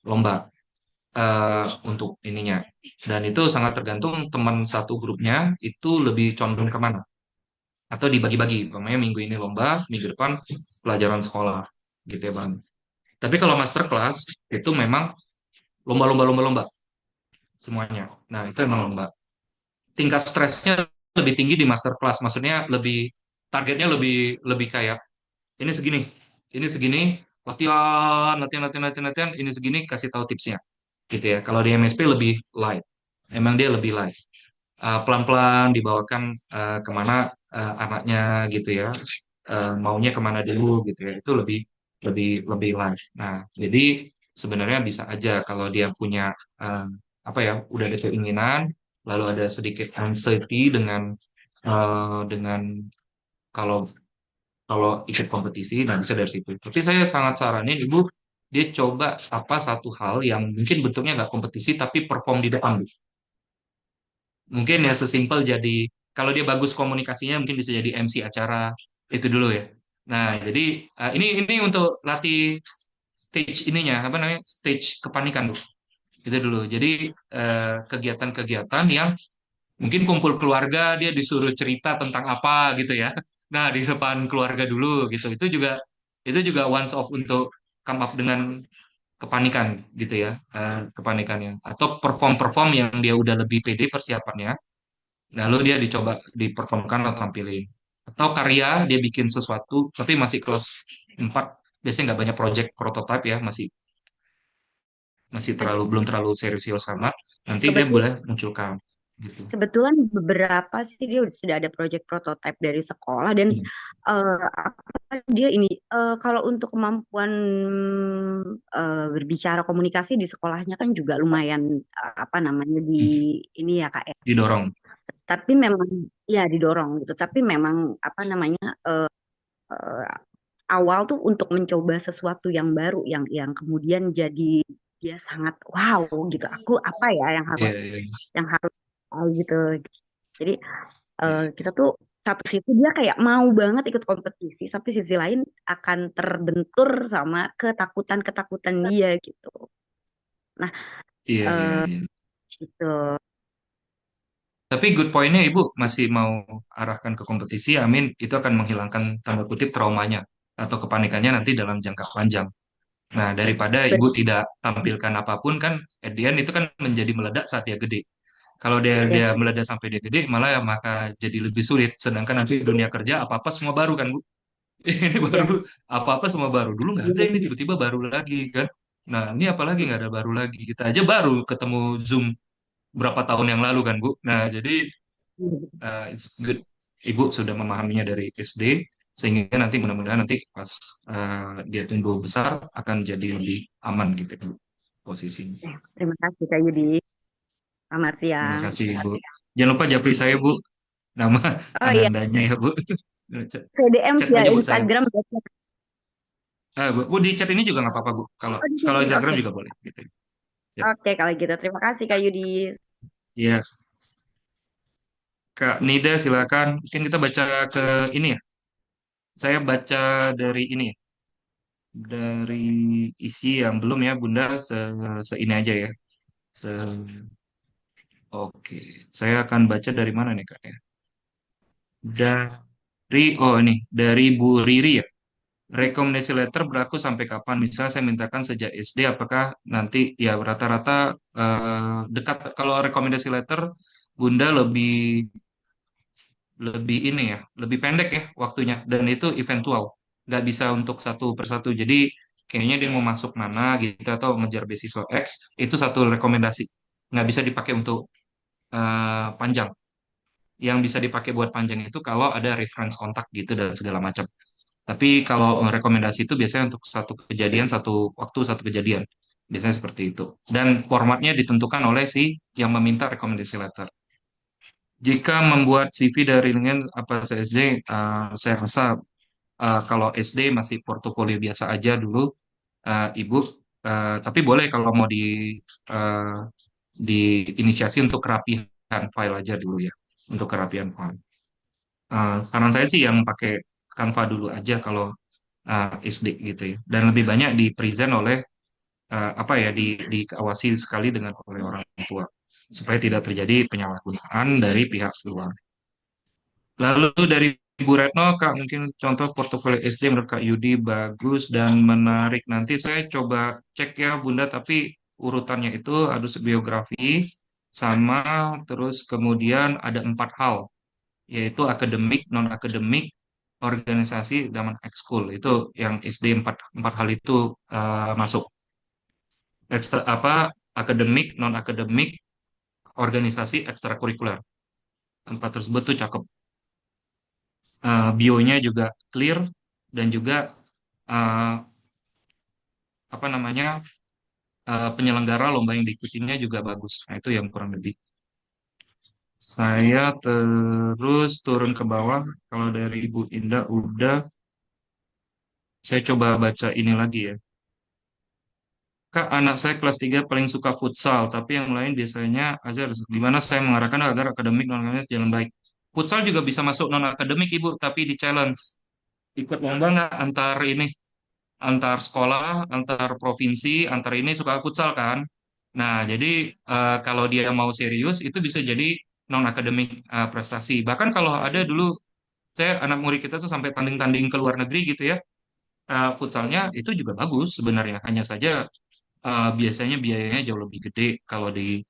lomba untuk ininya. Dan itu sangat tergantung teman satu grupnya itu lebih condong kemana. Atau dibagi-bagi, umpamanya minggu ini lomba, minggu depan pelajaran sekolah, gitu ya Bang. Tapi kalau master class itu memang lomba-lomba-lomba-lomba semuanya. Nah itu emang lomba. Tingkat stresnya lebih tinggi di master class, maksudnya lebih targetnya lebih lebih kayak ini segini, latihan, latihan, latihan, latihan, latihan, ini segini, kasih tahu tipsnya, gitu ya. Kalau di MSP lebih light. Emang dia lebih live. Pelan-pelan dibawakan kemana anaknya gitu ya, maunya kemana dulu gitu ya, itu lebih lebih lebih live. Nah, jadi sebenarnya bisa aja kalau dia punya eh, apa ya, udah ada keinginan, lalu ada sedikit anxiety dengan kalau kalau ikut kompetisi, nah bisa dari situ. Tapi saya sangat saranin ibu dia coba apa satu hal yang mungkin bentuknya nggak kompetisi tapi perform di depan. Mungkin ya sesimpel jadi kalau dia bagus komunikasinya mungkin bisa jadi MC acara itu dulu ya. Nah, jadi ini untuk latih stage ininya apa namanya? Stage kepanikan Bu. Itu dulu. Jadi kegiatan-kegiatan yang mungkin kumpul keluarga dia disuruh cerita tentang apa gitu ya. Nah, di depan keluarga dulu gitu. Itu juga once off untuk come up dengan kepanikan gitu ya. Kepanikannya atau perform-perform yang dia udah lebih pede persiapannya. Lalu dia dicoba diperformkan atau tampilin. Atau karya dia bikin sesuatu tapi masih kelas 4, biasanya nggak banyak project prototype ya, masih masih belum terlalu serius amat. Nanti dia Kebetulan boleh munculkan gitu. Kebetulan beberapa sih dia sudah ada project prototype dari sekolah dan apa dia ini kalau untuk kemampuan berbicara komunikasi di sekolahnya kan juga lumayan apa namanya di ini ya Kak ya. Didorong. Tapi memang ya didorong gitu. Tapi memang apa namanya eh, awal tuh untuk mencoba sesuatu yang baru yang kemudian jadi dia sangat wow gitu. Aku apa ya Iya, iya, yang harus tahu gitu. Jadi iya. kita tuh satu sisi dia kayak mau banget ikut kompetisi, tapi sisi lain akan terbentur sama ketakutan-ketakutan dia gitu. Nah, Iya, iya, eh, iya. gitu. Tapi good point-nya Ibu masih mau arahkan ke kompetisi, amin, itu akan menghilangkan tanda kutip traumanya atau kepanikannya nanti dalam jangka panjang. Nah, daripada Ibu Bet- tidak tampilkan apapun kan, at the end itu kan menjadi meledak saat dia gede. Kalau dia ya, dia meledak sampai dia gede, malah ya maka jadi lebih sulit. Sedangkan nanti dunia kerja apa-apa semua baru kan, Bu? Ini baru ya, apa-apa semua baru. Dulu nggak ada ini tiba-tiba baru lagi kan. Nah, ini apalagi nggak ada baru lagi. Kita aja baru ketemu Zoom berapa tahun yang lalu kan, Bu. Nah, jadi it's good Ibu sudah memahaminya dari SD sehingga nanti mudah-mudahan nanti pas dia tumbuh besar akan jadi lebih aman gitu Bu, posisinya. terima kasih Kak Yudi. Selamat Terima siang. kasih Bu. Jangan lupa japri saya Bu, nama Oh iya, Anandanya ya Bu. PDM Chat via aja Bu saya. Instagram. Bu, di chat ini juga nggak apa-apa Bu. Kalau Oh, di kalau sini. Instagram Oke. juga boleh gitu. Ya. Oke, kalau gitu terima kasih Kak Yudi. Iya, Kak Nida silakan. Mungkin kita baca ke ini ya. Saya baca dari ini ya. Dari isi yang belum ya Bunda, ini aja ya. Se Oke, saya akan baca dari mana nih Kak ya? Ini dari Bu Riri ya. Rekomendasi letter berlaku sampai kapan? Misalnya saya mintakan sejak SD, apakah nanti ya rata-rata dekat kalau rekomendasi letter Bunda lebih lebih ini ya, lebih pendek ya waktunya dan itu eventual, nggak bisa untuk satu persatu. Jadi kayaknya dia mau masuk mana gitu atau ngejar beasiswa X itu satu rekomendasi, nggak bisa dipakai untuk panjang. Yang bisa dipakai buat panjang itu kalau ada reference kontak gitu dan segala macam. Tapi kalau rekomendasi itu biasanya untuk satu kejadian, satu waktu, satu kejadian. Biasanya seperti itu. Dan formatnya ditentukan oleh si yang meminta rekomendasi letter. Jika membuat CV dari LinkedIn apa SD, saya rasa kalau SD masih portofolio biasa aja dulu, Ibu. Tapi boleh kalau mau uh, diinisiasi untuk kerapihan file aja dulu ya, untuk kerapihan file. Saran saya sih yang pakai Canva dulu aja kalau SD gitu ya. Dan lebih banyak di present oleh apa ya diawasi sekali dengan oleh orang tua supaya tidak terjadi penyalahgunaan dari pihak luar. Lalu dari Ibu Retno, Kak, mungkin contoh portofolio SD menurut Kak Yudi bagus dan menarik. Nanti saya coba cek ya, Bunda, tapi urutannya itu harus biografi sama terus kemudian ada 4 hal, yaitu akademik, non-akademik, organisasi, dan ekskul. Itu yang SD empat hal itu masuk. Ekstra, apa akademik, non-akademik, organisasi ekstrakurikuler. Empat tersebut tuh cakep. Bionya juga clear dan juga eh, apa namanya penyelenggara lomba yang diikutinya juga bagus. Nah, itu yang kurang lebih. Saya terus turun ke bawah. Kalau dari Ibu Indah udah, saya coba baca ini lagi ya. Kak, anak saya kelas 3 paling suka futsal, tapi yang lain biasanya ajar. Di mana saya mengarahkan agar akademik non-akademis jalan baik. Futsal juga bisa masuk non-akademik, Ibu, tapi di challenge. Ikut lomba nggak antar ini, antar sekolah, antar provinsi, antar ini suka futsal kan? Nah, jadi kalau dia mau serius, itu bisa jadi non-akademik prestasi. Bahkan kalau ada dulu, saya anak murid kita tuh sampai tanding-tanding ke luar negeri gitu ya, futsalnya itu juga bagus sebenarnya. Hanya saja biasanya biayanya jauh lebih gede kalau di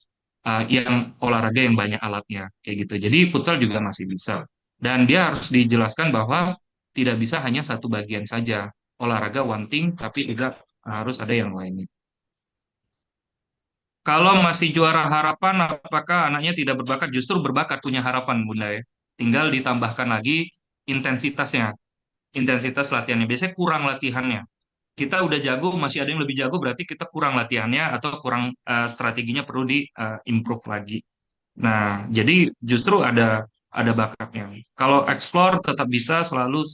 yang olahraga yang banyak alatnya kayak gitu. Jadi futsal juga masih bisa. Dan dia harus dijelaskan bahwa tidak bisa hanya satu bagian saja. Olahraga one thing, tapi juga harus ada yang lainnya. Kalau masih juara harapan, apakah anaknya tidak berbakat? Justru berbakat, punya harapan, Bunda ya. Tinggal ditambahkan lagi intensitasnya, intensitas latihannya. Biasanya kurang latihannya. Kita udah jago, masih ada yang lebih jago, berarti kita kurang latihannya atau kurang strateginya perlu di improve lagi. Nah, jadi justru ada bakatnya. Kalau explore tetap bisa selalu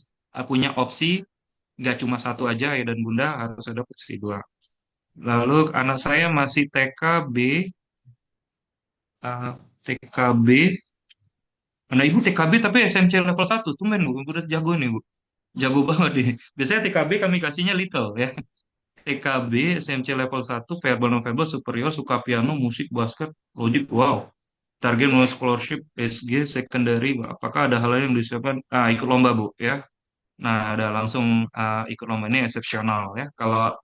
punya opsi, nggak cuma satu aja ya dan Bunda harus ada opsi dua. Lalu anak saya masih TKB, TKB, anak ibu TKB tapi SMC level 1, tumben bu, udah jago nih bu, jago banget nih. Biasanya TKB kami kasihnya little ya. TKB, SMC level 1, verbal non-verbal, superior, suka piano, musik, basket, logik, wow. Target mau scholarship, SG, secondary, apakah ada hal lain yang disiapkan? Ikut lomba, Bu, ya. Nah, ada langsung ikut lomba ini eksepsional, ya. Kalau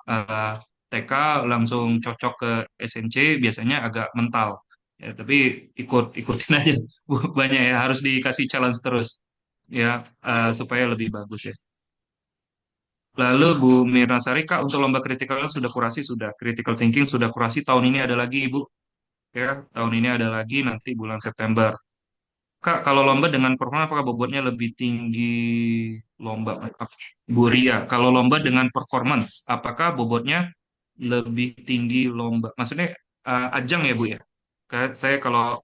TK langsung cocok ke SMC, biasanya agak mental. Ya, tapi ikutin aja. Bu, banyak ya, harus dikasih challenge terus, ya, supaya lebih bagus, ya. Lalu Bu Mirna Sari, Kak, untuk lomba critical sudah kurasi, sudah. Critical thinking sudah kurasi, tahun ini ada lagi, Ibu. Ya, tahun ini ada lagi nanti bulan September. Kak, kalau lomba dengan performa apakah bobotnya lebih tinggi lomba? Bu Ria, kalau lomba dengan performance, apakah bobotnya lebih tinggi lomba? Maksudnya ajang ya Bu ya? Saya kalau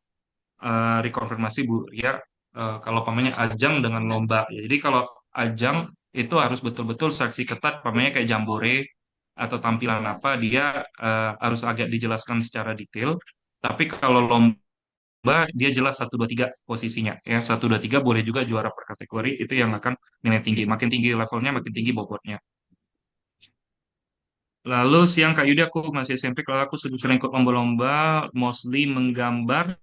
rekonfirmasi Bu Ria, kalau pamannya ajang dengan lomba. Ya, jadi kalau ajang itu harus betul-betul seleksi ketat, pamannya kayak jambore atau tampilan apa, dia harus agak dijelaskan secara detail. Tapi kalau lomba dia jelas satu 2 3 posisinya ya, satu 2 3 boleh juga juara per kategori, itu yang akan nilai tinggi, makin tinggi levelnya makin tinggi bobotnya. Lalu siang Kak Yudi, aku masih SMP, kalau aku sudah sering ikut lomba-lomba, mostly menggambar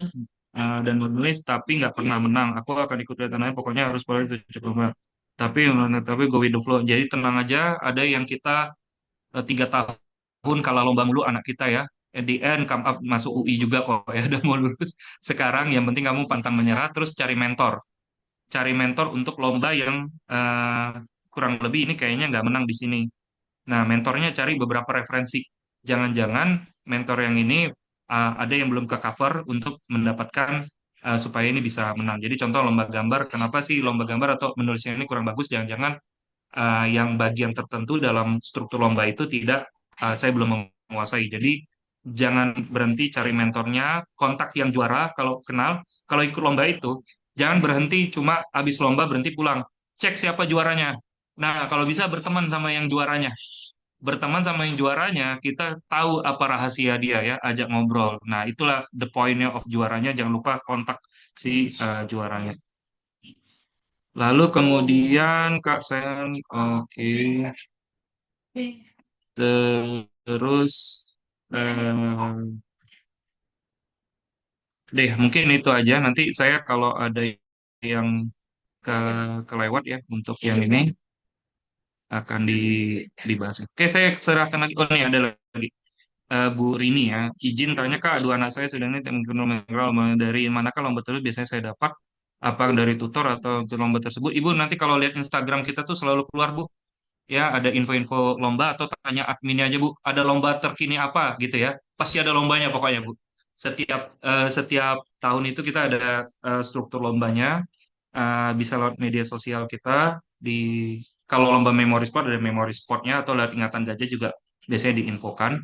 dan menulis, tapi nggak pernah menang. Aku akan ikut tanahnya, pokoknya harus boleh cukup lomba. Tapi go with the flow. Jadi tenang aja, ada yang kita 3 tahun kalah lomba mulu anak kita ya. At the end come up masuk UI juga kok ya, udah mau lulus. Sekarang yang penting kamu pantang menyerah, terus cari mentor. Cari mentor untuk lomba yang kurang lebih ini kayaknya nggak menang di sini. Nah, mentornya cari beberapa referensi. Jangan-jangan mentor yang ini ada yang belum ke cover untuk mendapatkan supaya ini bisa menang. Jadi contoh lomba gambar, kenapa sih lomba gambar atau menulisnya ini kurang bagus? Jangan-jangan yang bagian tertentu dalam struktur lomba itu tidak saya belum menguasai. Jadi jangan berhenti cari mentornya, kontak yang juara kalau kenal. Kalau ikut lomba itu jangan berhenti cuma habis lomba berhenti pulang. Cek siapa juaranya. Nah, kalau bisa berteman sama yang juaranya. Berteman sama yang juaranya, kita tahu apa rahasia dia ya, ajak ngobrol. Nah, itulah the point-nya of juaranya. Jangan lupa kontak si juaranya. Lalu kemudian Kak Sen, oke. Terus deh mungkin itu aja. Nanti saya kalau ada yang ke kelewat ya untuk yang ini akan dibahas. Oke, saya serahkan lagi. Oh, nih ada lagi. Bu Rini ya, izin tanya Kak, dua anak saya sudah ini dari manakah lomba tersebut biasanya saya dapat? Apa dari tutor atau ke lomba tersebut? Ibu nanti kalau lihat Instagram kita tuh selalu keluar Bu, ya ada info-info lomba atau tanya adminnya aja Bu, ada lomba terkini apa gitu ya, pasti ada lombanya pokoknya Bu. Setiap tahun itu kita ada struktur lombanya, bisa lewat media sosial kita. Kalau lomba memori sport ada memori sportnya, atau lewat Ingatan Gajah juga biasanya diinfokan.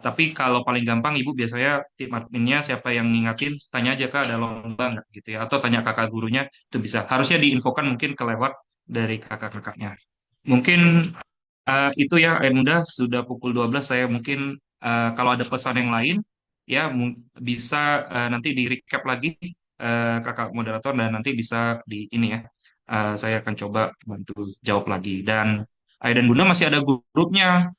Tapi kalau paling gampang ibu biasanya tim adminnya siapa yang ngingatin, tanya aja kak ada lomba nggak gitu ya, atau tanya kakak gurunya, itu bisa. Harusnya diinfokan mungkin kelewat dari kakak-kakaknya. Mungkin itu ya, Muda sudah pukul 12. Saya mungkin kalau ada pesan yang lain ya bisa nanti di recap lagi kakak moderator, dan nanti bisa di ini ya. Saya akan coba bantu jawab lagi. Dan Ayah dan Bunda masih ada grupnya.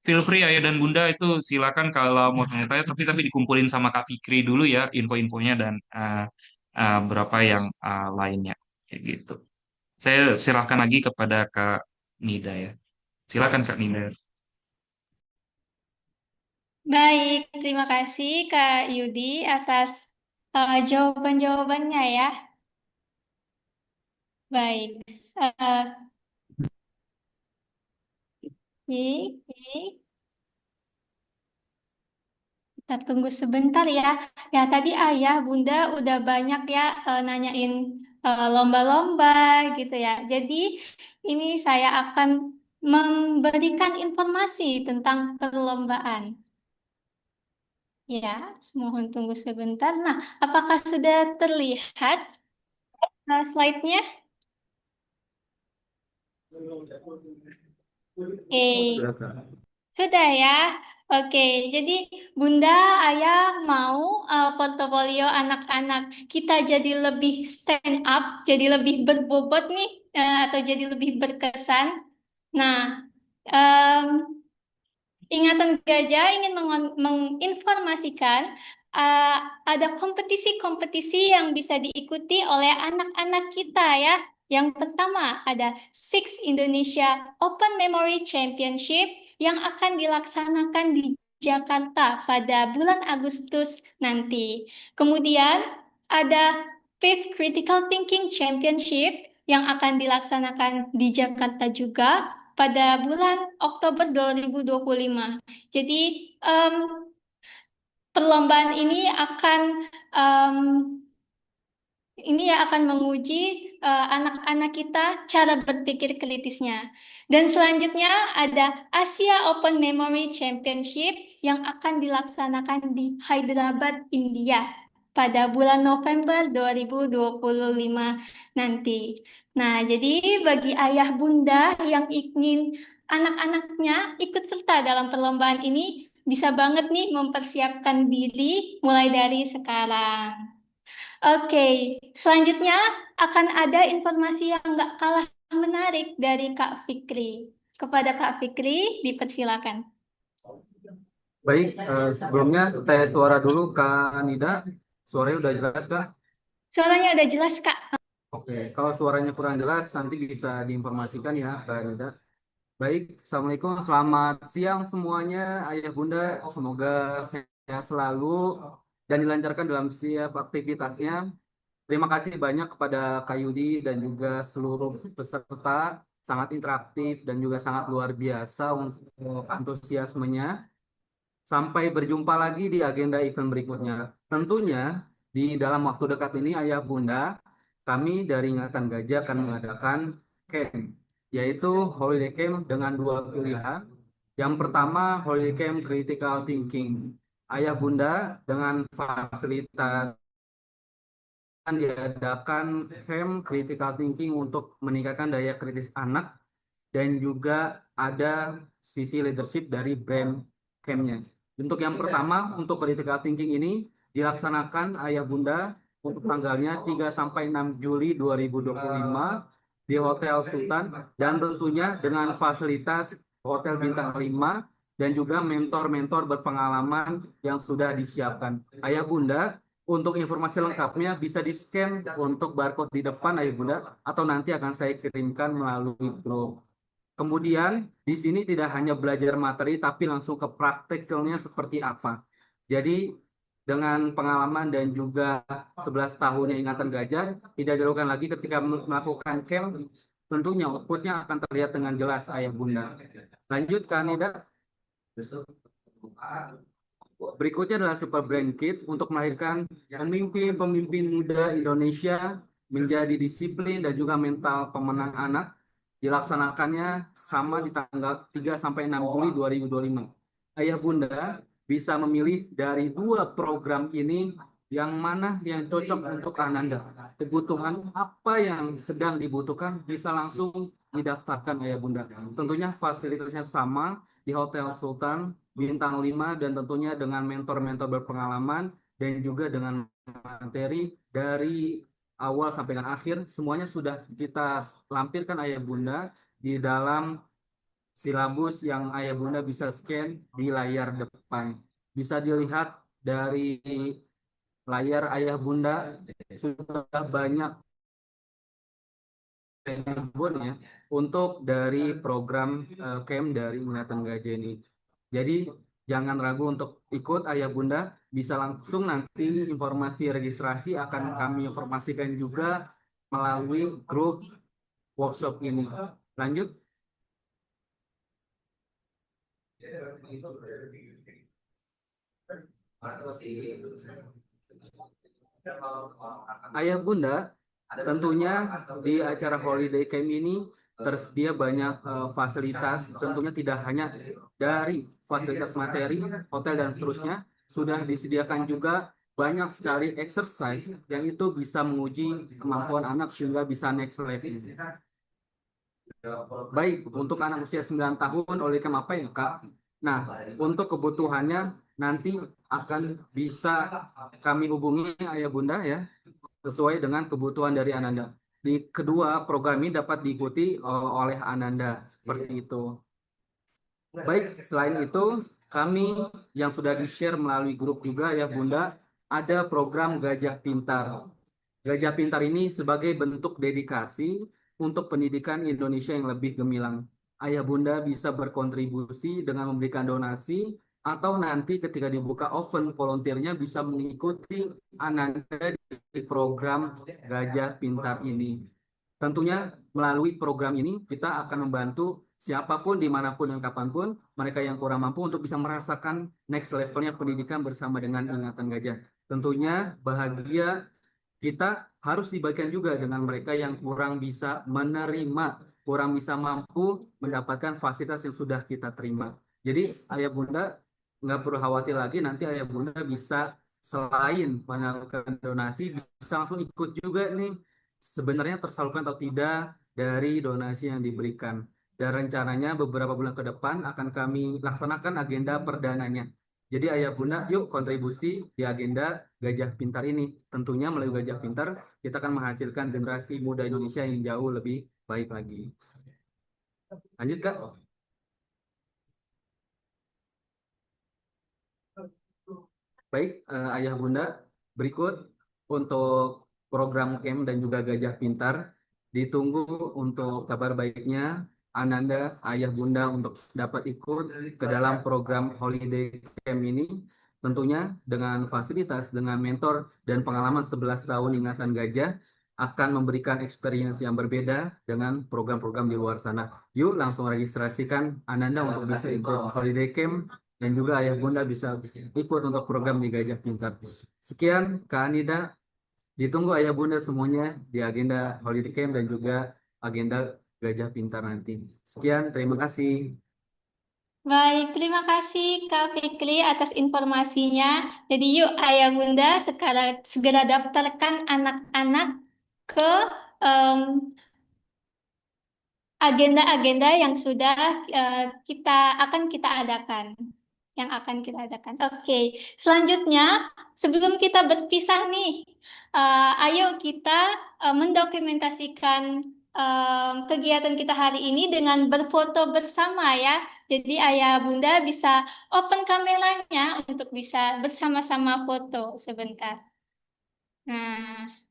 Feel free Ayah dan Bunda itu silakan kalau mau tanya-tanya, tapi dikumpulin sama Kak Fikri dulu ya info-infonya, dan berapa yang lainnya kayak gitu. Saya silakan lagi kepada Kak Nida ya. Silakan Kak Nida. Baik, terima kasih Kak Yudi atas jawaban-jawabannya ya. Baik, eh, oke. Kita tunggu sebentar ya. Ya, tadi ayah, bunda udah banyak ya nanyain lomba-lomba gitu ya. Jadi ini saya akan memberikan informasi tentang perlombaan. Ya, mohon tunggu sebentar. Nah, apakah sudah terlihat slide-nya? Oke. Sudah ya. Oke, jadi Bunda, Ayah mau portofolio anak-anak kita jadi lebih stand up, jadi lebih berbobot nih, atau jadi lebih berkesan. Nah, em, Ingatan Gajah ingin menginformasikan uh, ada kompetisi-kompetisi yang bisa diikuti oleh anak-anak kita ya. Yang pertama ada Six Indonesia Open Memory Championship yang akan dilaksanakan di Jakarta pada bulan Agustus nanti. Kemudian ada Fifth Critical Thinking Championship yang akan dilaksanakan di Jakarta juga pada bulan Oktober 2025. Jadi perlombaan ini akan menguji anak-anak kita cara berpikir kritisnya. Dan selanjutnya ada Asia Open Memory Championship yang akan dilaksanakan di Hyderabad, India pada bulan November 2025 nanti. Nah, jadi bagi ayah bunda yang ingin anak-anaknya ikut serta dalam perlombaan ini, bisa banget nih mempersiapkan diri mulai dari sekarang. Oke, selanjutnya akan ada informasi yang nggak kalah menarik dari Kak Fikri. Kepada Kak Fikri, dipersilakan. Baik, sebelumnya tes suara dulu Kak Nida. Suaranya udah jelas Kak? Suaranya udah jelas Kak. Oke, kalau suaranya kurang jelas nanti bisa diinformasikan ya Kak Nida. Baik, Assalamualaikum, selamat siang semuanya Ayah Bunda. Semoga sehat selalu dan dilancarkan dalam setiap aktivitasnya. Terima kasih banyak kepada Kak Yudi dan juga seluruh peserta. Sangat interaktif dan juga sangat luar biasa untuk antusiasmenya. Sampai berjumpa lagi di agenda event berikutnya. Tentunya di dalam waktu dekat ini Ayah Bunda, kami dari Ingatan Gajah akan mengadakan camp, yaitu holiday camp dengan dua pilihan. Yang pertama holiday camp critical thinking. Ayah Bunda dengan fasilitas akan diadakan camp critical thinking untuk meningkatkan daya kritis anak, dan juga ada sisi leadership dari brand campnya. Untuk yang pertama, untuk critical thinking ini dilaksanakan Ayah Bunda untuk tanggalnya 3 sampai 6 Juli 2025 di Hotel Sultan, dan tentunya dengan fasilitas Hotel Bintang 5 dan juga mentor-mentor berpengalaman yang sudah disiapkan. Ayah Bunda, untuk informasi lengkapnya bisa di-scan untuk barcode di depan Ayah Bunda, atau nanti akan saya kirimkan melalui grup. Kemudian di sini tidak hanya belajar materi tapi langsung ke praktikalnya seperti apa. Jadi dengan pengalaman dan juga 11 tahunnya Ingatan Gajah, tidak dilakukan lagi ketika melakukan camp, tentunya outputnya akan terlihat dengan jelas Ayah Bunda. Lanjut Kak Nida. Berikutnya adalah Super Brain Kids untuk melahirkan pemimpin-pemimpin muda Indonesia menjadi disiplin dan juga mental pemenang anak. Dilaksanakannya sama di tanggal 3 sampai 6 Juli 2025. Ayah Bunda bisa memilih dari dua program ini yang mana yang cocok untuk Ananda. Kebutuhan apa yang sedang dibutuhkan bisa langsung didaftarkan Ayah Bunda. Tentunya fasilitasnya sama di Hotel Sultan Bintang 5 dan tentunya dengan mentor-mentor berpengalaman dan juga dengan materi dari awal sampai dengan akhir semuanya sudah kita lampirkan Ayah Bunda di dalam silabus yang Ayah Bunda bisa scan di layar depan. Bisa dilihat dari layar Ayah Bunda sudah banyak ya untuk dari program camp dari Ingatan Gajah ini. Jadi jangan ragu untuk ikut Ayah Bunda, bisa langsung nanti informasi registrasi akan kami informasikan juga melalui grup workshop ini. Lanjut. Ayah Bunda, tentunya di acara Holiday Camp ini tersedia banyak fasilitas, tentunya tidak hanya dari fasilitas materi, hotel dan seterusnya, sudah disediakan juga banyak sekali exercise yang itu bisa menguji kemampuan anak sehingga bisa next level. Baik, untuk anak usia 9 tahun oleh camp apa ya, Kak? Nah, untuk kebutuhannya nanti akan bisa kami hubungi Ayah Bunda ya, sesuai dengan kebutuhan dari Ananda. Di kedua program ini dapat diikuti oleh Ananda seperti itu. Baik, selain itu kami yang sudah di-share melalui grup juga ya Bunda, ada program Gajah Pintar. Gajah Pintar ini sebagai bentuk dedikasi untuk pendidikan Indonesia yang lebih gemilang. Ayah Bunda bisa berkontribusi dengan memberikan donasi atau nanti ketika dibuka oven volunteernya bisa mengikuti Ananda di program Gajah Pintar ini. Tentunya melalui program ini kita akan membantu siapapun dimanapun dan kapanpun mereka yang kurang mampu untuk bisa merasakan next levelnya pendidikan bersama dengan Ingatan Gajah. Tentunya bahagia kita harus dibagikan juga dengan mereka yang kurang bisa menerima, kurang bisa mampu mendapatkan fasilitas yang sudah kita terima. Jadi Ayah Bunda nggak perlu khawatir lagi, nanti Ayah Bunda bisa selain menyalurkan donasi, bisa langsung ikut juga nih sebenarnya tersalurkan atau tidak dari donasi yang diberikan. Dan rencananya beberapa bulan ke depan akan kami laksanakan agenda perdananya. Jadi Ayah Bunda, yuk kontribusi di agenda Gajah Pintar ini. Tentunya melalui Gajah Pintar, kita akan menghasilkan generasi muda Indonesia yang jauh lebih baik lagi. Lanjut, Kak. Baik, Ayah Bunda, berikut untuk program camp dan juga Gajah Pintar. Ditunggu untuk kabar baiknya Ananda, Ayah Bunda untuk dapat ikut ke dalam program Holiday Camp ini. Tentunya dengan fasilitas, dengan mentor dan pengalaman 11 tahun Ingatan Gajah akan memberikan experience yang berbeda dengan program-program di luar sana. Yuk langsung registrasikan Ananda untuk bisa ikut Holiday Camp dan juga Ayah Bunda bisa ikut untuk program di Gajah Pintar. Sekian Kak Anida, ditunggu Ayah Bunda semuanya di agenda Holiday Camp dan juga agenda Gajah Pintar nanti. Sekian, terima kasih. Baik, terima kasih Kak Fikri atas informasinya. Jadi yuk Ayah Bunda sekarang segera daftarkan anak-anak ke agenda-agenda yang sudah akan kita adakan. Oke, selanjutnya sebelum kita berpisah nih, ayo kita mendokumentasikan kegiatan kita hari ini dengan berfoto bersama ya. Jadi Ayah Bunda bisa open kameranya untuk bisa bersama-sama foto sebentar. Nah.